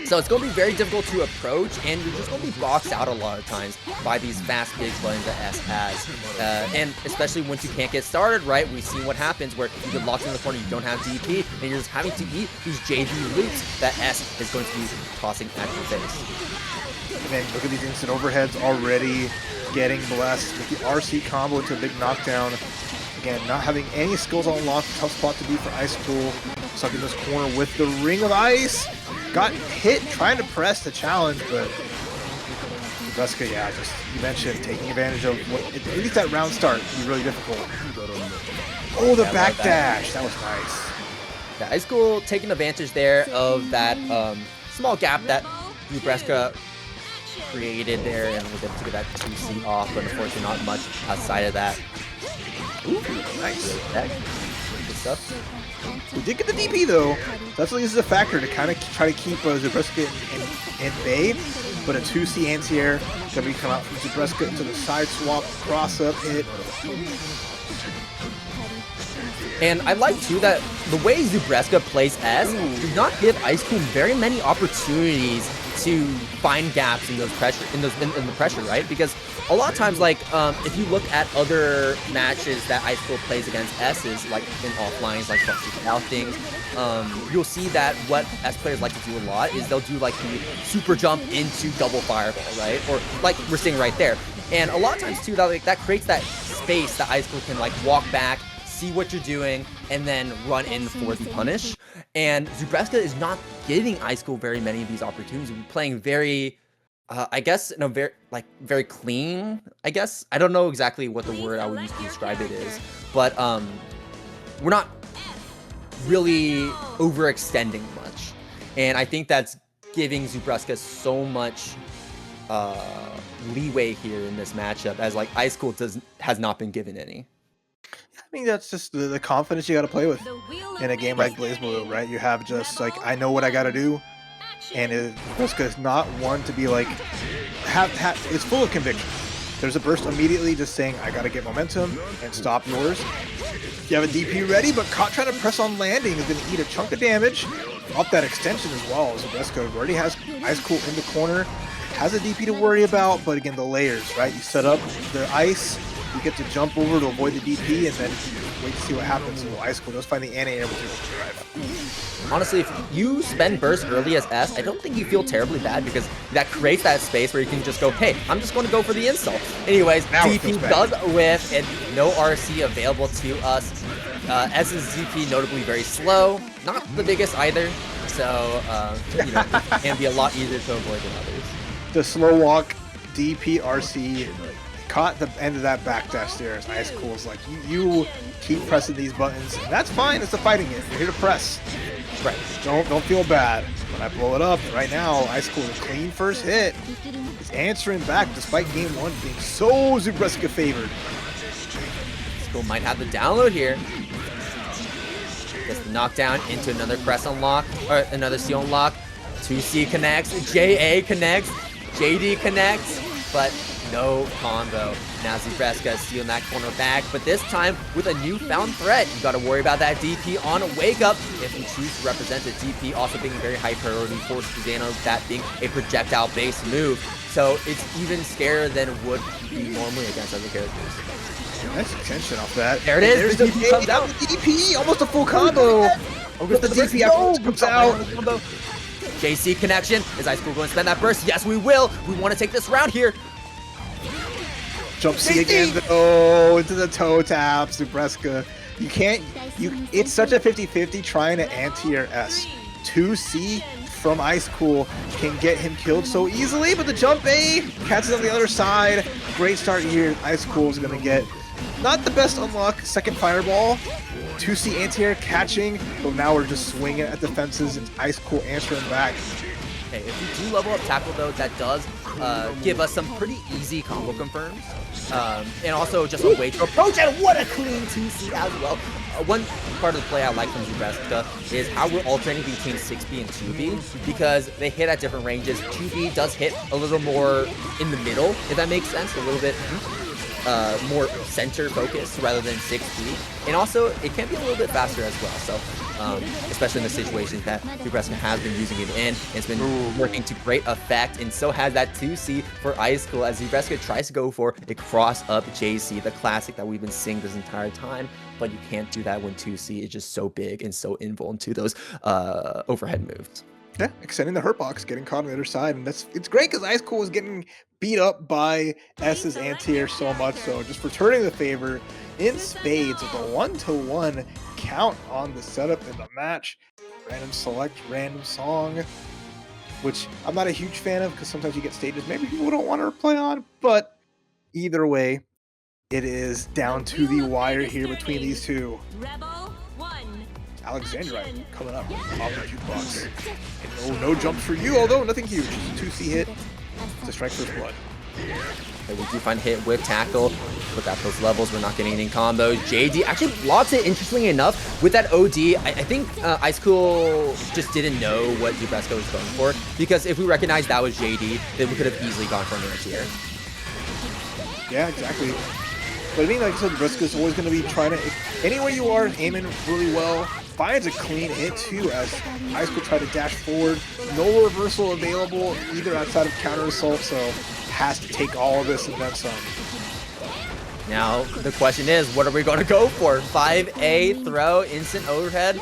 So it's going to be very difficult to approach, and you're just going to be boxed out a lot of times by these fast, big buttons that S has. And especially once you can't get started, right? We've seen what happens where you get locked in the corner, you don't have DP, and you're just having to eat these JV loops that S is going to be tossing at your face. And then look at these instant overheads already getting blessed with the RC combo into a big knockdown. Again, not having any skills unlocked, tough spot to be for Icecool. Stuck in this corner with the ring of ice. Got hit trying to press the challenge, but Zubreska, yeah, just you mentioned taking advantage of what at least that round start can be really difficult. Oh, the backdash, that was nice. Yeah, Icecool taking advantage there of that small gap that Zubreska created there, and was able to get that 2C off, but unfortunately not much outside of that. Ooh, nice. Good stuff. We did get the DP though. Definitely this is a factor to kind of try to keep Zubreska in bay, but a 2C anti-air that we come out from Zubreska into the side swap, cross-up hit. And I like too that the way Zubreska plays S does not give Icecool very many opportunities to find gaps in those pressure in the pressure, right? Because a lot of times, like if you look at other matches that Icecool plays against S's, like in offlines, like out things, you'll see that what S players like to do a lot is they'll do like the super jump into double fireball, right? Or like we're seeing right there. And a lot of times too, that creates that space that Icecool can like walk back, see what you're doing, and then run in for the punish. And Zubreska is not giving Icecool very many of these opportunities. We're playing very, I guess, in a very clean, I guess. I don't know exactly what the word I would use to describe it is, but we're not really overextending much. And I think that's giving Zubreska so much leeway here in this matchup, as like Icecool has not been given any. I think that's just the confidence you got to play with in a game like Blazblue, right? You have just like, I know what I got to do, and Zubreska is not one to be like, it's full of conviction. There's a burst immediately just saying, I got to get momentum and stop yours. You have a DP ready, but caught trying to press on landing is going to eat a chunk of damage. Drop that extension as well. Zubreska already has Icecool in the corner, has a DP to worry about, but again, the layers, right? You set up the ice, you get to jump over to avoid the DP, and then wait to see what happens. Well, Icecool does find the anti-air with your drive. Honestly, if you spend burst early as S, I don't think you feel terribly bad, because that creates that space where you can just go, hey, I'm just going to go for the insult. Anyways, now DP does whiff, and no RC available to us. S's DP notably very slow, not the biggest either, so you know, it can be a lot easier to avoid than others. The slow walk DP RC caught the end of that backdash there as Icecool is like, you keep pressing these buttons, and that's fine. It's a fighting game. You're here to press. Right. Don't feel bad when I blow it up. Right now, Icecool, a clean first hit, is answering back despite game one being so Zubreska favored. Icecool might have the download here. Gets the knockdown into another press unlock, or another seal unlock. 2C connects, JA connects, JD connects, but no combo. Now Zubreska stealing that corner back, but this time with a newfound threat. You got to worry about that DP on a wake up if you choose to represent the DP also being very high priority for Susanoo, that being a projectile based move. So it's even scarier than it would be normally against other characters. Nice extension off that. There it is. There's the the DP comes out. The DP, almost a full combo. With the DP after comes out. JC connection. Is Icecool going to spend that burst? Yes, we will. We want to take this round here. Jump C again, though, into the toe tap, Zubreska. You can't, it's such a 50-50 trying to anti-air S. 2C from Icecool can get him killed so easily, but the jump A catches on the other side. Great start here. Icecool is going to get not the best unlock, second fireball. 2C anti-air catching, but now we're just swinging at the fences and Icecool answering back. Okay, if we do level up tackle though, that does give us some pretty easy combo confirms. And also just a way to approach, and what a clean 2C as well. One part of the play I like from Zubreska is how we're alternating between 6B and 2B, because they hit at different ranges. 2B does hit a little more in the middle, if that makes sense, a little bit more center focused rather than 6B. And also, it can be a little bit faster as well. So, especially in the situations that Zubreska has been using it in, it's been working to great effect, and so has that 2C for Icecool as Zubreska tries to go for a cross-up JC, the classic that we've been seeing this entire time, but you can't do that when 2C is just so big and so invulnerable to those overhead moves. Yeah, extending the hurt box, getting caught on the other side, and it's great because Icecool was getting beat up by S's anti-air so much, so just returning the favor in spades with a 1-to-1 count on the setup in the match. Random select, random song, which I'm not a huge fan of because sometimes you get stages maybe people don't want to play on, but either way, it is down to the wire here between these two. Alexandrite coming up off the jukebox. And no jumps for you, although nothing huge. 2C hit to strike first blood. Okay, we do find hit with tackle. Look at those levels. We're not getting any combos. JD actually blocks it, interestingly enough, with that OD. I think Icecool just didn't know what Zubreska was going for, because if we recognized that was JD, then we could have easily gone for an anti-air. Yeah, exactly. But I mean, like I said, Zubreska is always going to be trying to, anywhere you are, aiming really well, finds a clean hit too as Icecool tried to dash forward. No reversal available either outside of counter assault, so has to take all of this and then some. Now, the question is, what are we going to go for? 5A throw, instant overhead?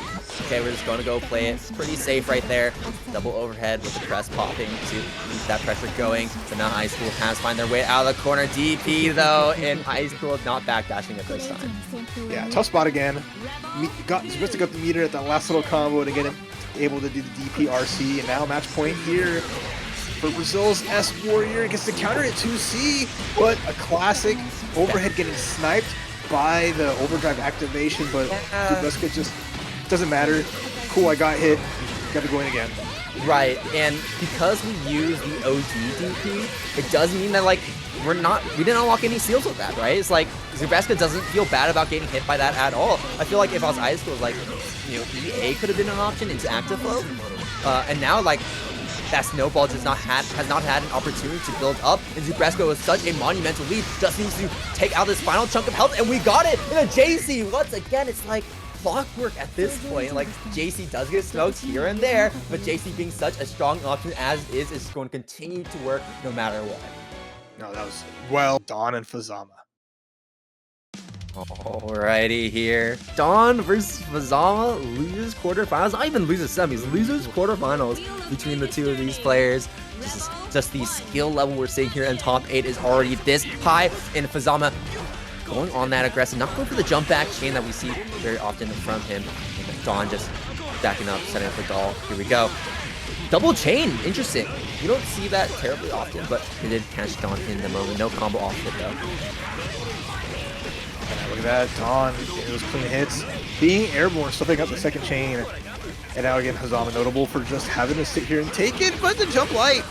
Okay, we're just going to go play it. It's pretty safe right there. Double overhead with the crest popping to keep that pressure going. So now Icecool has to find their way out of the corner. DP, though, and Icecool not backdashing it this time. Yeah, tough spot again. Zubreska got the meter at that last little combo to get him able to do the DP RC. And now match point here for Brazil's S-Warrior. Gets the counter at 2C, but a classic overhead getting sniped by the overdrive activation, but Zubreska just doesn't matter. Cool, I got hit. Got to go in again. Right, and because we use the OD DP, it does mean that, like, we didn't unlock any seals with that, right? It's like, Zubreska doesn't feel bad about getting hit by that at all. I feel like if I was Icecool, like, you know, EA could have been an option into active flow. And now, like, that snowball has not had an opportunity to build up, and Zubreska with such a monumental lead just needs to take out this final chunk of health, and we got it in a JC. Once again, it's like clockwork at this point. Like, JC does get smoked here and there, but JC being such a strong option as is going to continue to work no matter what. No, that was well Dawn and Fuzzama. Alrighty here. Dawn versus Fuzzama loses quarterfinals. Not even loses semis, loses quarterfinals between the two of these players. Just the skill level we're seeing here in top 8 is already this high. And Fuzzama going on that aggressive, not going for the jump back chain that we see very often from him. And Dawn just backing up, setting up the doll. Here we go. Double chain, interesting. You don't see that terribly often, but it did catch Dawn in the moment. No combo off it though. Look at that, Dawn getting those clean hits, being airborne, stuffing up the second chain. And now again, Hazama notable for just having to sit here and take it, but the jump light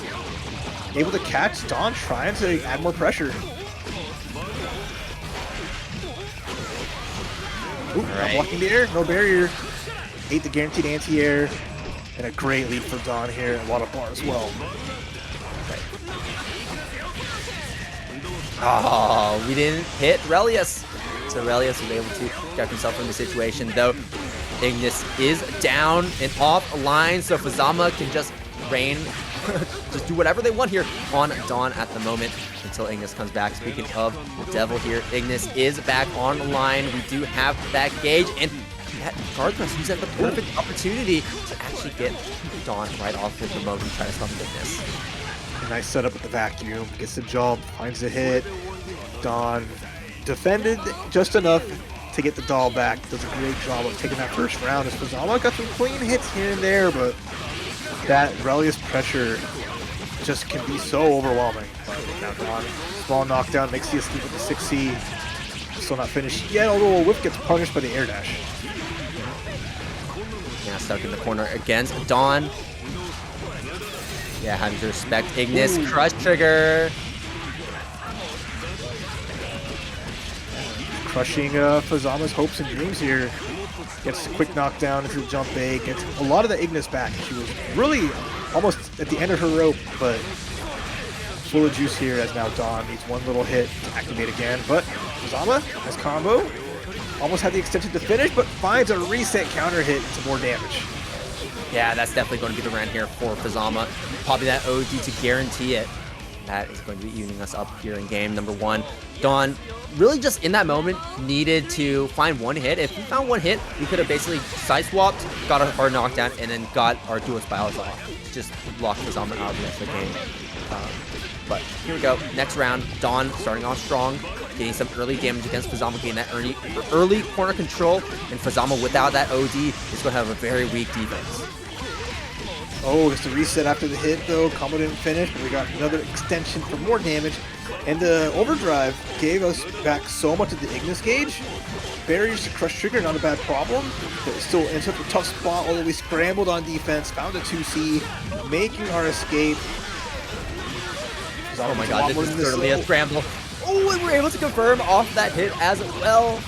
able to catch Dawn, trying to add more pressure. Ooh, not blocking the air, no barrier. Ate the guaranteed anti-air, and a great lead for Dawn here. A lot of bar as well. Oh, we didn't hit Relius. So Relius was able to get himself from the situation, though Ignis is down and offline, so Fuzzama can just rain, just do whatever they want here on Dawn at the moment until Ignis comes back. Speaking of the devil here, Ignis is back online. We do have that gauge, and that guard thrust used at the perfect opportunity to actually get Dawn right off with the remote and try to stop Ignis. Nice setup with the vacuum, gets the jump, finds the hit. Dawn defended just enough to get the doll back. Does a great job of taking that first round. As Fuzzama got some clean hits here and there, but that Relius pressure just can be so overwhelming. Now Dawn, small knockdown, makes the escape with the 6C. Still not finished yet, although Whip gets punished by the air dash. Yeah, stuck in the corner against Dawn. Yeah, having to respect Ignis. Ooh. Crush trigger. Crushing Fuzzama's hopes and dreams here. Gets a quick knockdown into the jump bait. Gets a lot of the Ignis back. She was really almost at the end of her rope, but full of juice here as now Dawn needs one little hit to activate again. But Fuzzama has combo. Almost had the extension to finish, but finds a reset counter hit into more damage. Yeah, that's definitely going to be the run here for Fuzzama. Popping that OD to guarantee it. That is going to be evening us up here in game number 1. Dawn really just in that moment needed to find one hit. If we found one hit, we could have basically side swapped, got our knockdown, and then got our dual spirals off. Just locked Fuzzama out of the rest of the game. But here we go. Next round, Dawn starting off strong, getting some early damage against Fuzzama, getting that early corner control, and Fuzzama without that OD is going to have a very weak defense. Oh, it's the reset after the hit though. Combo didn't finish, but we got another extension for more damage. And the overdrive gave us back so much of the Ignis gauge. Barriers to crush trigger, not a bad problem. But it still ends up a tough spot, although we scrambled on defense, found a 2C, making our escape. Oh my god, this is certainly a scramble. Oh, and we're able to confirm off that hit as well.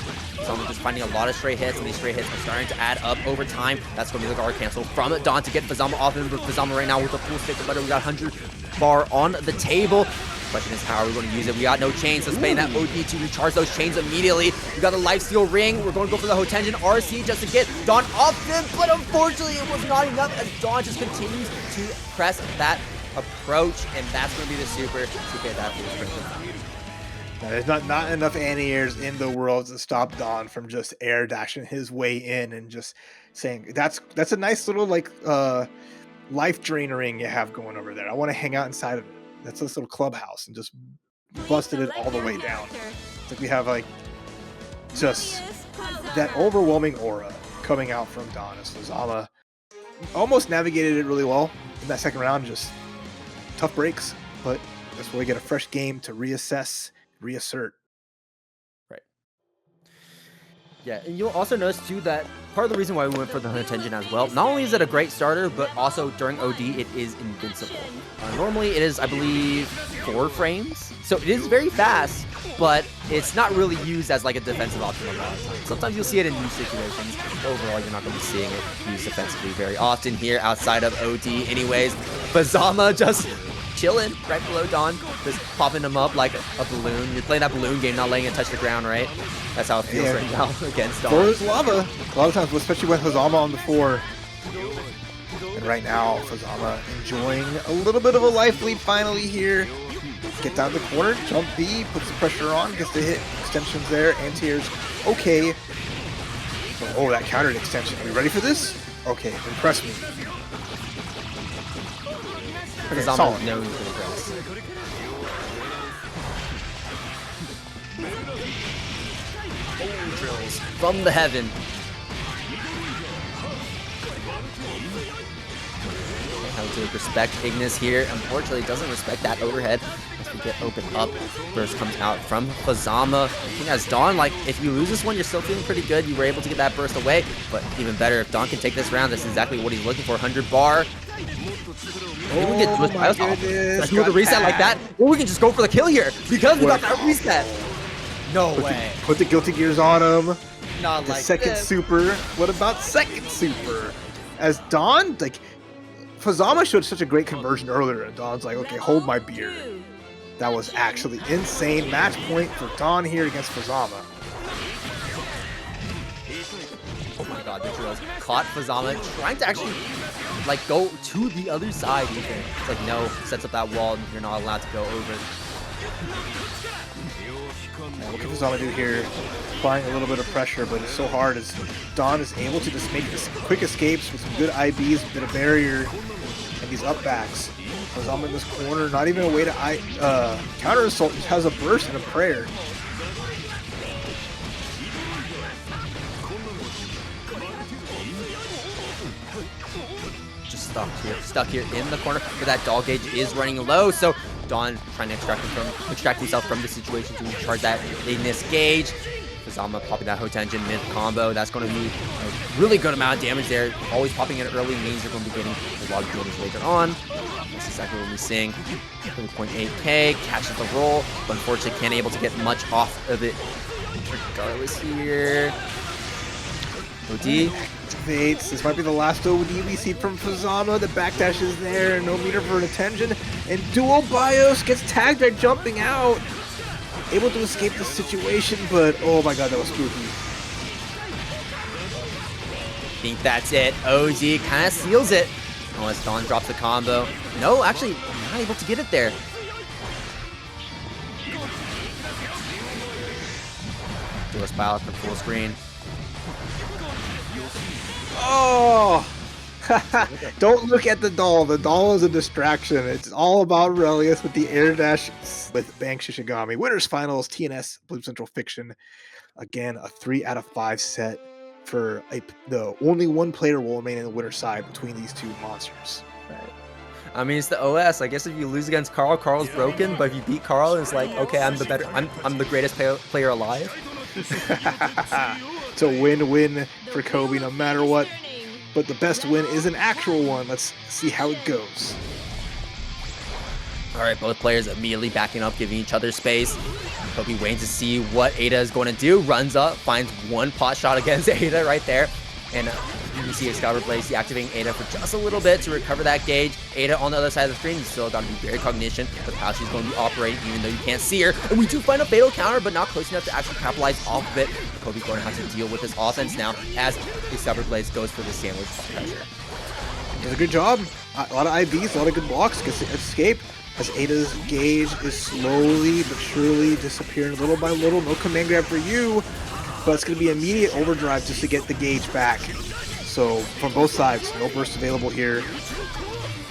Someone just finding a lot of stray hits, and these stray hits are starting to add up over time. That's going to be the guard cancel from Dawn to get Fuzzama off. And Fuzzama right now with a full stick of butter. We got 100 bar on the table. Question is, how are we going to use it? We got no chains, so spending that OD to recharge those chains immediately. We got the lifesteal ring. We're going to go for the Hotenjin RC just to get Dawn off him, but unfortunately it was not enough as Dawn just continues to press that approach, and that's going to be the super to get that full. There's not enough anti-airs in the world to stop Dawn from just air dashing his way in and just saying, that's a nice little like life drain ring you have going over there. I want to hang out inside of it. That's this little clubhouse, and just busted it all the way down. It's like we have like just that overwhelming aura coming out from Dawn as Fuzzama almost navigated it really well in that second round. Just tough breaks, but that's where we get a fresh game to reassess, reassert. Right. Yeah, and you'll also notice too that part of the reason why we went for the Hotenjin as well, not only is it a great starter, but also during OD it is invincible. Normally it is, I believe, 4 frames, so it is very fast, but it's not really used as like a defensive option a lot of times. Sometimes you'll see it in new situations. Overall, you're not going to be seeing it used defensively very often here outside of OD anyways. Fuzzama just chilling right below Dawn, just popping him up like a balloon. You're playing that balloon game, not letting it touch the ground, right? That's how it feels right now against Dawn. There's lava. A lot of times, especially with Hazama on the 4. And right now, Fuzzama enjoying a little bit of a life lead finally here. Get down the corner, jump B, puts the pressure on, gets the hit. Extensions there, anti-airs okay. Oh, that countered extension. Are we ready for this? Okay, impress me. Okay, solid. Known for the press. Drills from the heaven. How to respect Ignis here. Unfortunately, doesn't respect that overhead as we get opened up. Burst comes out from Fuzzama. I think as Dawn, like, if you lose this one, you're still feeling pretty good. You were able to get that burst away, but even better if Dawn can take this round. That's exactly what he's looking for. 100 bar. Oh, we get my goodness. with a reset like that, or we can just go for the kill here because we got that reset. No way. Put the guilty gears on him. Not the like second this. super. What about second super? As Dawn, like, Fuzzama showed such a great conversion earlier, and Dawn's like, okay, hold my beer. That was actually insane. Match point for Dawn here against Fuzzama. Oh my god, the drills caught Fuzzama trying to actually like go to the other side even. It's like, no, sets up that wall and you're not allowed to go over. What can Fuzzama do here? Applying a little bit of pressure, but it's so hard as Dawn is able to just make quick escapes with some good IBs, a bit of barrier, and these up backs. Fuzzama in this corner, not even a way to counter assault, just has a burst and a prayer. Just stuck here in the corner, but that dog gauge is running low, so Dawn trying to extract himself from the situation to recharge that Ignis gauge. Fuzzama popping that Hotenjin mid combo. That's going to be a really good amount of damage there. Always popping it early means you're going to be getting a lot of damage later on. That's exactly what we're seeing. 3.8k, catches the roll, but unfortunately can't able to get much off of it regardless here. OD. Activates. This might be the last OD we see from Fuzzama. The backdash is there. No meter for an attention. And Dual Bios gets tagged by jumping out. Able to escape the situation, but oh my god, that was spooky. I think that's it. OZ kind of seals it. Unless Dawn drops the combo. No, actually, not able to get it there. Do a spile for full screen. Oh! Don't look at the doll. The doll is a distraction. It's all about Relius with the air dash with Bank Shishigami. Winners finals, TNS, Blue Centralfiction. Again, a 3 out of 5 set for the only one player will remain in the winner's side between these two monsters. Right. I mean, it's the OS. I guess if you lose against Carl, Carl's broken. But if you beat Carl, it's like, okay, I'm the greatest player alive. It's a win-win for Kobe no matter what. But the best win is an actual one. Let's see how it goes. All right, both players immediately backing up, giving each other space. Kobe waiting to see what Ada is going to do. Runs up, finds one pot shot against Ada right there. And You see xcaliburbladez deactivating Ada for just a little bit to recover that gauge. Ada on the other side of the screen, you still got to be very cognizant of how she's going to be operating, even though you can't see her. And we do find a fatal counter, but not close enough to actually capitalize off of it. Kobe's going to have to deal with this offense now as xcaliburbladez goes for the sandwich pressure. Does a good job. A lot of IVs, a lot of good blocks. Gets to escape as Ada's gauge is slowly but surely disappearing little by little. No command grab for you, but it's going to be immediate overdrive just to get the gauge back. So from both sides, no burst available here.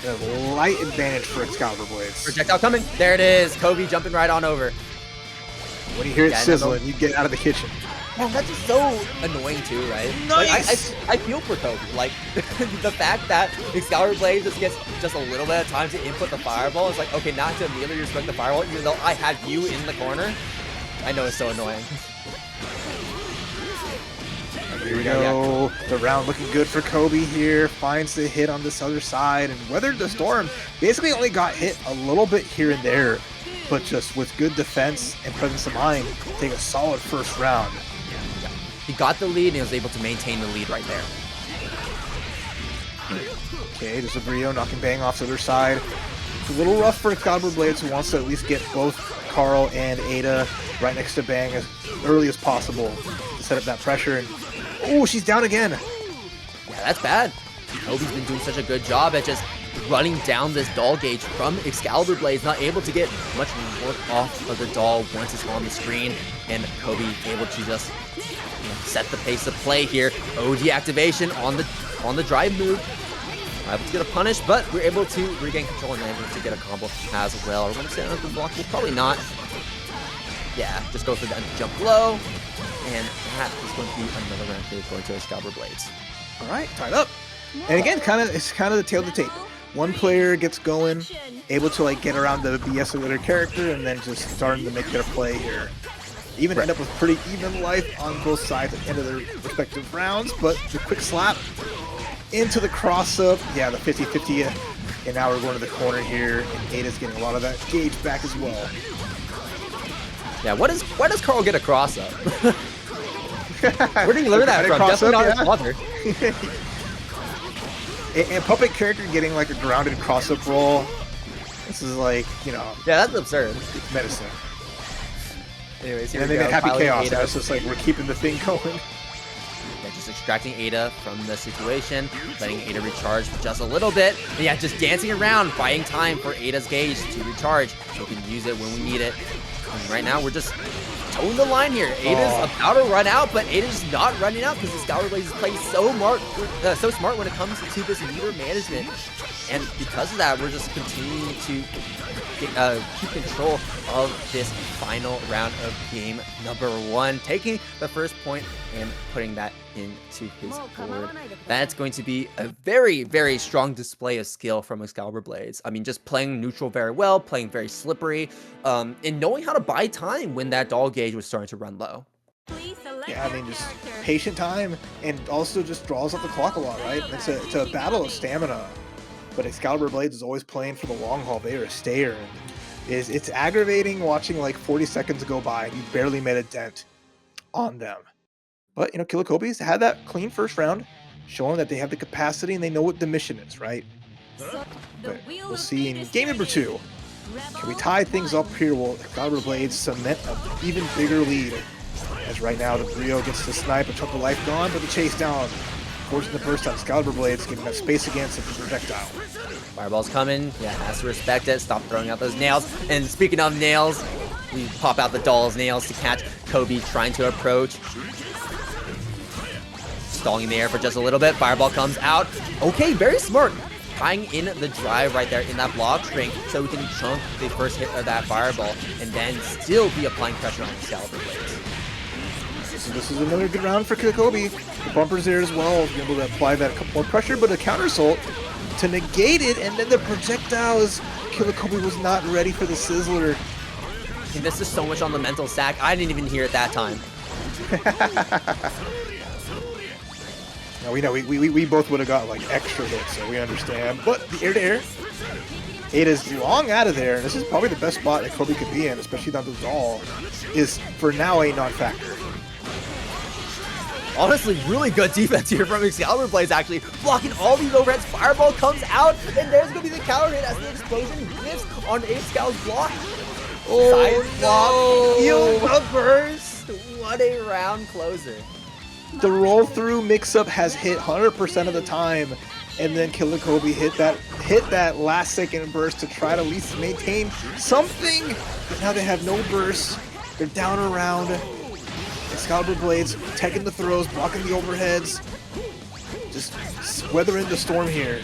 A light advantage for xcaliburbladez. Projectile coming. There it is. Kobe jumping right on over. When you hear it sizzling, you get out of the kitchen. Man, that's just so annoying too, right? Nice! Like, I feel for Kobe. Like, the fact that xcaliburbladez just gets just a little bit of time to input the fireball is like, okay, not to immediately respect the fireball, even though I had you in the corner. I know it's so annoying. Here we go. The round looking good for Kobe here. Finds the hit on this other side and weathered the storm. Basically only got hit a little bit here and there, but just with good defense and presence of mind, take a solid first round. He got the lead and he was able to maintain the lead right there. Okay, there's a Brio knocking Bang off the other side. It's a little rough for xcaliburbladez, who wants to at least get both Carl and Ada right next to Bang as early as possible to set up that pressure. And oh, she's down again. Yeah, that's bad. Kobe's been doing such a good job at just running down this doll gauge from xcaliburbladez, not able to get much work off of the doll once it's on the screen, and Kobe able to just set the pace of play here. OD activation on the drive move. Able to get a punish, but we're able to regain control and able to get a combo as well. We're going to stand up the block. We'll probably not. Yeah, just go for the jump low, and that is going to be another round here going to xcaliburbladez. All right, tied up. And again, it's kind of the tail of the tape. One player gets going, able to like get around the BS of their character, and then just starting to make their play here. Even end up with pretty even life on both sides at the end of their respective rounds, but the quick slap into the cross-up. Yeah, the 50-50, and now we're going to the corner here, and Ada's getting a lot of that gauge back as well. Yeah, why does Carl get a cross-up? Where did he learn that from? Definitely not his father. And puppet character getting like a grounded cross-up roll. This is like, you know. Yeah, that's absurd. It's medicine. Anyways, here and we then go. Happy Piloting Chaos. Ada. That's just like we're keeping the thing going. Yeah, just extracting Ada from the situation, letting Ada recharge for just a little bit. And yeah, just dancing around, buying time for Ada's gauge to recharge so we can use it when we need it. And right now, we're just toeing the line here. Ada's about to run out, but Ada's not running out because xcaliburbladez is playing so smart when it comes to this meter management. And because of that, we're just continuing to keep control of this final round of game number 1, taking the first point and putting that into his board. That's going to be a very, very strong display of skill from xcaliburbladez. I mean, just playing neutral very well, playing very slippery, and knowing how to buy time when that doll gauge was starting to run low. Yeah, I mean, just patient time, and also just draws up the clock a lot, right? It's a battle of stamina. But xcaliburbladez is always playing for the long haul. They are a stayer. And it's aggravating watching like 40 seconds go by and you barely made a dent on them. But, you know, Killakobes had that clean first round, showing that they have the capacity and they know what the mission is, right? But we'll see in game number 2. Can we tie things up here? Will xcaliburbladez cement an even bigger lead? As right now, the Brio gets the snipe, a chunk of life gone, but the chase down. Forcing the burst on xcaliburbladez, getting that space against the projectile. Fireball's coming. Yeah, has to respect it. Stop throwing out those nails. And speaking of nails, we pop out the doll's nails to catch Kobe trying to approach. Stalling in the air for just a little bit. Fireball comes out. Okay, very smart. Tying in the drive right there in that block string so we can chunk the first hit of that fireball and then still be applying pressure on xcaliburbladez. So this is another good round for Killakobes. The bumper's there as well. He's able to apply that couple more pressure, but a counter assault to negate it, and then the projectiles. Killakobes was not ready for the Sizzler. And this is so much on the mental stack. I didn't even hear it that time. Now we know we both would have got like extra hits, so we understand. But the air-to-air, Ada's long out of there, and this is probably the best spot that Kobe could be in, especially down to the doll, is for now a non-factor. Honestly, really good defense here from xcaliburbladez, actually blocking all these overheads. Fireball comes out, and there's going to be the counter hit as the explosion hits on Excal's block. Side block, heal the burst. What a round closer. The roll through mix up has hit 100% of the time, and then Killakobes hit that last second burst to try to at least maintain something. But now they have no burst. They're down around. xcaliburbladez teching the throws, blocking the overheads, just weathering the storm here.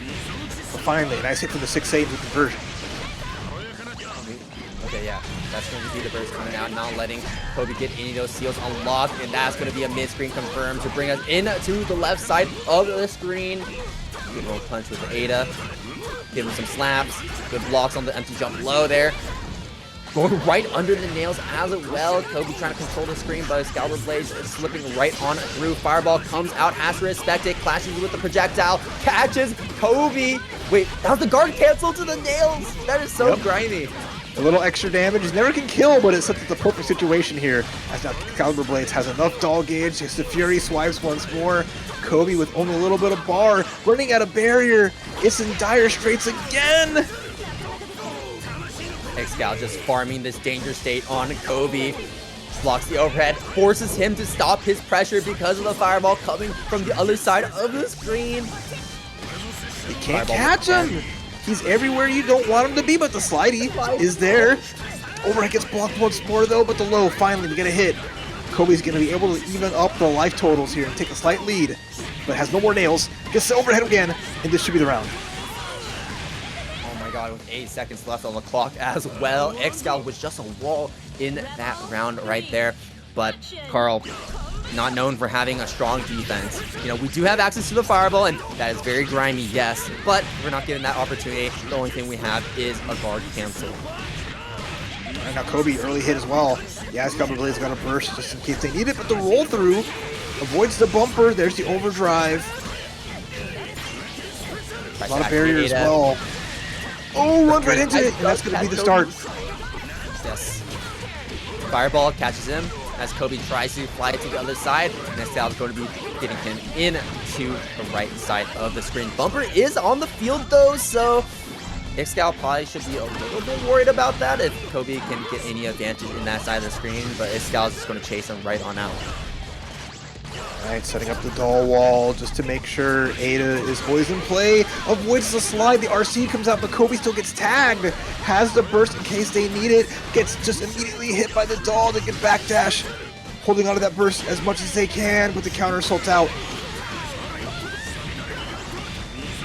But finally, nice hit from the 6-8 with conversion. Okay, yeah, that's going to be the burst coming out, not letting Kobe get any of those seals unlocked, and that's going to be a mid-screen confirmed to bring us into the left side of the screen. Good roll punch with Ada, give him some slaps, good blocks on the empty jump low there. Going right under the nails as well. Kobe trying to control the screen, but xcaliburbladez is slipping right on through. Fireball comes out, has to respect it, clashes with the projectile, catches Kobe. Wait, that was the guard cancel to the nails. That is so grimy. A little extra damage. He never can kill, but it's the perfect situation here. As now xcaliburbladez has enough doll gauge. It's the Fury swipes once more. Kobe with only a little bit of bar, running out of barrier. It's in dire straits again. Xcal just farming this danger state on Kobe. Blocks the overhead, forces him to stop his pressure because of the fireball coming from the other side of the screen. You can't catch him. He's everywhere you don't want him to be, but the slidey is there. Overhead gets blocked once more though, but the low, finally we get a hit. Kobe's going to be able to even up the life totals here and take a slight lead, but has no more nails. Gets the overhead again, and this should be the round. Oh my god, with 8 seconds left on the clock as well. Xcal was just a wall in that round right there, but Carl, not known for having a strong defense. You know, we do have access to the fireball, and that is very grimy, yes, but we're not getting that opportunity. The only thing we have is a guard cancel. And now Kobe, early hit as well. Yeah, xcaliburbladez got a burst just in case they need it, but the roll through avoids the bumper. There's the overdrive. A lot of barrier as well. Oh, runs right into it, and that's going to be the start. Yes. Fireball catches him as Kobe tries to fly to the other side, and Xcal is going to be getting him into the right side of the screen. Bumper is on the field though, so Xcal probably should be a little bit worried about that if Kobe can get any advantage in that side of the screen, but Xcal is just going to chase him right on out. Alright, setting up the doll wall just to make sure Ada is always in play. Avoids the slide, the RC comes out, but Kobe still gets tagged. Has the burst in case they need it. Gets just immediately hit by the doll. They get backdash. Holding onto that burst as much as they can with the counter assault out.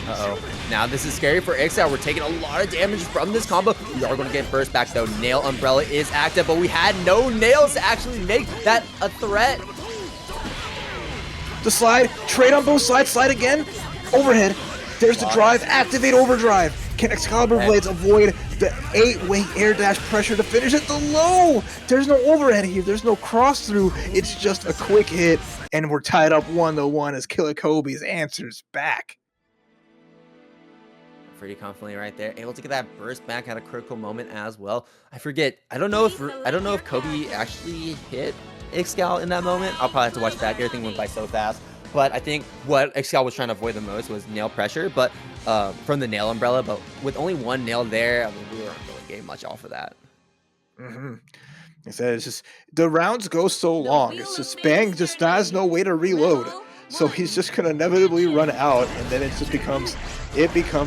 Uh-oh. Now this is scary for Xcal. We're taking a lot of damage from this combo. We are going to get burst back though. Nail Umbrella is active, but we had no nails to actually make that a threat. The slide, trade on both sides, slide again, overhead, there's the drive, activate overdrive. Can xcaliburbladez avoid the 8-way air dash pressure to finish it? The low, there's no overhead here, there's no cross through, it's just a quick hit, and we're tied up 1-1 as Killakobes answers back. Pretty confidently right there, able to get that burst back at a critical moment as well. I forget, I don't know if Kobe actually hit Xcal in that moment. I'll probably have to watch back. Everything went by so fast. But I think what Xcal was trying to avoid the most was nail pressure, but from the nail umbrella. But with only one nail there, I mean, we weren't really getting much off of that. I said it's just the rounds go so long. It's just Bang just has no way to reload, so he's just gonna inevitably run out, and then it just becomes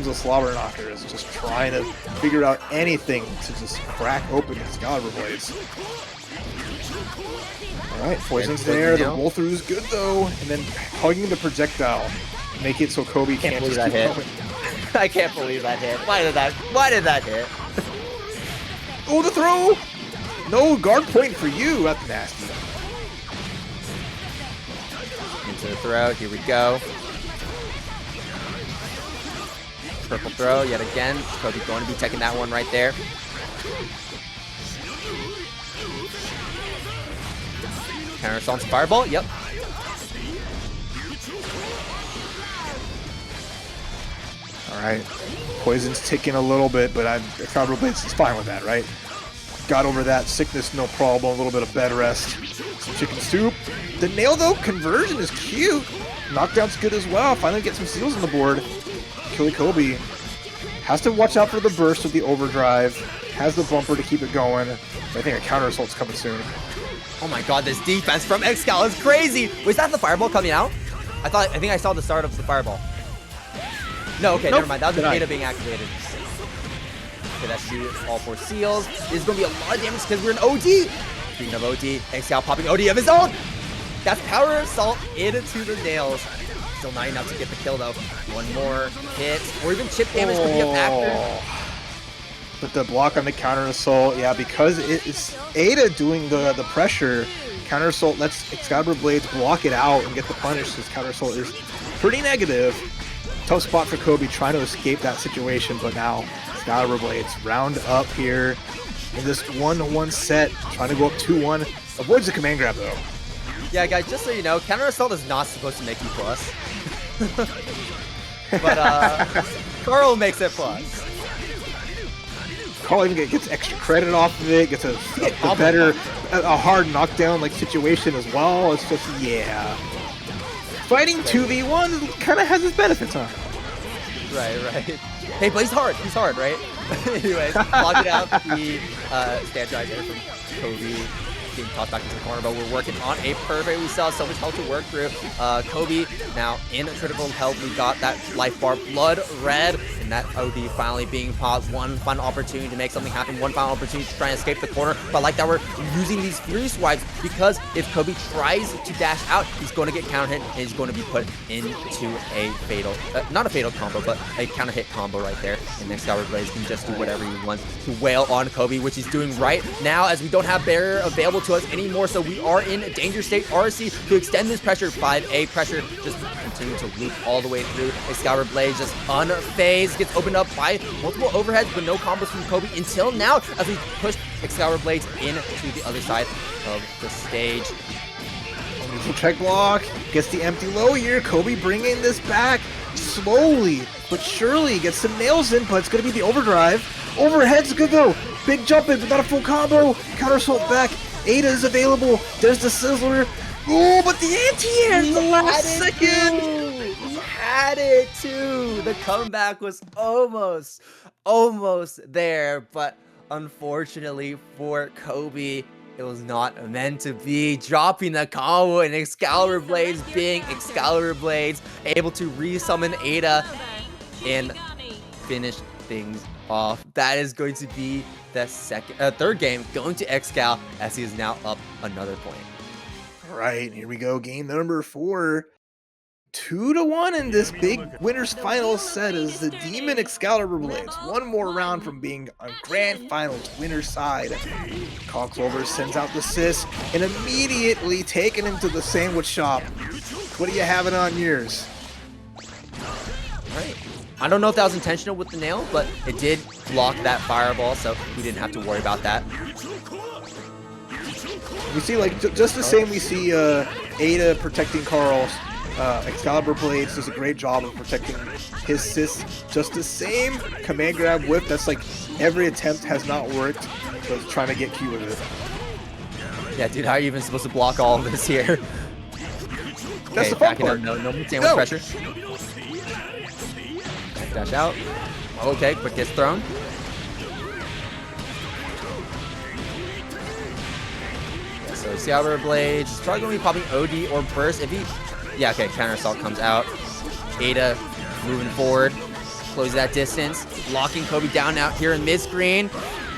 a slobber knocker. It's just trying to figure out anything to just crack open xcaliburbladez. Alright, poison's there, the roll through is good though, and then hugging the projectile. Make it so Kobe can't just keep going. I can't believe that hit. Why did that hit? Oh, the throw! No guard point for you, that's nasty. Into the throw, here we go. Purple throw yet again. Kobe going to be taking that one right there. Counter assault fireball, yep. Alright, poison's ticking a little bit, but xcaliburbladez is fine with that, right? Got over that sickness, no problem, a little bit of bed rest. Some chicken soup. The nail, though, conversion is cute. Knockdown's good as well. Finally get some seals on the board. Killakobes has to watch out for the burst with the overdrive. Has the bumper to keep it going. I think a counter assault's coming soon. Oh my god, this defense from xcal is crazy! Was that the fireball coming out? I think I saw the start of the fireball. No, okay, Nope. never mind. That was the Denied. data being activated. Okay, that's all 4 seals. This is going to be a lot of damage because we're in OD. Speaking of OD, xcal popping OD of his own. That's power assault into the nails. Still not enough to get the kill though. One more hit, or even chip damage could be a factor. But the block on the counter assault, yeah, because it's Ada doing the pressure. Counter assault lets xcaliburbladez block it out and get the punish. His counter assault is pretty negative. Tough spot for Kobe trying to escape that situation, but now xcaliburbladez round up here in this 1-1 set, trying to go up 2-1. Avoids the command grab though. Yeah, guys, just so you know, counter assault is not supposed to make you plus. But Carl makes it plus. Carl even gets extra credit off of it, gets a better, a hard knockdown like situation as well. It's just, yeah. Fighting 2v1 kind of has its benefits, huh? Right. Hey, but he's hard, right? Anyways, blocked it out. The stand drive there from Kobe. Being tossed back into the corner, but we're working on a perfect. We still have so much health to work through. Kobe now in critical health. We got that life bar blood red, and that OD finally being popped. One final opportunity to make something happen. One final opportunity to try and escape the corner. But I like that we're using these fury swipes because if Kobe tries to dash out, he's going to get counter hit and he's going to be put into a fatal, not a fatal combo, but a counter hit combo right there. And next xcaliburbladez can just do whatever he wants to wail on Kobe, which he's doing right now as we don't have barrier available to us anymore, so we are in a danger state. RC to extend this pressure. 5A pressure just continue to loop all the way through. xcaliburbladez just unfazed, gets opened up by multiple overheads, but no combos from Kobe until now as we push xcaliburbladez into the other side of the stage. Neutral check block, gets the empty low here. Kobe bringing this back slowly but surely, gets some nails in, but it's going to be the overdrive. Overhead's good though. Big jump in, but not a full combo. Counter assault back. Ada is available. There's the Sizzler. Oh, but the anti-air in the last second. He had it too. The comeback was almost there, but unfortunately for Kobe, it was not meant to be. Dropping the combo and xcaliburbladez being xcaliburbladez, able to resummon Ada and finish things off. That is going to be the third game going to xcal as he is now up another point. All right, here we go. Game number 4. 2-1 in this big winners final set as the Demon xcaliburbladez. One more round from being on grand finals winner's side. Killakobes sends out the sis and immediately taken him to the sandwich shop. What are you having on yours? All right. I don't know if that was intentional with the nail, but it did block that fireball, so we didn't have to worry about that. We see, like, just the same we see Ada protecting Carl's. xcaliburbladez does a great job of protecting his sis. Just the same command grab whip. That's like every attempt has not worked, so it's trying to get Q with it. Yeah, dude, how are you even supposed to block all of this here? That's the fun backing part. up, no sandwich pressure. Dash out. Okay, quick gets thrown. Yeah, so xcaliburbladez is probably going to be popping OD or burst if he... Yeah, okay, counter assault comes out. Ada moving forward, close that distance, locking Kobe down out here in mid-screen.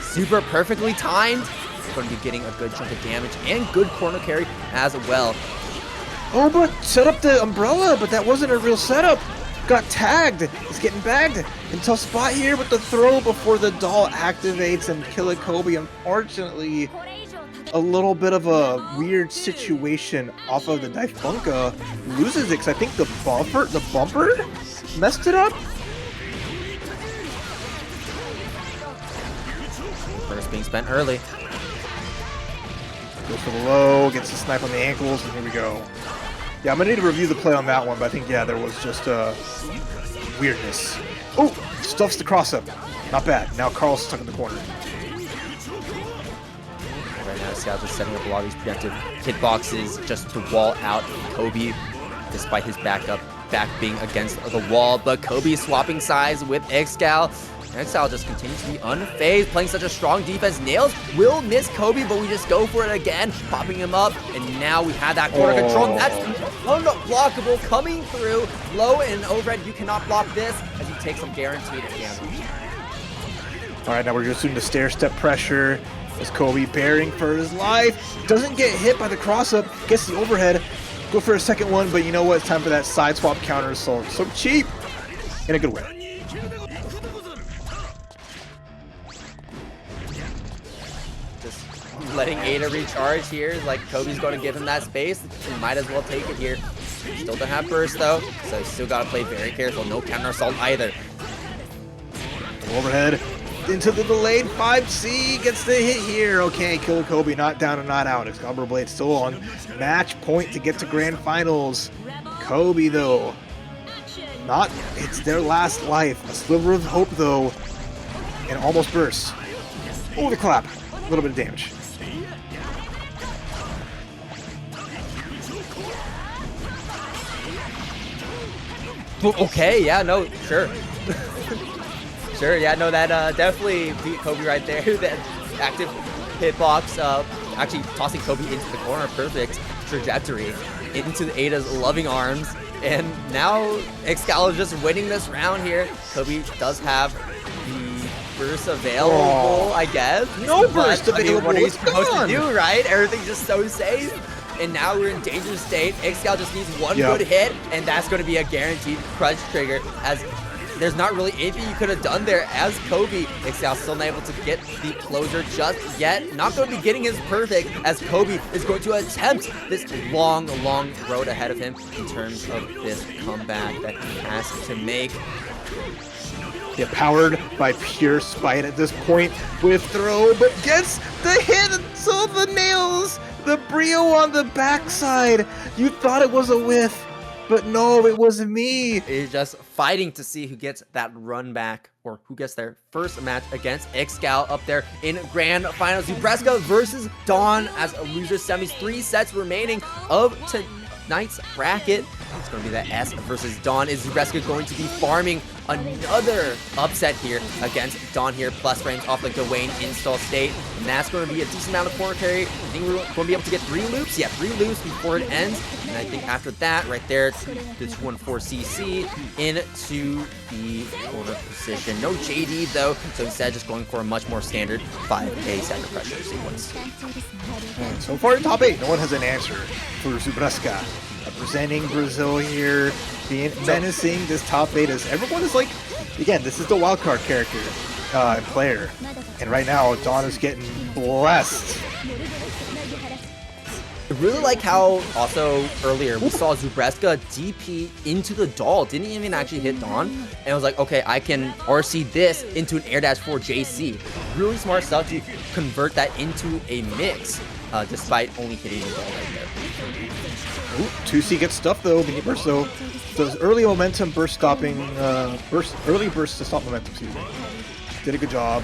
Super perfectly timed. Going to be getting a good chunk of damage and good corner carry as well. Oh, but set up the umbrella, but that wasn't a real setup. Got tagged. He's getting bagged. In tough spot here with the throw before the doll activates, and Killakobes, unfortunately, a little bit of a weird situation off of the Dippykun. Loses it because I think the bumper messed it up. First being spent early. Goes for the low, gets the snipe on the ankles, and here we go. Yeah, I'm gonna need to review the play on that one, but I think, yeah, there was just weirdness. Oh, stuffs the cross up. Not bad. Now Carl's stuck in the corner. Right now, Zubreska just setting up a lot of these preemptive hitboxes just to wall out Kobe, despite his back being against the wall. But Kobe swapping sides with xcal. xcal just continues to be unfazed, playing such a strong defense. Nails will miss Kobe, but we just go for it again, popping him up. And now we have that corner control. That's unblockable coming through. Low and overhead, you cannot block this as you take some guaranteed damage. All right, now we're just doing the stair-step pressure. As Kobe bearing for his life. Doesn't get hit by the cross-up, gets the overhead. Go for a second one, but you know what? It's time for that side swap counter assault. So cheap in a good way. Just letting Ada recharge here. Like Kobe's going to give him that space. He might as well take it here. Still don't have burst though, so still got to play very careful. No counter assault either. Overhead into the delayed 5C, gets the hit here. Okay, Killakobes not down and not out. xcaliburbladez still on match point to get to grand finals. Kobe though, not, it's their last life. A sliver of hope though, and almost burst. Oh, the clap, a little bit of damage. Okay, yeah, no, sure. Sure, yeah, no, that definitely beat Kobe right there. That active hitbox, actually tossing Kobe into the corner, perfect trajectory into Ada's loving arms. And now xcal is just winning this round here. Kobe does have the burst available, I guess. No burst available. I mean, what are you supposed to do, right? Everything's just so safe. And now we're in danger state. xcal just needs one good hit, and that's going to be a guaranteed crunch trigger, as there's not really anything you could have done there as Kobe. xcal still not able to get the closure just yet. Not going to be getting his perfect, as Kobe is going to attempt this long road ahead of him in terms of this comeback that he has to make. Yeah, powered by pure spite at this point with throw, but gets the hit until the nails. The brio on the backside. You thought it was a whiff, but no, it was me. It's just fighting to see who gets that run back, or who gets their first match against xcal up there in grand finals. Zubreska versus Dawn as a loser semis. 3 sets remaining of tonight's bracket. It's going to be the S versus Dawn. Is Zubreska going to be farming another upset here against Dawn here? Plus frames off the Gawain install state. And that's going to be a decent amount of corner carry. I think we're going to be able to get 3 loops. Yeah, 3 loops before it ends. And I think after that, right there, the 214cc into the corner position. No JD though, so instead just going for a much more standard 5A second pressure sequence. And so far in top 8, no one has an answer for Zubreska. Representing Brazil here, being menacing this top 8 as everyone is like, again, this is the wildcard character and player. And right now, Dawn is getting blessed. I really like how also earlier we saw Zubreska DP into the doll, didn't even actually hit Dawn, and I was like, okay, I can RC this into an air dash for JC. Really smart stuff to convert that into a mix, despite only hitting the doll right there. Ooh, 2C gets stuffed though, mini burst though. Those early momentum burst stopping, early burst to stop momentum, excuse me. Did a good job.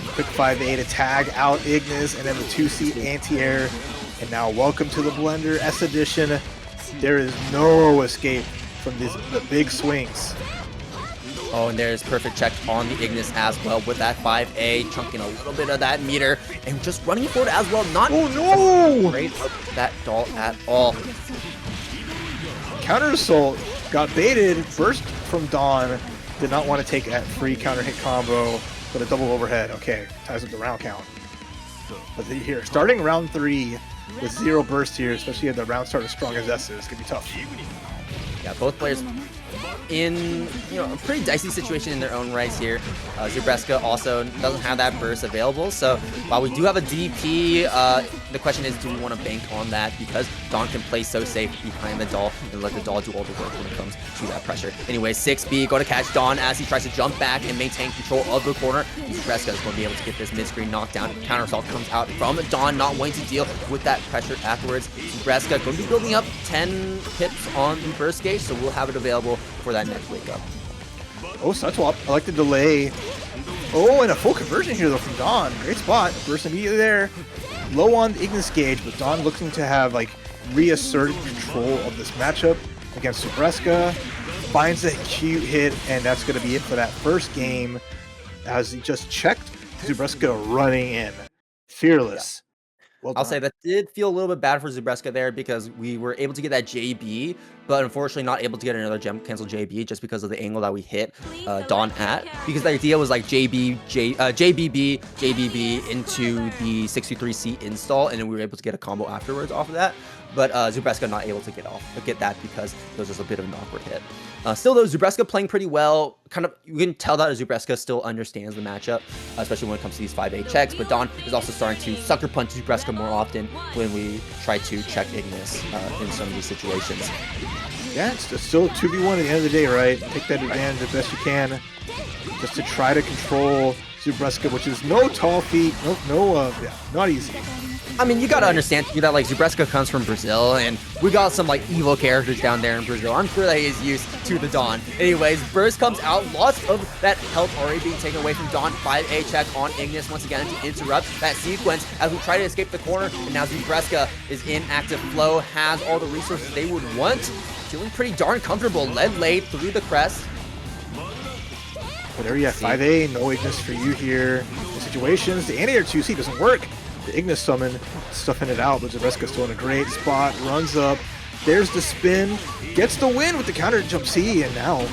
Quick 5A to tag out Ignis, and then the 2C anti-air. And now welcome to the Blender S Edition. There is no escape from the big swings. Oh, and there's perfect check on the Ignis as well with that 5A, chunking a little bit of that meter, and just running forward as well. Not afraid of that doll at all. Counter assault got baited. Burst from Dawn. Did not want to take that free counter hit combo, but a double overhead. Okay, ties up the round count. But here, starting round 3 with 0 burst here, especially at the round start as strong as S is, gonna be tough. Yeah, both players in a pretty dicey situation in their own rights here. Zubreska also doesn't have that burst available, so while we do have a DP, the question is, do we want to bank on that, because Dawn can play so safe behind the doll and let the doll do all the work when it comes to that pressure. Anyway, 6B going to catch Dawn as he tries to jump back and maintain control of the corner. Zubreska is going to be able to get this mid-screen knockdown. Counter assault comes out from Dawn, not wanting to deal with that pressure afterwards. Zubreska going to be building up 10 pips on the burst gauge, so we'll have it available for that next wake up. Oh, side swap. I like the delay. Oh, and a full conversion here though from Dawn. Great spot. Burst immediately there. low on the Ignis gauge, but Dawn looking to have like reasserted control of this matchup against Zubreska. Finds a cute hit, and that's going to be it for that first game as he just checked Zubreska running in. Fearless. Well I'll done. say that did feel a little bit bad for Zubreska there because we were able to get that JB, but unfortunately not able to get another gem cancel JB just because of the angle that we hit Dawn at. Because the idea was like JBB into the 63C install, and then we were able to get a combo afterwards off of that. But Zubreska not able to get that because it was just a bit of an awkward hit. Still though, Zubreska playing pretty well. Kind of, you can tell that Zubreska still understands the matchup, especially when it comes to these 5A checks. But Dawn is also starting to sucker punch Zubreska more often when we try to check Ignis in some of these situations. Yeah, it's still 2v1 at the end of the day, right? Take that advantage the best you can, just to try to control Zubreska, which is no tall feet, yeah, not easy. I mean, you gotta understand too that like Zubreska comes from Brazil, and we got some like evil characters down there in Brazil. I'm sure that he is used to the Dawn. Anyways, burst comes out, lots of that health already being taken away from Dawn. 5A check on Ignis once again to interrupt that sequence as we try to escape the corner. And now Zubreska is in active flow, has all the resources they would want, feeling pretty darn comfortable. Led late through the crest. But there you have 5A, no Ignis for you here. In situations, the anti-air 2C doesn't work. The Ignis summon, stuffing it out, but Zubreska's still in a great spot, runs up, there's the spin, gets the win with the counter jump C, and now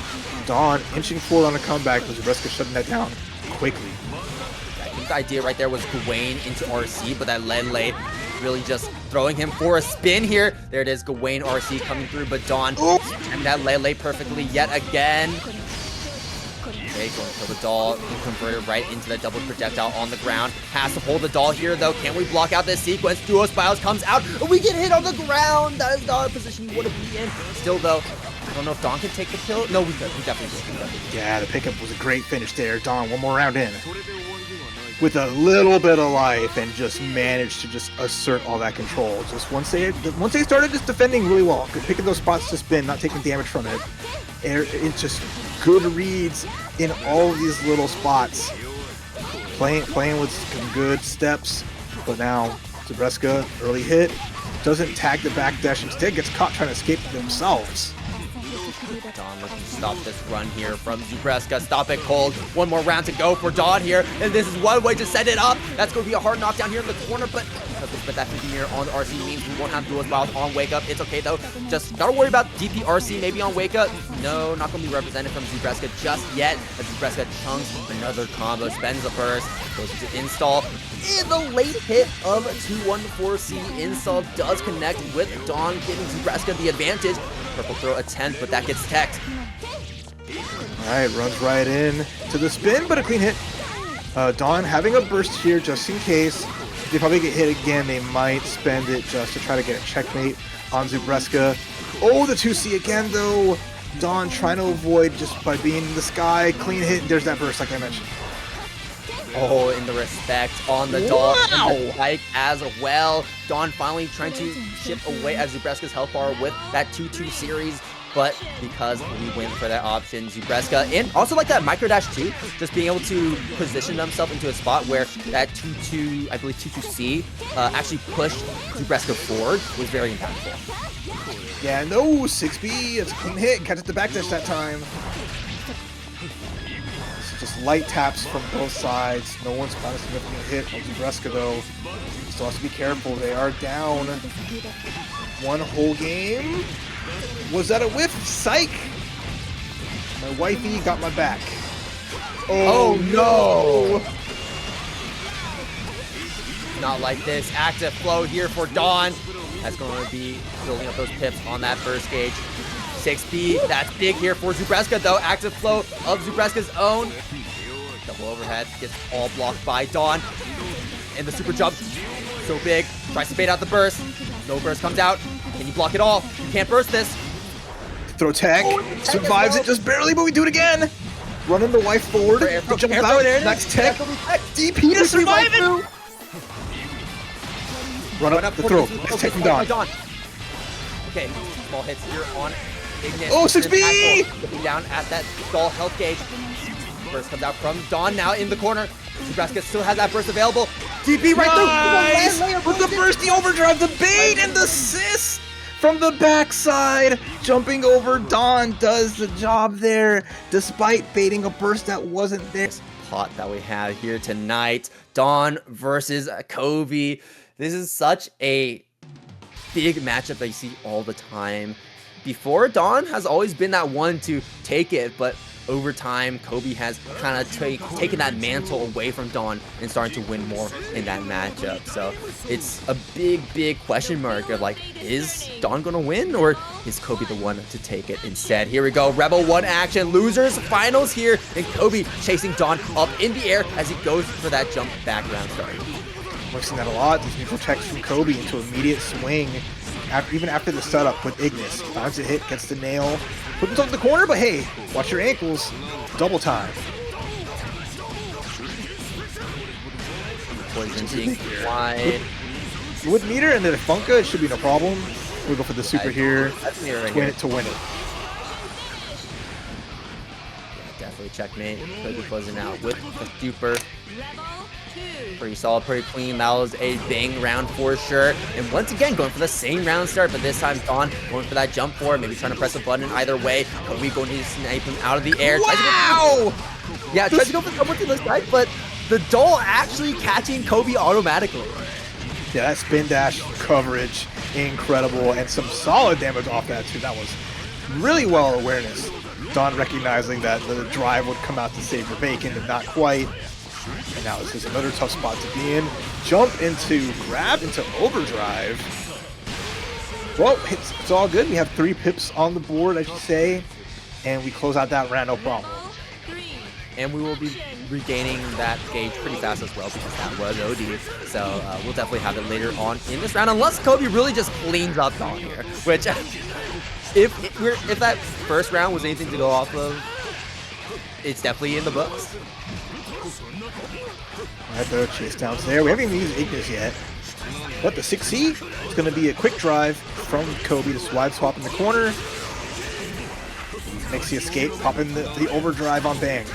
Dawn inching forward on a comeback, but Zubreska shutting that down quickly. I think the idea right there was Gawain into RC, but that Lele really just throwing him for a spin here. There it is, Gawain RC coming through, but Dawn and that Lele perfectly yet again. Okay, going for the doll, converted right into that double projectile on the ground. Has to hold the doll here though. Can we block out this sequence? Duo Spiles comes out, and we get hit on the ground. That is not a position you want to be in. Still though, I don't know if Dawn can take the kill. No, we could. We definitely could. Yeah, the pickup was a great finish there. Dawn, one more round in. With a little bit of life, and just managed to just assert all that control. Just once they started just defending really well, picking those spots to spin, not taking damage from it. It's just good reads in all of these little spots. Playing with some good steps, but now Zubreska, early hit, doesn't tag the backdash, instead gets caught trying to escape themselves. Dawn looking to stop this run here from Zubreska. Stop it cold. One more round to go for Dawn here, and this is one way to set it up. That's going to be a hard knockdown here in the corner, but because we spent that 50 meter on the RC means we won't have dual Spiles on Wake Up. It's okay though. Just gotta worry about DPRC maybe on Wake Up. No, not going to be represented from Zubreska just yet. As Zubreska chunks another combo, spends the burst, goes to install. And the late hit of 214C install does connect with Dawn, giving Zubreska the advantage. Purple throw attempt, but that gets teched. Alright, runs right in to the spin, but a clean hit. Dawn having a burst here just in case. If they probably get hit again, they might spend it just to try to get a checkmate on Zubreska. Oh, the 2C again though. Dawn trying to avoid just by being in the sky. Clean hit, there's that burst like I mentioned. Oh, in the respect on the doll and the bike as well. Dawn finally trying to chip away at Zubreska's health bar with that 2-2 series, but because we went for that option, Zubreska, and also like that micro dash too, just being able to position themselves into a spot where that 2-2, I believe 2-2C, actually pushed Zubreska forward was very impactful. Yeah, no, 6B, it's a clean hit, catches the backdash that time. Just light taps from both sides. No one's got a significant hit on Zubreska though. Still has to be careful. They are down one whole game. Was that a whiff? Psych! My wifey got my back. Oh no! Not like this. Active flow here for Dawn. That's going to be building up those pips on that first gauge. 6B, that's big here for Zubreska though. Active flow of Zubreska's own. Double overhead, gets all blocked by Dawn. And the super jump, so big. Tries to bait out the burst. No burst comes out. Can you block it all? You can't burst this. Throw tag, survives it just barely, but we do it again. Running the wife forward, the jump out, next tech. DP to survive it. Run up the throw, next tech from Dawn. Okay, small hits here on Ignis. Oh, 6B! Looking down at that doll health gauge. Burst comes out from Dawn now in the corner. Zubreska still has that burst available. DP right Nice! through. With the burst, the overdrive, the bait, and the assist from the backside. Jumping over Dawn does the job there, despite baiting a burst that wasn't there. Pot that we have here tonight. Dawn versus Kobe. This is such a big matchup that you see all the time. Before, Dawn has always been that one to take it, but over time, Kobe has kind of taken that mantle away from Dawn and starting to win more in that matchup. So it's a big question mark of like, is Dawn gonna win or is Kobe the one to take it instead? Here we go, Rebel 1 action, losers finals here, and Kobe chasing Dawn up in the air as he goes for that jump back round start. We've seen that a lot. These neutral checks from Kobe into immediate swing. Even after the setup with Ignis. Finds a hit, gets the nail. Put himself in the corner, but hey, watch your ankles. Double time. Poison being wide. With meter and the Funka, it should be no problem. We'll go for the super here. That's meter right Win here. it to win it. Yeah, definitely checkmate. Kobe closing out with the super. Level 2. Pretty solid, pretty clean. That was a bang round for sure. And once again, going for the same round start, but this time Dawn going for that jump forward, maybe trying to press a button either way. Kobe going to snipe him out of the air. Wow! Yeah, tries to go for someone to the side, but the doll actually catching Kobe automatically. Yeah, that spin dash coverage, incredible, and some solid damage off that too. That was really well awareness. Dawn recognizing that the drive would come out to save her bacon, but not quite. And now this is another tough spot to be in. Jump into, grab into overdrive. Well, it's all good. We have 3 pips on the board, I should say. And we close out that round, no problem. Level 3. And we will be regaining that gauge pretty fast as well because that was OD. So we'll definitely have it later on in this round, unless Kobe really just cleans up Dawn here. Which, if that first round was anything to go off of, it's definitely in the books. Alright, the chase downs there. We haven't even used Ignis yet. But the 6C is going to be a quick drive from Kobe to wide swap in the corner. Makes the escape, popping the overdrive on Bang.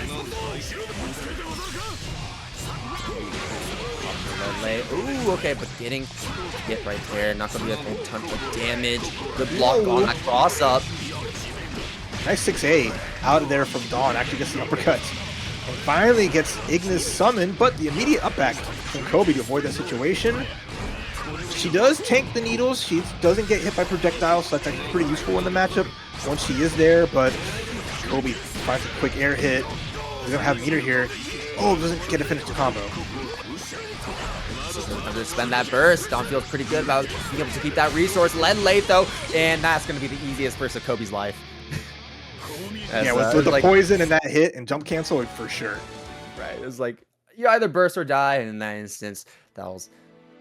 Ooh, okay, but getting hit right there. Not going to be a ton of damage. Good block on that cross up. Nice 6A out of there from Dawn. Actually gets the uppercut. And finally gets Ignis summoned, but the immediate up back from Kobe to avoid that situation. She does tank the needles. She doesn't get hit by projectiles, so that's actually pretty useful in the matchup once she is there, but Kobe finds a quick air hit. He's going to have meter here. Oh, doesn't get to finish the combo. To spend that burst. Dawn feels pretty good about being able to keep that resource. Led late though, and that's going to be the easiest burst of Kobe's life. Yeah, with the like, poison and that hit and jump cancel, for sure. Right, it was like you either burst or die, and in that instance, that was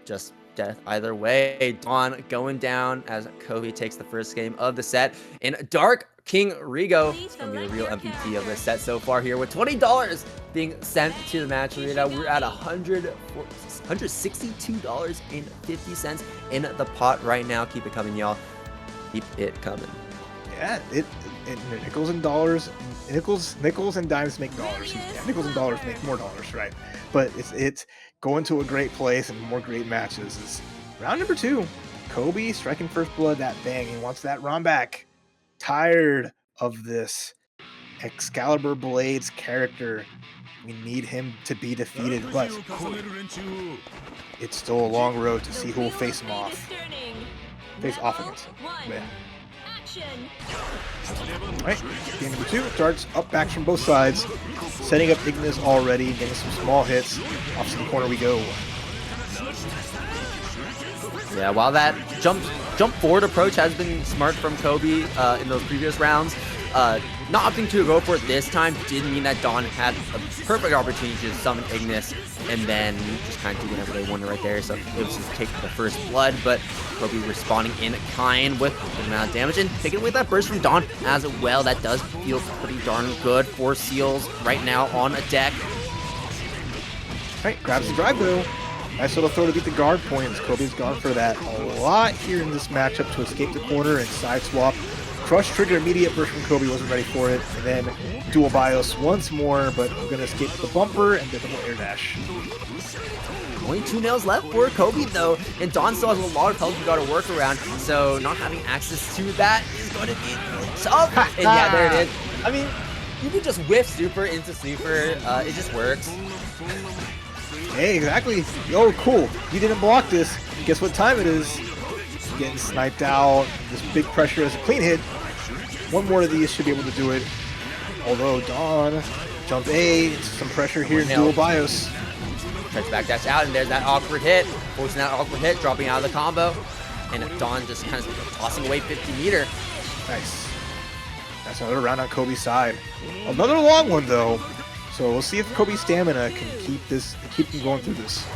just death either way. Dawn going down as Kobe takes the first game of the set. And Dark King Rigo is going to be the real MVP of this set so far here with $20 being sent to the match arena. We're at $162.50 in the pot right now. Keep it coming, y'all. Keep it coming. Yeah, nickels and dollars, nickels and dimes make dollars. Yeah, nickels and dollars make more dollars, right? But it's going to a great place and more great matches. Is round number 2. Kobe striking first blood. That Bang, he wants that round back. Tired of this xcaliburbladez character. We need him to be defeated, but it's still a long road to see who will face him off. Face off against him. Yeah. Alright, game number 2 starts up backs from both sides, setting up Ignis already, getting some small hits. Off to the corner we go. Yeah, while that jump forward approach has been smart from Kobe in those previous rounds, not opting to go for it this time did mean that Dawn had a perfect opportunity to summon Ignis and then just kind of do whatever they wanted right there. So it was just taking the first blood, but Kobe responding in kind with a good amount of damage and taking away that burst from Dawn as well. That does feel pretty darn good. 4 seals right now on a deck. Alright, grabs the drive though. Nice little throw to beat the guard points. Kobe's gone for that a lot here in this matchup to escape the corner and side swap Crush trigger immediate burst from Kobe, wasn't ready for it. And then dual BIOS once more, but I'm going to escape the bumper and get the air dash. Only 2 nails left for Kobe though, and Don still has a lot of health we got to work around, so not having access to that is going to be tough. And yeah, there it is. I mean, you can just whiff super into super, it just works. Hey, exactly. Yo, cool. You didn't block this. Guess what time it is? Getting sniped out. This big pressure as a clean hit. One more of these should be able to do it. Although Dawn jump A, some pressure here in dual BIOS. Tries to back dash out, and there's that awkward hit. Forcing that awkward hit, dropping out of the combo. And Dawn just kind of tossing away 50 meter. Nice. That's another round on Kobe's side. Another long one though. So we'll see if Kobe's stamina can keep him going through this.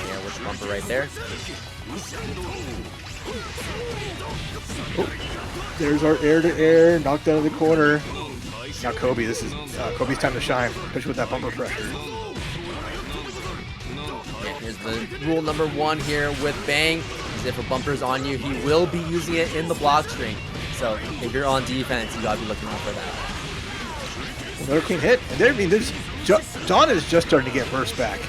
Yeah, with the bumper right there. Oh, there's our air-to-air, knocked out of the corner. Now Kobe, this is Kobe's time to shine, especially with that bumper pressure. Yeah, here's the rule number 1 here with Bang. Is if a bumper's on you, he will be using it in the block string. So if you're on defense, you gotta be looking out for that. Another clean hit, and there, I mean, Dawn is just starting to get burst back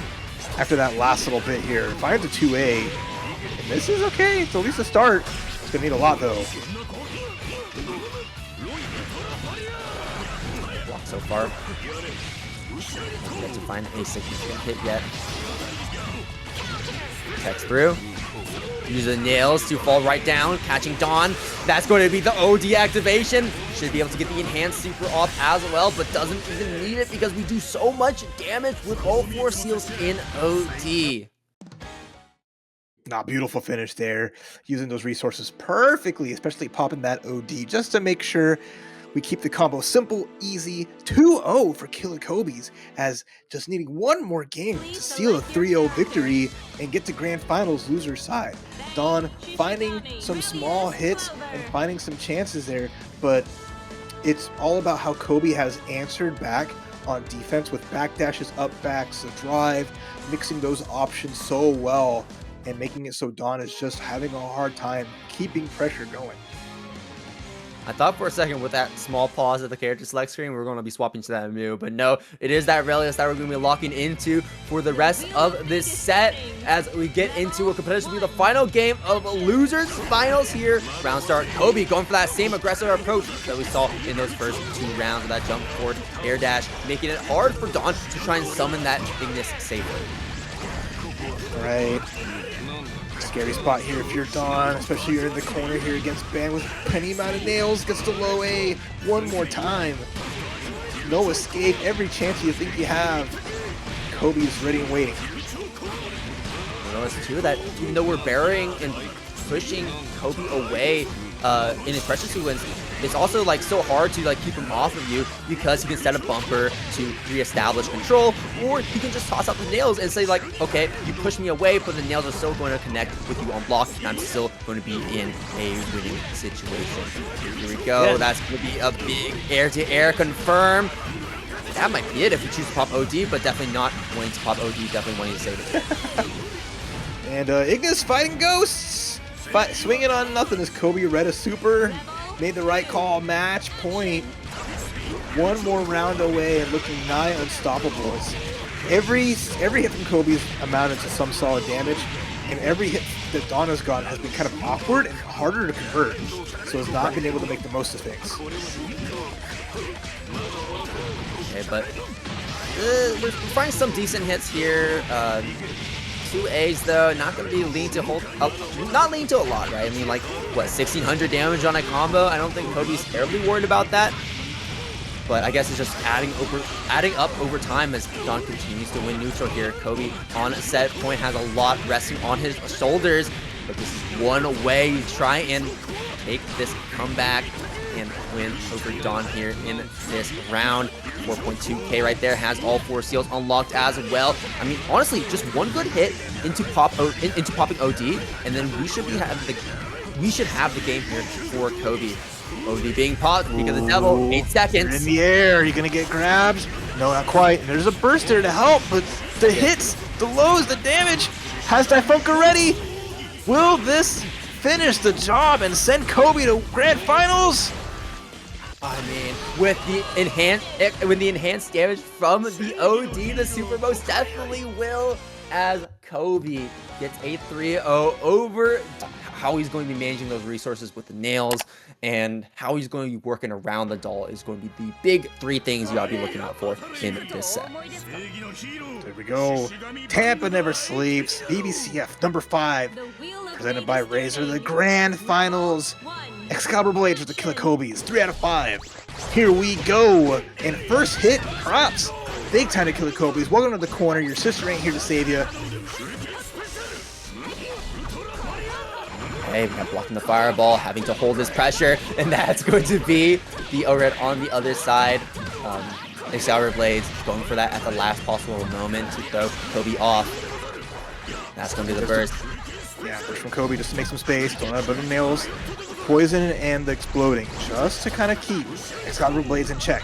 after that last little bit here. Finds a 2A, and this is okay. It's at least a start. It's gonna need a lot though. Block so far. Yet to find a significant hit yet. Text through. Use the nails to fall right down, catching Dawn. That's going to be the OD activation. Should be able to get the enhanced super off as well, but doesn't even need it because we do so much damage with all 4 seals in OD. Beautiful finish there. Using those resources perfectly, especially popping that OD just to make sure we keep the combo simple, easy. 2-0 for Killakobes, as just needing one more game to seal a 3-0 victory and get to Grand Finals loser side. Dawn finding some small hits and finding some chances there, but it's all about how Kobe has answered back on defense with backdashes, up backs, a drive, mixing those options so well and making it so Dawn is just having a hard time keeping pressure going. I thought for a second with that small pause at the character select screen, we were going to be swapping to that move, but no, it is that Relius that we're going to be locking into for the rest of this set as we get into what could potentially be the final game of losers finals here. Round start, Kobe going for that same aggressive approach that we saw in those first 2 rounds of that jump forward air dash, making it hard for Dawn to try and summon that Ignis safely. Right. Scary spot here if you're Dawn, especially you're in the corner here against Ban with penny amount of nails, gets the low A one more time. No escape, every chance you think you have. Kobe's ready and waiting. Notice too that even though we're burying and pushing Kobe away in his pressure sequence, it's also like so hard to like keep him off of you because he can set a bumper to reestablish control, or you can just toss out the nails and say like, okay, you push me away, but the nails are still going to connect with you on block, and I'm still going to be in a winning situation. Here we go. Yeah. That's going to be a big air-to-air confirm. That might be it if we choose to pop OD, but definitely not wanting to pop OD, definitely wanting to save it. And Ignis fighting ghosts! Swinging on nothing as Kobe read a super, made the right call, match point. One more round away and looking nigh unstoppable. Every hit from Kobe has amounted to some solid damage, and every hit that Dawn has gotten has been kind of awkward and harder to convert, so has not been able to make the most of things. Okay, but we're finding some decent hits here. 2 A's though, not going to be leaning to not leaning to a lot, right? I mean, like, what, 1,600 damage on a combo? I don't think Kobe's terribly worried about that. But I guess it's just adding up over time as Dawn continues to win neutral here. Kobe on a set point has a lot resting on his shoulders, but this is one way to try and take this comeback and win over Dawn here in this round. 4.2k right there, has all 4 seals unlocked as well. I mean, honestly, just one good hit into popping OD, and then we should have the game here for Kobe. OD being popped because the devil, 8 seconds. In the air, are you gonna get grabbed? No, not quite. And there's a burst there to help, but the hits, the lows, the damage, has Dippykun ready. Will this finish the job and send Kobe to grand finals? I mean, with the enhanced damage from the OD, the Super most definitely will, as Kobe gets a 3-0 over. How he's going to be managing those resources with the nails and how he's going to be working around the doll is going to be the big 3 things you gotta be looking out for in this set. There we go. Tampa Never Sleeps, BBCF number 5, presented by Razor, the grand finals. Xcaliburbladez with the Killakobes, 3 out of 5. Here we go. And first hit, props. Big time to Killakobes. Welcome to the corner. Your sister ain't here to save you. Okay, we have blocking the fireball, having to hold this pressure, and that's going to be the Aerodat on the other side. Xcaliburbladez going for that at the last possible moment to throw Kobe off. That's going to be the burst. Yeah, burst from Kobe just to make some space. Don't have the nails. Poison and the exploding, just to kind of keep Xcaliburbladez in check.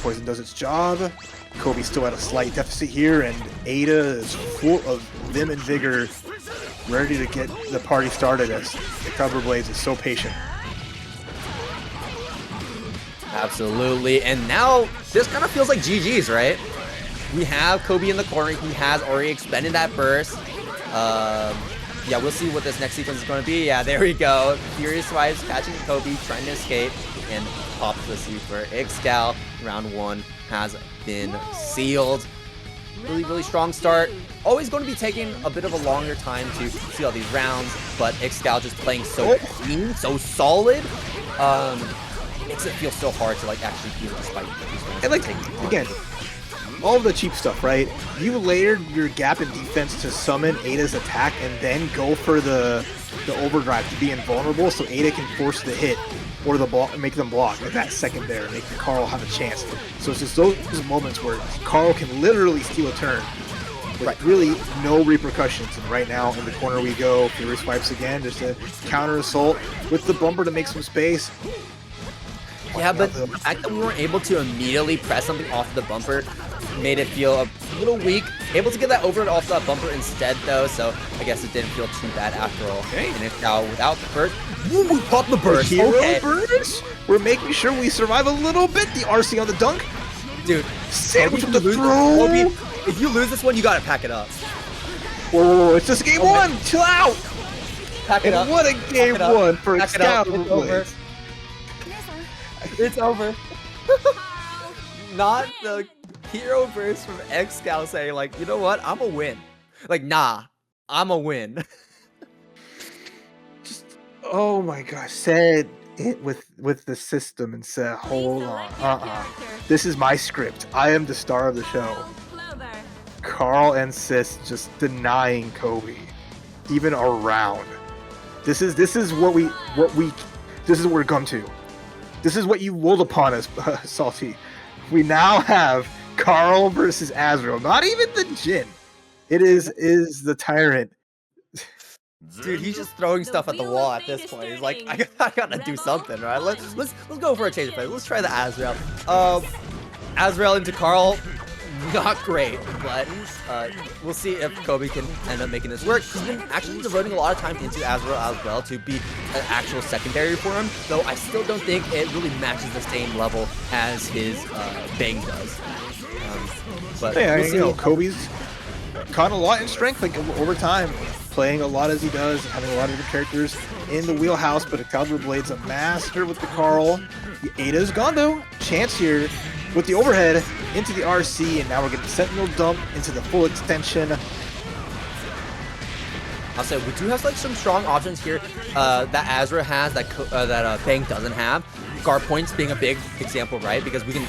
Poison does its job. Kobe's still at a slight deficit here, and Ada is full of vim and vigor, ready to get the party started as Xcaliburbladez is so patient. Absolutely, and now this kind of feels like GG's, right? We have Kobe in the corner. He has already expended that burst. Yeah, we'll see what this next sequence is going to be. Yeah, there we go. Furious Vibes catching Kobe, trying to escape, and pops the super. Xcal, round 1 has been sealed. Really, really strong start. Always going to be taking a bit of a longer time to see all these rounds, but Xcal just playing so clean, so solid. Makes it feel so hard to like actually deal despite these rounds. And like, again, all of the cheap stuff, right? You layered your gap in defense to summon Ada's attack and then go for the overdrive to be invulnerable so Ada can force the hit or the block, make them block at that second there and make Carl have a chance. So it's just those moments where Carl can literally steal a turn with really no repercussions. And right now in the corner we go, Furious Wipes again, just a counter assault with the bumper to make some space. Yeah, but the fact that we weren't able to immediately press something off the bumper made it feel a little weak. Able to get that over off that bumper instead, though, so I guess it didn't feel too bad after all. Okay. And it's now without the burst. Ooh, we popped the burst. Hero okay. burst? We're making sure we survive a little bit. The RC on the dunk. Dude, Sandwich with the lose, throw. Kobe, if you lose this one, you gotta pack it up. Whoa, it's just game 1. Chill out. Pack it up. And what a game 1 for Xcaliburbladez. It's over. Not the hero burst from Xcal saying like, you know what, I'm a win. Like, nah, I'm a win. Just, oh my gosh, said it with the system and said, hold on, this is my script. I am the star of the show. Carl and Sis just denying Kobe, even a round. This is what we're come to. This is what you rolled upon us, Salty. We now have Carl versus Azrael. Not even the Jin. It is the Tyrant. Dude, he's just throwing stuff at the wall at this point. He's like, I gotta do something, right? Let's go for a change of play. Let's try the Azrael. Azrael into Carl, not great, but we'll see if Kobe can end up making this work. He's been actually devoting a lot of time into Azrael as well to be an actual secondary for him, though I still don't think it really matches the same level as his Bang does. But yeah, we'll see. you know, Kobe's caught a lot in strength, like over time, playing a lot as he does, having a lot of different characters in the wheelhouse. But Xcaliburbladez a master with the Carl. The Ada's gone though. Chance here with the overhead into the RC, and now we're getting the Sentinel dump into the full extension. I'll say we do have like some strong options here that Azrael has that Bang doesn't have. Guard points being a big example, right? Because we can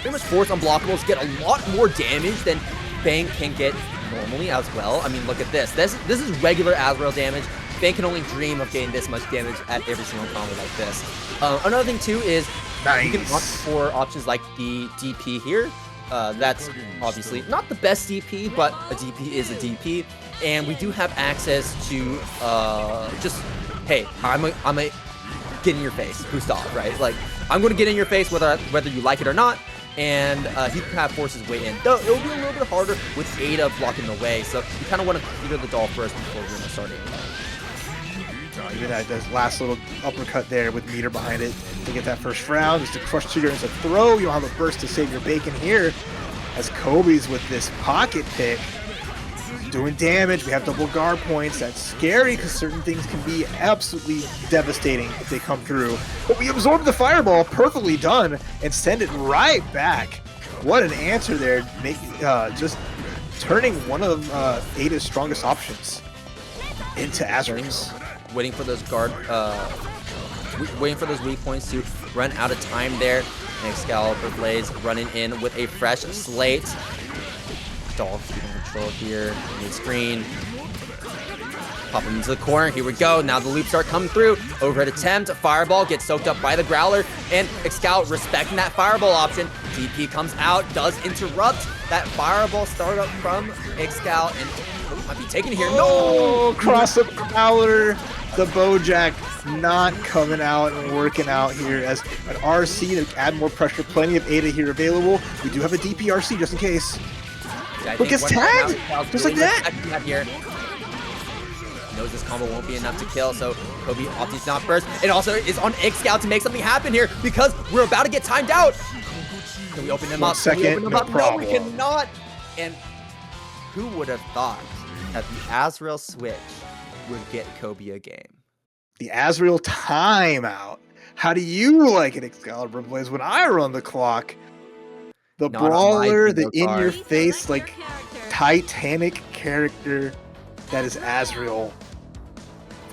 pretty much force unblockables, get a lot more damage than Bang can get normally as well. I mean, look at this. This is regular Azrael damage. Bang can only dream of getting this much damage at every single combo like this. Another thing too is you can opt for options like the DP here. That's obviously not the best DP, but a DP is a DP. And we do have access to just, hey, I'm a get in your face, boost off, right? Like, I'm going to get in your face whether you like it or not. And he can have force his way in. Though it'll be a little bit harder with Ada blocking the way, so you kind of want to clear the doll first before we're going to start anything. even that last little uppercut there with meter behind it to get that first round. Just a crush trigger into throw. You don't have a burst to save your bacon here. As Kobe's with this pocket pick, doing damage. We have double guard points. That's scary because certain things can be absolutely devastating if they come through. But we absorb the fireball, perfectly done, and send it right back. What an answer there, just turning one of Ada's strongest options into Azrael's. Waiting for those waiting for those weak points to run out of time there. And xcaliburbladez running in with a fresh slate. Dolph keeping control here. Mid-screen. Pop him into the corner. Here we go. Now the loops start coming through. Overhead attempt. Fireball gets soaked up by the Growler. And xcal respecting that fireball option. DP comes out. Does interrupt that fireball startup from xcal. And might be taken here. No! Cross up Growler. The Bojack not coming out and working out here as an RC to add more pressure. Plenty of Ada here available. We do have a DPRC just in case. Yeah, but gets tagged just like that. Here. Knows this combo won't be enough to kill, so Kobe opts to not burst. It also is on xcal to make something happen here because we're about to get timed out. Can we open him up? Second, no problem. No, we cannot. And who would have thought that the Azrael switch would get Kobe a game? The Azrael timeout. How do you like it, xcaliburbladez? When I run the clock, the Not brawler, the card. in-your-face, like Titanic character that is Azrael,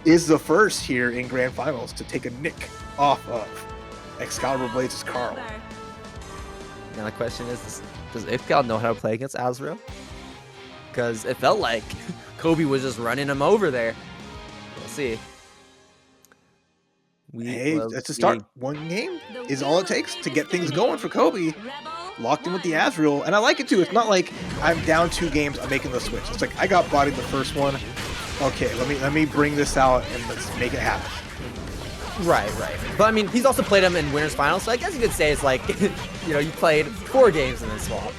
is the first here in Grand Finals to take a nick off of xcaliburbladez's Carl. Now the question is, does xcal know how to play against Azrael? Because it felt like Kobe was just running him over there. We'll see. Hey, that's a start. One game is all it takes to get things going for Kobe. Locked in with the Azrael, and I like it too. It's not like I'm down 2 games, I'm making the switch. It's like I got bodied the first one. Okay, let me bring this out and let's make it happen. Right. But I mean, he's also played him in winners finals, so I guess you could say it's like, you know, you played 4 games and then swapped.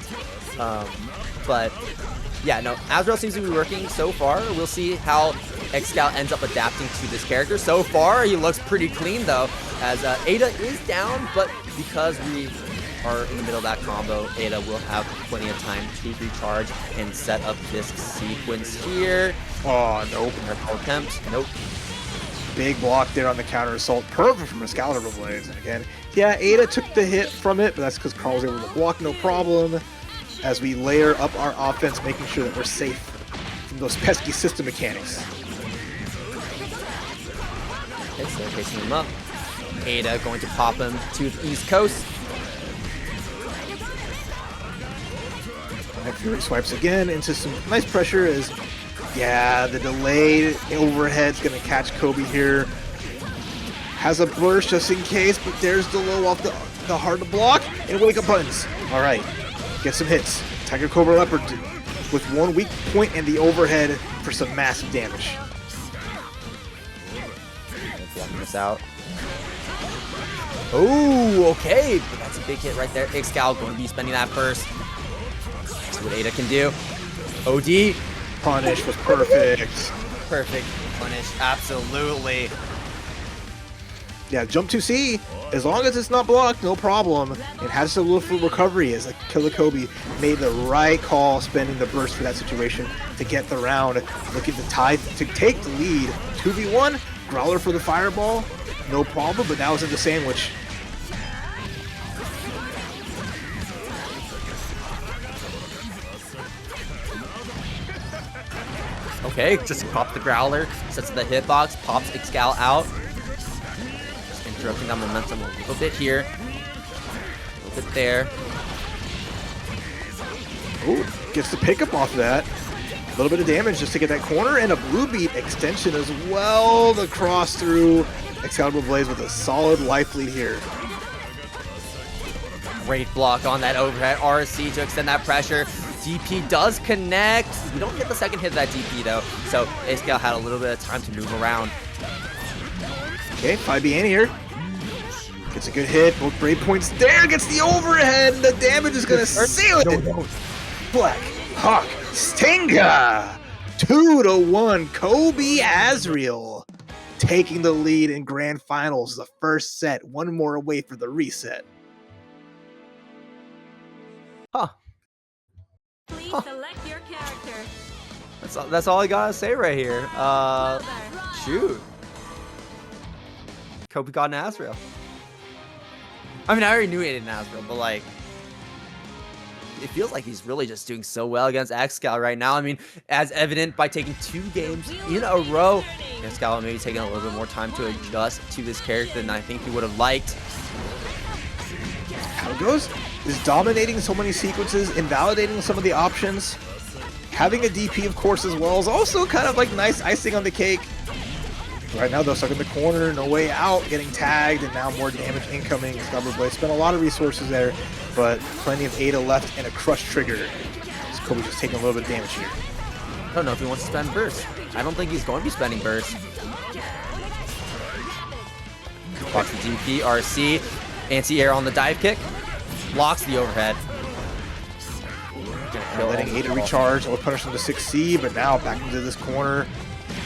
But yeah, no, Azrael seems to be working so far. We'll see how xcal ends up adapting to this character. So far, he looks pretty clean though, as Ada is down, but because we are in the middle of that combo, Ada will have plenty of time to recharge and set up this sequence here. Oh, nope. Attempt. Nope. Big block there on the counter assault. Perfect from xcaliburbladez. And again, yeah, Ada took the hit from it, but that's because Carl was able to block no problem. As we layer up our offense, making sure that we're safe from those pesky system mechanics. Okay, so facing him up. Ada going to pop him to the East Coast. Fury swipes again into some nice pressure as, yeah, the delayed overhead's going to catch Kobe here. Has a burst just in case, but there's the low off the hard to block and wake up buttons. All right, get some hits. Tiger Cobra Leopard with 1 weak point and the overhead for some massive damage. Blocking this out. Oh, okay, but that's a big hit right there. xcal going to be spending that first. See what Ada can do. OD. Punish was perfect. Perfect punish, absolutely. Yeah, jump 2C, as long as it's not blocked, no problem. It has a little full recovery as Killakobes made the right call, spending the burst for that situation to get the round. Looking to tie, to take the lead. 2v1, Growler for the fireball, no problem, but now it's in the sandwich. Okay, just pops the Growler, sets the hitbox, pops xcal out. Just interrupting that momentum a little bit here. A little bit there. Ooh, gets the pickup off that. A little bit of damage just to get that corner, and a blue beat extension as well. The cross through xcaliburbladez with a solid life lead here. Great block on that overhead RC to extend that pressure. DP does connect. We don't get the second hit of that DP though, so xcal had a little bit of time to move around. Okay, 5B in here. Gets a good hit, both breakpoints there, gets the overhead, the damage is gonna seal it! No. Black Hawk Stinga! 2-1, Kobe Azrael. taking the lead in grand finals. The first set, one more away for the reset. Huh. Please select your character. That's all I gotta say right here. Shoot. Kobe got an Azrael. I mean, I already knew he had an Azrael, but like, it feels like he's really just doing so well against xcal right now. I mean, as evident by taking 2 games in a row. xcal maybe taking a little bit more time to adjust to this character than I think he would have liked. How it goes is dominating so many sequences, invalidating some of the options. Having a DP, of course, as well is also kind of like nice icing on the cake. Right now, though, stuck in the corner, no way out, getting tagged, and now more damage incoming. Xcaliburbladez spent a lot of resources there, but plenty of Ada left and a crush trigger. So Kobe just taking a little bit of damage here. I don't know if he wants to spend burst. I don't think he's going to be spending burst. Blocks the DP, RC, anti-air on the dive kick, blocks the overhead. Letting Ada recharge, or punish him to 6C, but now back into this corner,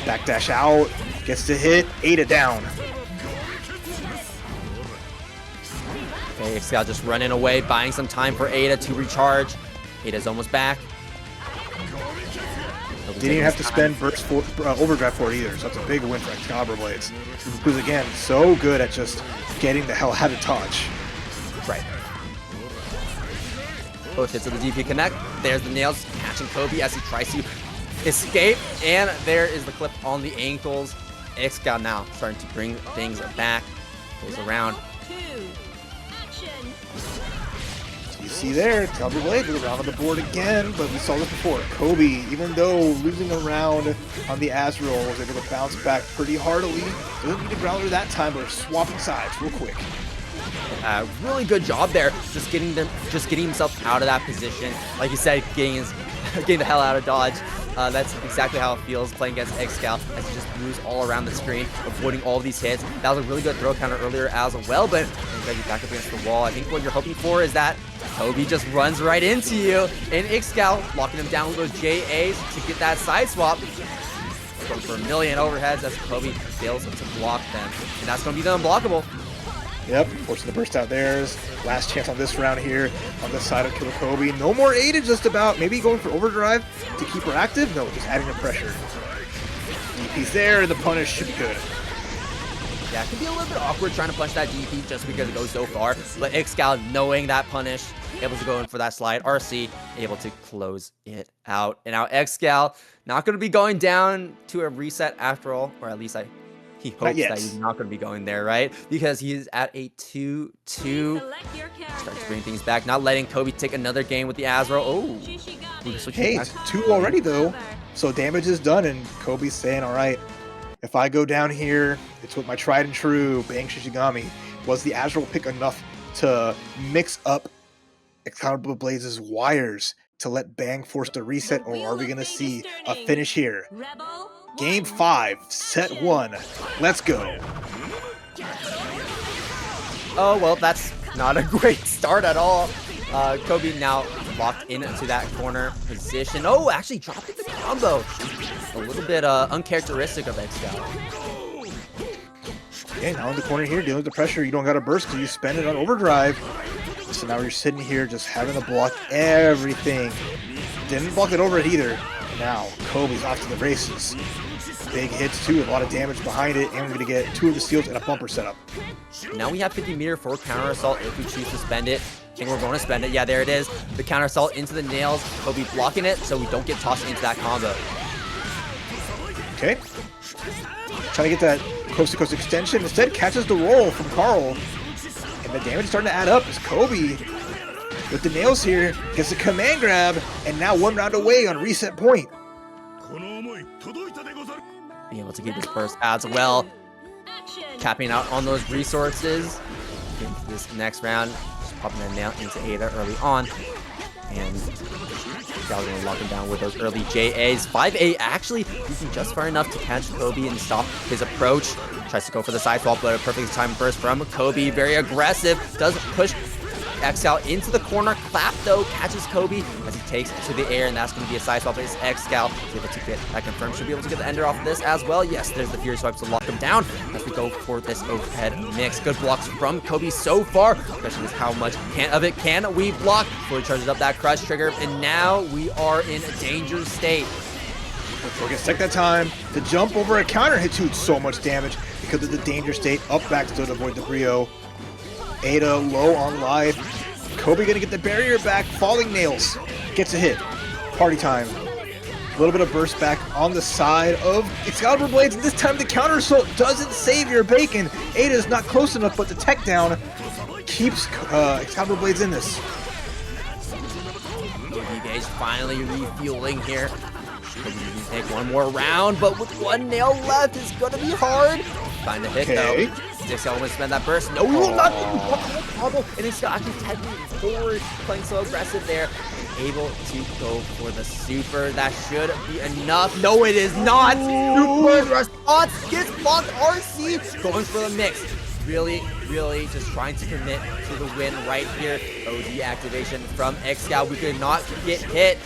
backdash out, gets to hit, Ada down. Okay, xcal just running away, buying some time for Ada to recharge. Ada's almost back. Didn't even have to spend burst for, overdrive for it either, so that's a big win for Xcaliburbladez, who's again so good at just getting the hell out of touch. Right. Both hits of the DP connect. There's the nails catching Kobe as he tries to escape, and there is the clip on the ankles. xcal now starting to bring things back. Goes around. 2, action. You see there, Xcaliburbladez goes around on the board again, but we saw this before. Kobe, even though losing a round on the Azrael, was able to bounce back pretty heartily. Doesn't need a grounder that time, but swapping sides real quick. Really good job there, just getting himself out of that position. Like you said, getting the hell out of dodge. That's exactly how it feels playing against xcal, as he just moves all around the screen, avoiding all of these hits. That was a really good throw counter earlier as well, but you gotta get back up against the wall. I think what you're hoping for is that Kobe just runs right into you, and xcal locking him down with those JAs to get that side swap. Going for a million overheads as Kobe fails to block them, and that's gonna be the unblockable. Yep, forcing the burst out there. Last chance on this round here on the side of Killakobes. No more Ada just about. Maybe going for overdrive to keep her active? No, just adding the pressure. DP's there, the punish should be good. Yeah, it can be a little bit awkward trying to punch that DP just because it goes so far. But xcal, knowing that punish, able to go in for that slide. RC, able to close it out. And now xcal, not going to be going down to a reset after all, or at least he hopes that he's not going to be going there, right? Because he is at a 2-2. Start to bring things back. Not letting Kobe take another game with the Azrael. Oh. Hey, it's 2 already, though. So damage is done, and Kobe's saying, all right, if I go down here, it's with my tried and true Bang Shishigami. Was the Azrael pick enough to mix up Xcaliburbladez's wires to let Bang force the reset, or are we going to see a finish here? Game 5, set 1. Let's go. Oh, well, that's not a great start at all. Kobe now locked into that corner position. Oh, actually dropping the combo. A little bit uncharacteristic of xcal. Okay, now in the corner here, dealing with the pressure. You don't got to burst because you spend it on overdrive. So now you're sitting here just having to block everything. Didn't block it over it either. Now Kobe's off to the races. Big hits too, a lot of damage behind it, and we're going to get 2 of the steals and a bumper setup. Now we have 50 meter for counter assault if we choose to spend it. I think we're going to spend it. Yeah, there it is. The counter assault into the nails. Kobe blocking it so we don't get tossed into that combo. Okay. Trying to get that coast-to-coast extension. Instead, catches the roll from Carl. And the damage is starting to add up as Kobe, with the nails here, gets a command grab, and now 1 round away on reset point. Being able to get this burst as well. Capping out on those resources. Getting to this next round. Just popping a nail into Ada early on. And Gal going to lock him down with those early JAs. 5A actually using just far enough to catch Kobe and stop his approach. Tries to go for the side swap, but a perfect time burst from Kobe. Very aggressive. Does push xcal into the corner. Clap, though, catches Kobe as he takes it to the air, and that's going to be a side swap. It's xcal is able to get that confirmed. Should be able to get the ender off of this as well. Yes, there's the Fury Swipes to lock him down as we go for this overhead mix. Good blocks from Kobe so far, especially with how much of it can we block. Fully charges up that crush trigger, and now we are in a dangerous state. So gets take that time to jump over a counter hit to so much damage because of the danger state. Up back still to avoid the Brio. Ada low on life. Kobe gonna get the barrier back. Falling nails. Gets a hit. Party time. A little bit of burst back on the side of xcaliburbladez. This time the counter assault doesn't save your bacon. Ada's not close enough, but the tech down keeps xcaliburbladez in this. Gage finally refueling here. Take one more round, but with one nail left, it's gonna be hard. Find a hit though. Azrael will spend that burst. No, not combo, and it's actually technically forward, playing so aggressive there. Able to go for the super. That should be enough. No, it is not. Super response gets blocked. RC going for the mix. Really just trying to commit to the win right here. OD activation from xcal. We could not get hit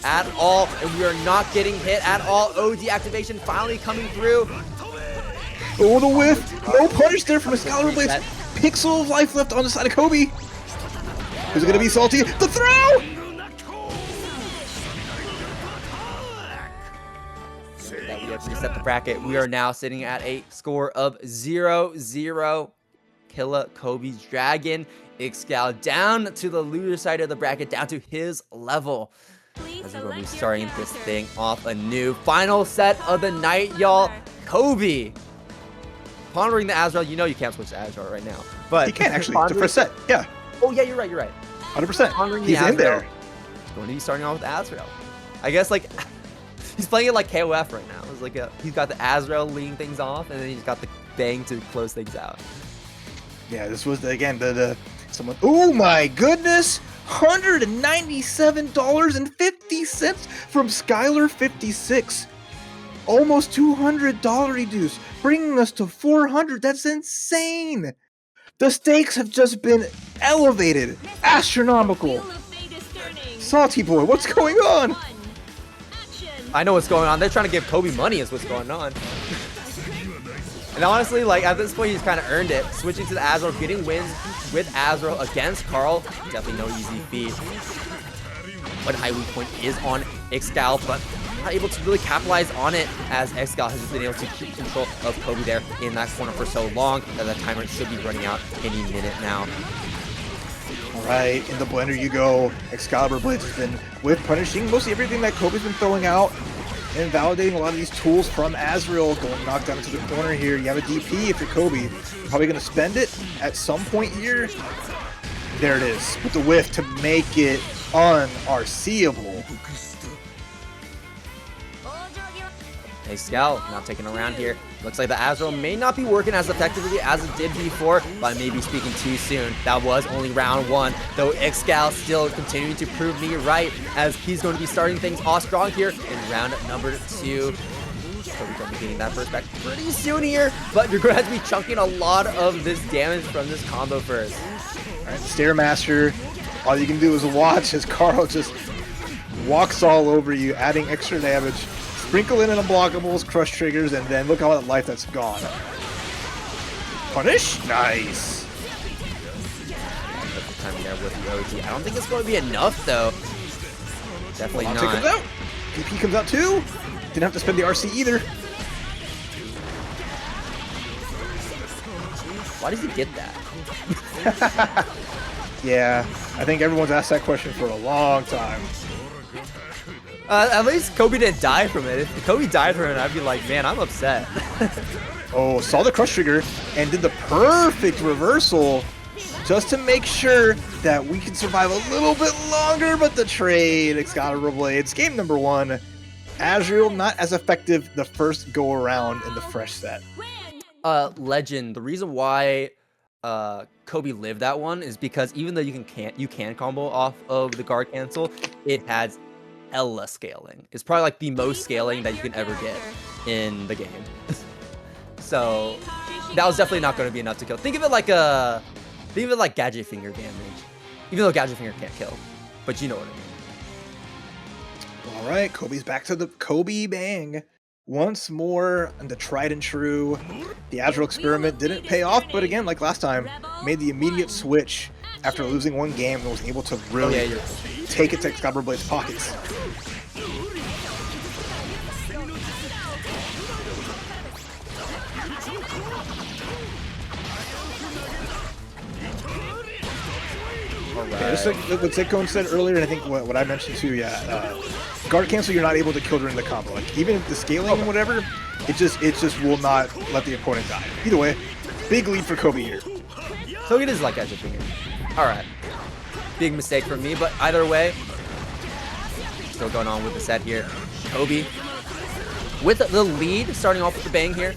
at all, and we are not getting hit at all. OD activation finally coming through. Oh, the whiff. No punish there from xcaliburbladez. Pixel of life left on the side of Kobe. Who's it going to be salty? The throw! That we have reset the bracket. We are now sitting at a score of 0-0. Killakobes dragon xcal down to the loser side of the bracket, down to his level. As we're going to be starting this thing off anew. Final set of the night, y'all. Kobe pondering the Azrael. You know you can't switch to Azrael right now, but he can actually. The first set, yeah. Oh yeah, you're right. 100%. He's in there. He's going to be starting off with Azrael. I guess like he's playing it like KOF right now. It's like he's got the Azrael leading things off, and then he's got the Bang to close things out. Yeah, this was again the someone. Oh my goodness! $197.50 from Skylar56. Almost $200 reduce, bringing us to $400. That's insane. The stakes have just been elevated, astronomical. Salty boy, what's going on? I know what's going on. They're trying to give Kobe money is what's going on. And honestly, like at this point, he's kind of earned it. Switching to the Azrael, getting wins with Azrael against Carl. Definitely no easy feat. But high weak point is on xcal, but not able to really capitalize on it as xcal has been able to keep control of Kobe there in that corner for so long that the timer should be running out any minute now. All right, in the blender you go. xcaliburbladez has been with punishing mostly everything that Kobe's been throwing out and validating a lot of these tools from Azrael. Going knocked down into the corner here. You have a DP if you're Kobe. You're probably going to spend it at some point here. There it is, with the whiff to make it unRCable. xcal now taking around here. Looks like the Azrael may not be working as effectively as it did before, but I may be speaking too soon. That was only round one, though xcal still continuing to prove me right as he's going to be starting things off strong here in round number 2. So we're going to be getting that first back pretty soon here, but you're going to have to be chunking a lot of this damage from this combo first. All right, Stairmaster, all you can do is watch as Carl just walks all over you, adding extra damage. Sprinkle in unblockables, crush triggers, and then look how much life that's gone. Punish? Nice. Time there with the OG. I don't think it's going to be enough, though. Definitely not. Comes out. DP comes out too. Didn't have to spend the RC either. Why does he get that? Yeah, I think everyone's asked that question for a long time. At least Kobe didn't die from it. If Kobe died from it, I'd be like, man, I'm upset. Oh, saw the crush trigger and did the perfect reversal just to make sure that we can survive a little bit longer, but the trade, xcaliburbladez, game number 1. Azrael not as effective the first go around in the fresh set. Legend, the reason why Kobe lived that one is because even though you can combo off of the guard cancel, it has hella scaling. It's probably like the most scaling that you can ever get in the game. So that was definitely not going to be enough to kill. Think of it like gadget finger damage. Even though Gadget Finger can't kill. But you know what I mean. All right, Kobe's back to the Kobe Bang. Once more, the tried and true. The Azrael experiment didn't pay off, but again, like last time, made the immediate switch after losing one game and was able to really take it to xcaliburbladez pockets. Yeah, just like what Zitkone said earlier, and I think what I mentioned too, guard cancel, you're not able to kill during the combo. Like, even if the scaling and whatever, it just will not let the opponent die. Either way, big lead for Kobe here. So it is like Gadget Finger. Alright. Big mistake from me, but either way, still going on with the set here. Kobe with the lead, starting off with the bang here,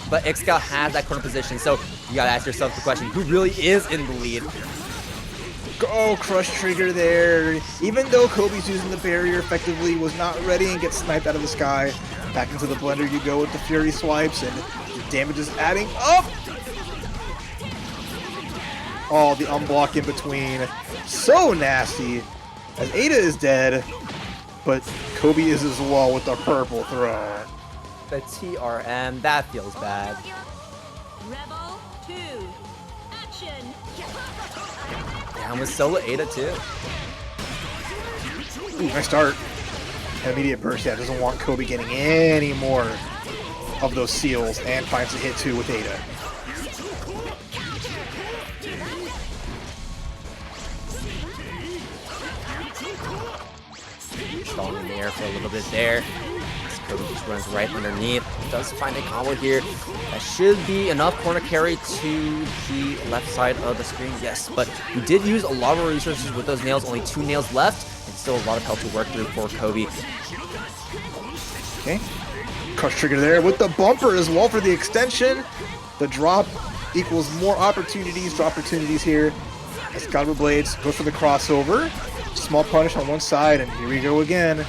but xcal has that corner position, so you gotta ask yourself the question, who really is in the lead? Oh, crush trigger there. Even though Kobe's using the barrier effectively, was not ready and gets sniped out of the sky. Back into the blender you go with the Fury swipes, and the damage is adding up. Oh, the unblock in between. So nasty. As Ada is dead, but Kobe is as well with the purple throw. The TRM, that feels bad. Rebel 2. Action. Down with solo Ada too. Ooh, nice start. An immediate burst, yeah, doesn't want Kobe getting any more of those seals, and finds a hit too with Ada. Stalling in the air for a little bit there. Kobe just runs right underneath. Does find a combo here. That should be enough corner carry to the left side of the screen. Yes, but we did use a lot of resources with those nails. Only 2 nails left, and still a lot of health to work through for Kobe. Okay. Crush trigger there with the bumper as well for the extension. The drop equals more opportunities. Drop opportunities here. xcaliburbladez goes for the crossover. Small punish on one side, and here we go again.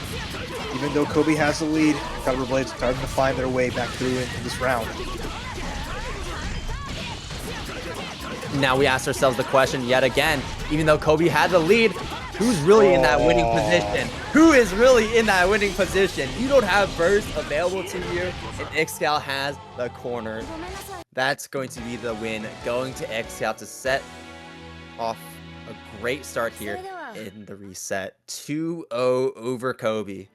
Even though Kobe has the lead, xcaliburbladez starting to find their way back through in this round. Now we ask ourselves the question yet again, even though Kobe had the lead, who's really in that winning position? Who is really in that winning position? You don't have burst available to you, and xcal has the corner. That's going to be the win, going to xcal to set off a great start here in the reset. 2-0 over Kobe.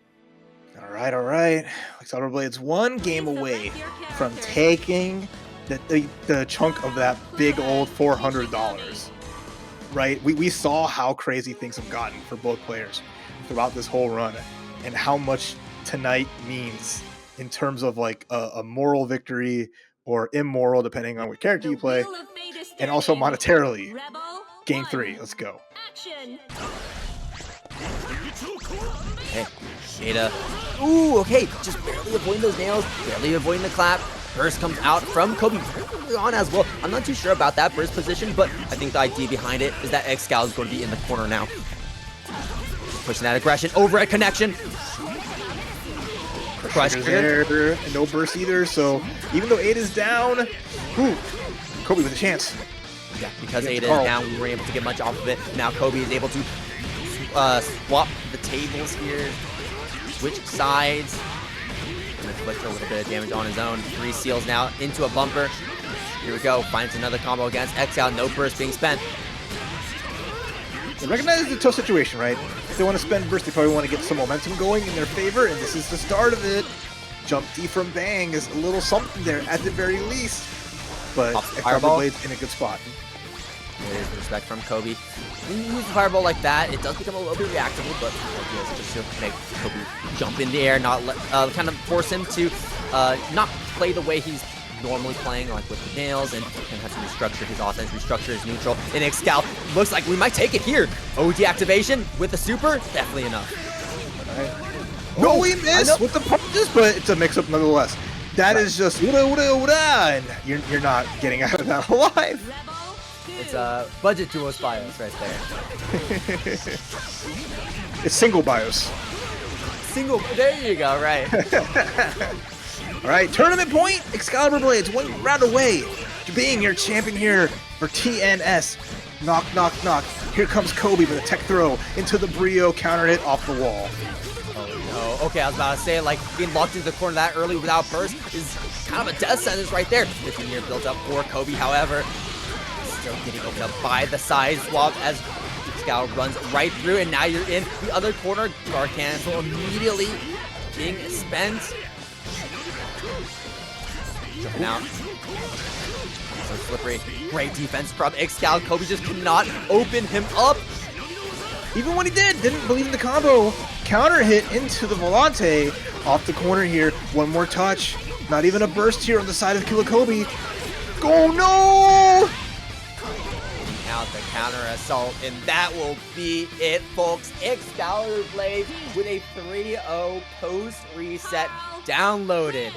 All right. xcaliburbladez one game away from taking the chunk of that big old $400. Right? We saw how crazy things have gotten for both players throughout this whole run, and how much tonight means in terms of like a moral victory or immoral, depending on what character you play, and also monetarily. Game 3, let's go. Action. Okay, Ada. Ooh, okay, just barely avoiding those nails, barely avoiding the clap. Burst comes out from Kobe early on as well. I'm not too sure about that burst position, but I think the idea behind it is that xcal is going to be in the corner now. Pushing that aggression over at connection. Crush there, and no burst either, so even though Ada's down, Kobe with a chance. Yeah, because Ada is down, we were able to get much off of it. Now Kobe is able to swap the tables here, switch sides, and inflict a little bit of damage on his own. 3 seals now into a bumper. Here we go, finds another combo against xcal, no burst being spent. They recognize it's a tough situation, right? If they want to spend burst, they probably want to get some momentum going in their favor, and this is the start of it. Jump D from Bang is a little something there at the very least, but xcaliburbladez in a good spot. There's respect from Kobe. When you use the fireball like that, it does become a little bit reactable, but the idea is just to make Kobe jump in the air, not let, kind of force him to not play the way he's normally playing, like with the nails, and have to restructure his offense, restructure his neutral. And xcal looks like we might take it here. OD activation with the super, definitely enough. Right. No, we missed with the punches, but it's a mix-up nonetheless. That is just and you're not getting out of that alive. It's a budget duos BIOS right there. It's single BIOS. There you go, right. All right, tournament point. xcaliburbladez 1 round away to being your champion here for TNS. Knock, knock, knock. Here comes Kobe with a tech throw into the Brio, countered it off the wall. Oh, okay, I was about to say, like, being locked into the corner that early without burst is kind of a death sentence right there. 15-year build up for Kobe, however, still getting opened up by the side swap as Scout runs right through, and now you're in the other corner. Guard cancel immediately being spent. Jumping out. So slippery. Great defense from xcal. Kobe just cannot open him up. Even when he didn't believe in the combo. Counter hit into the Volante. Off the corner here. One more touch. Not even a burst here on the side of Killakobe. Oh no! Out the counter assault, and that will be it, folks. xcaliburbladez with a 3-0 post reset downloaded.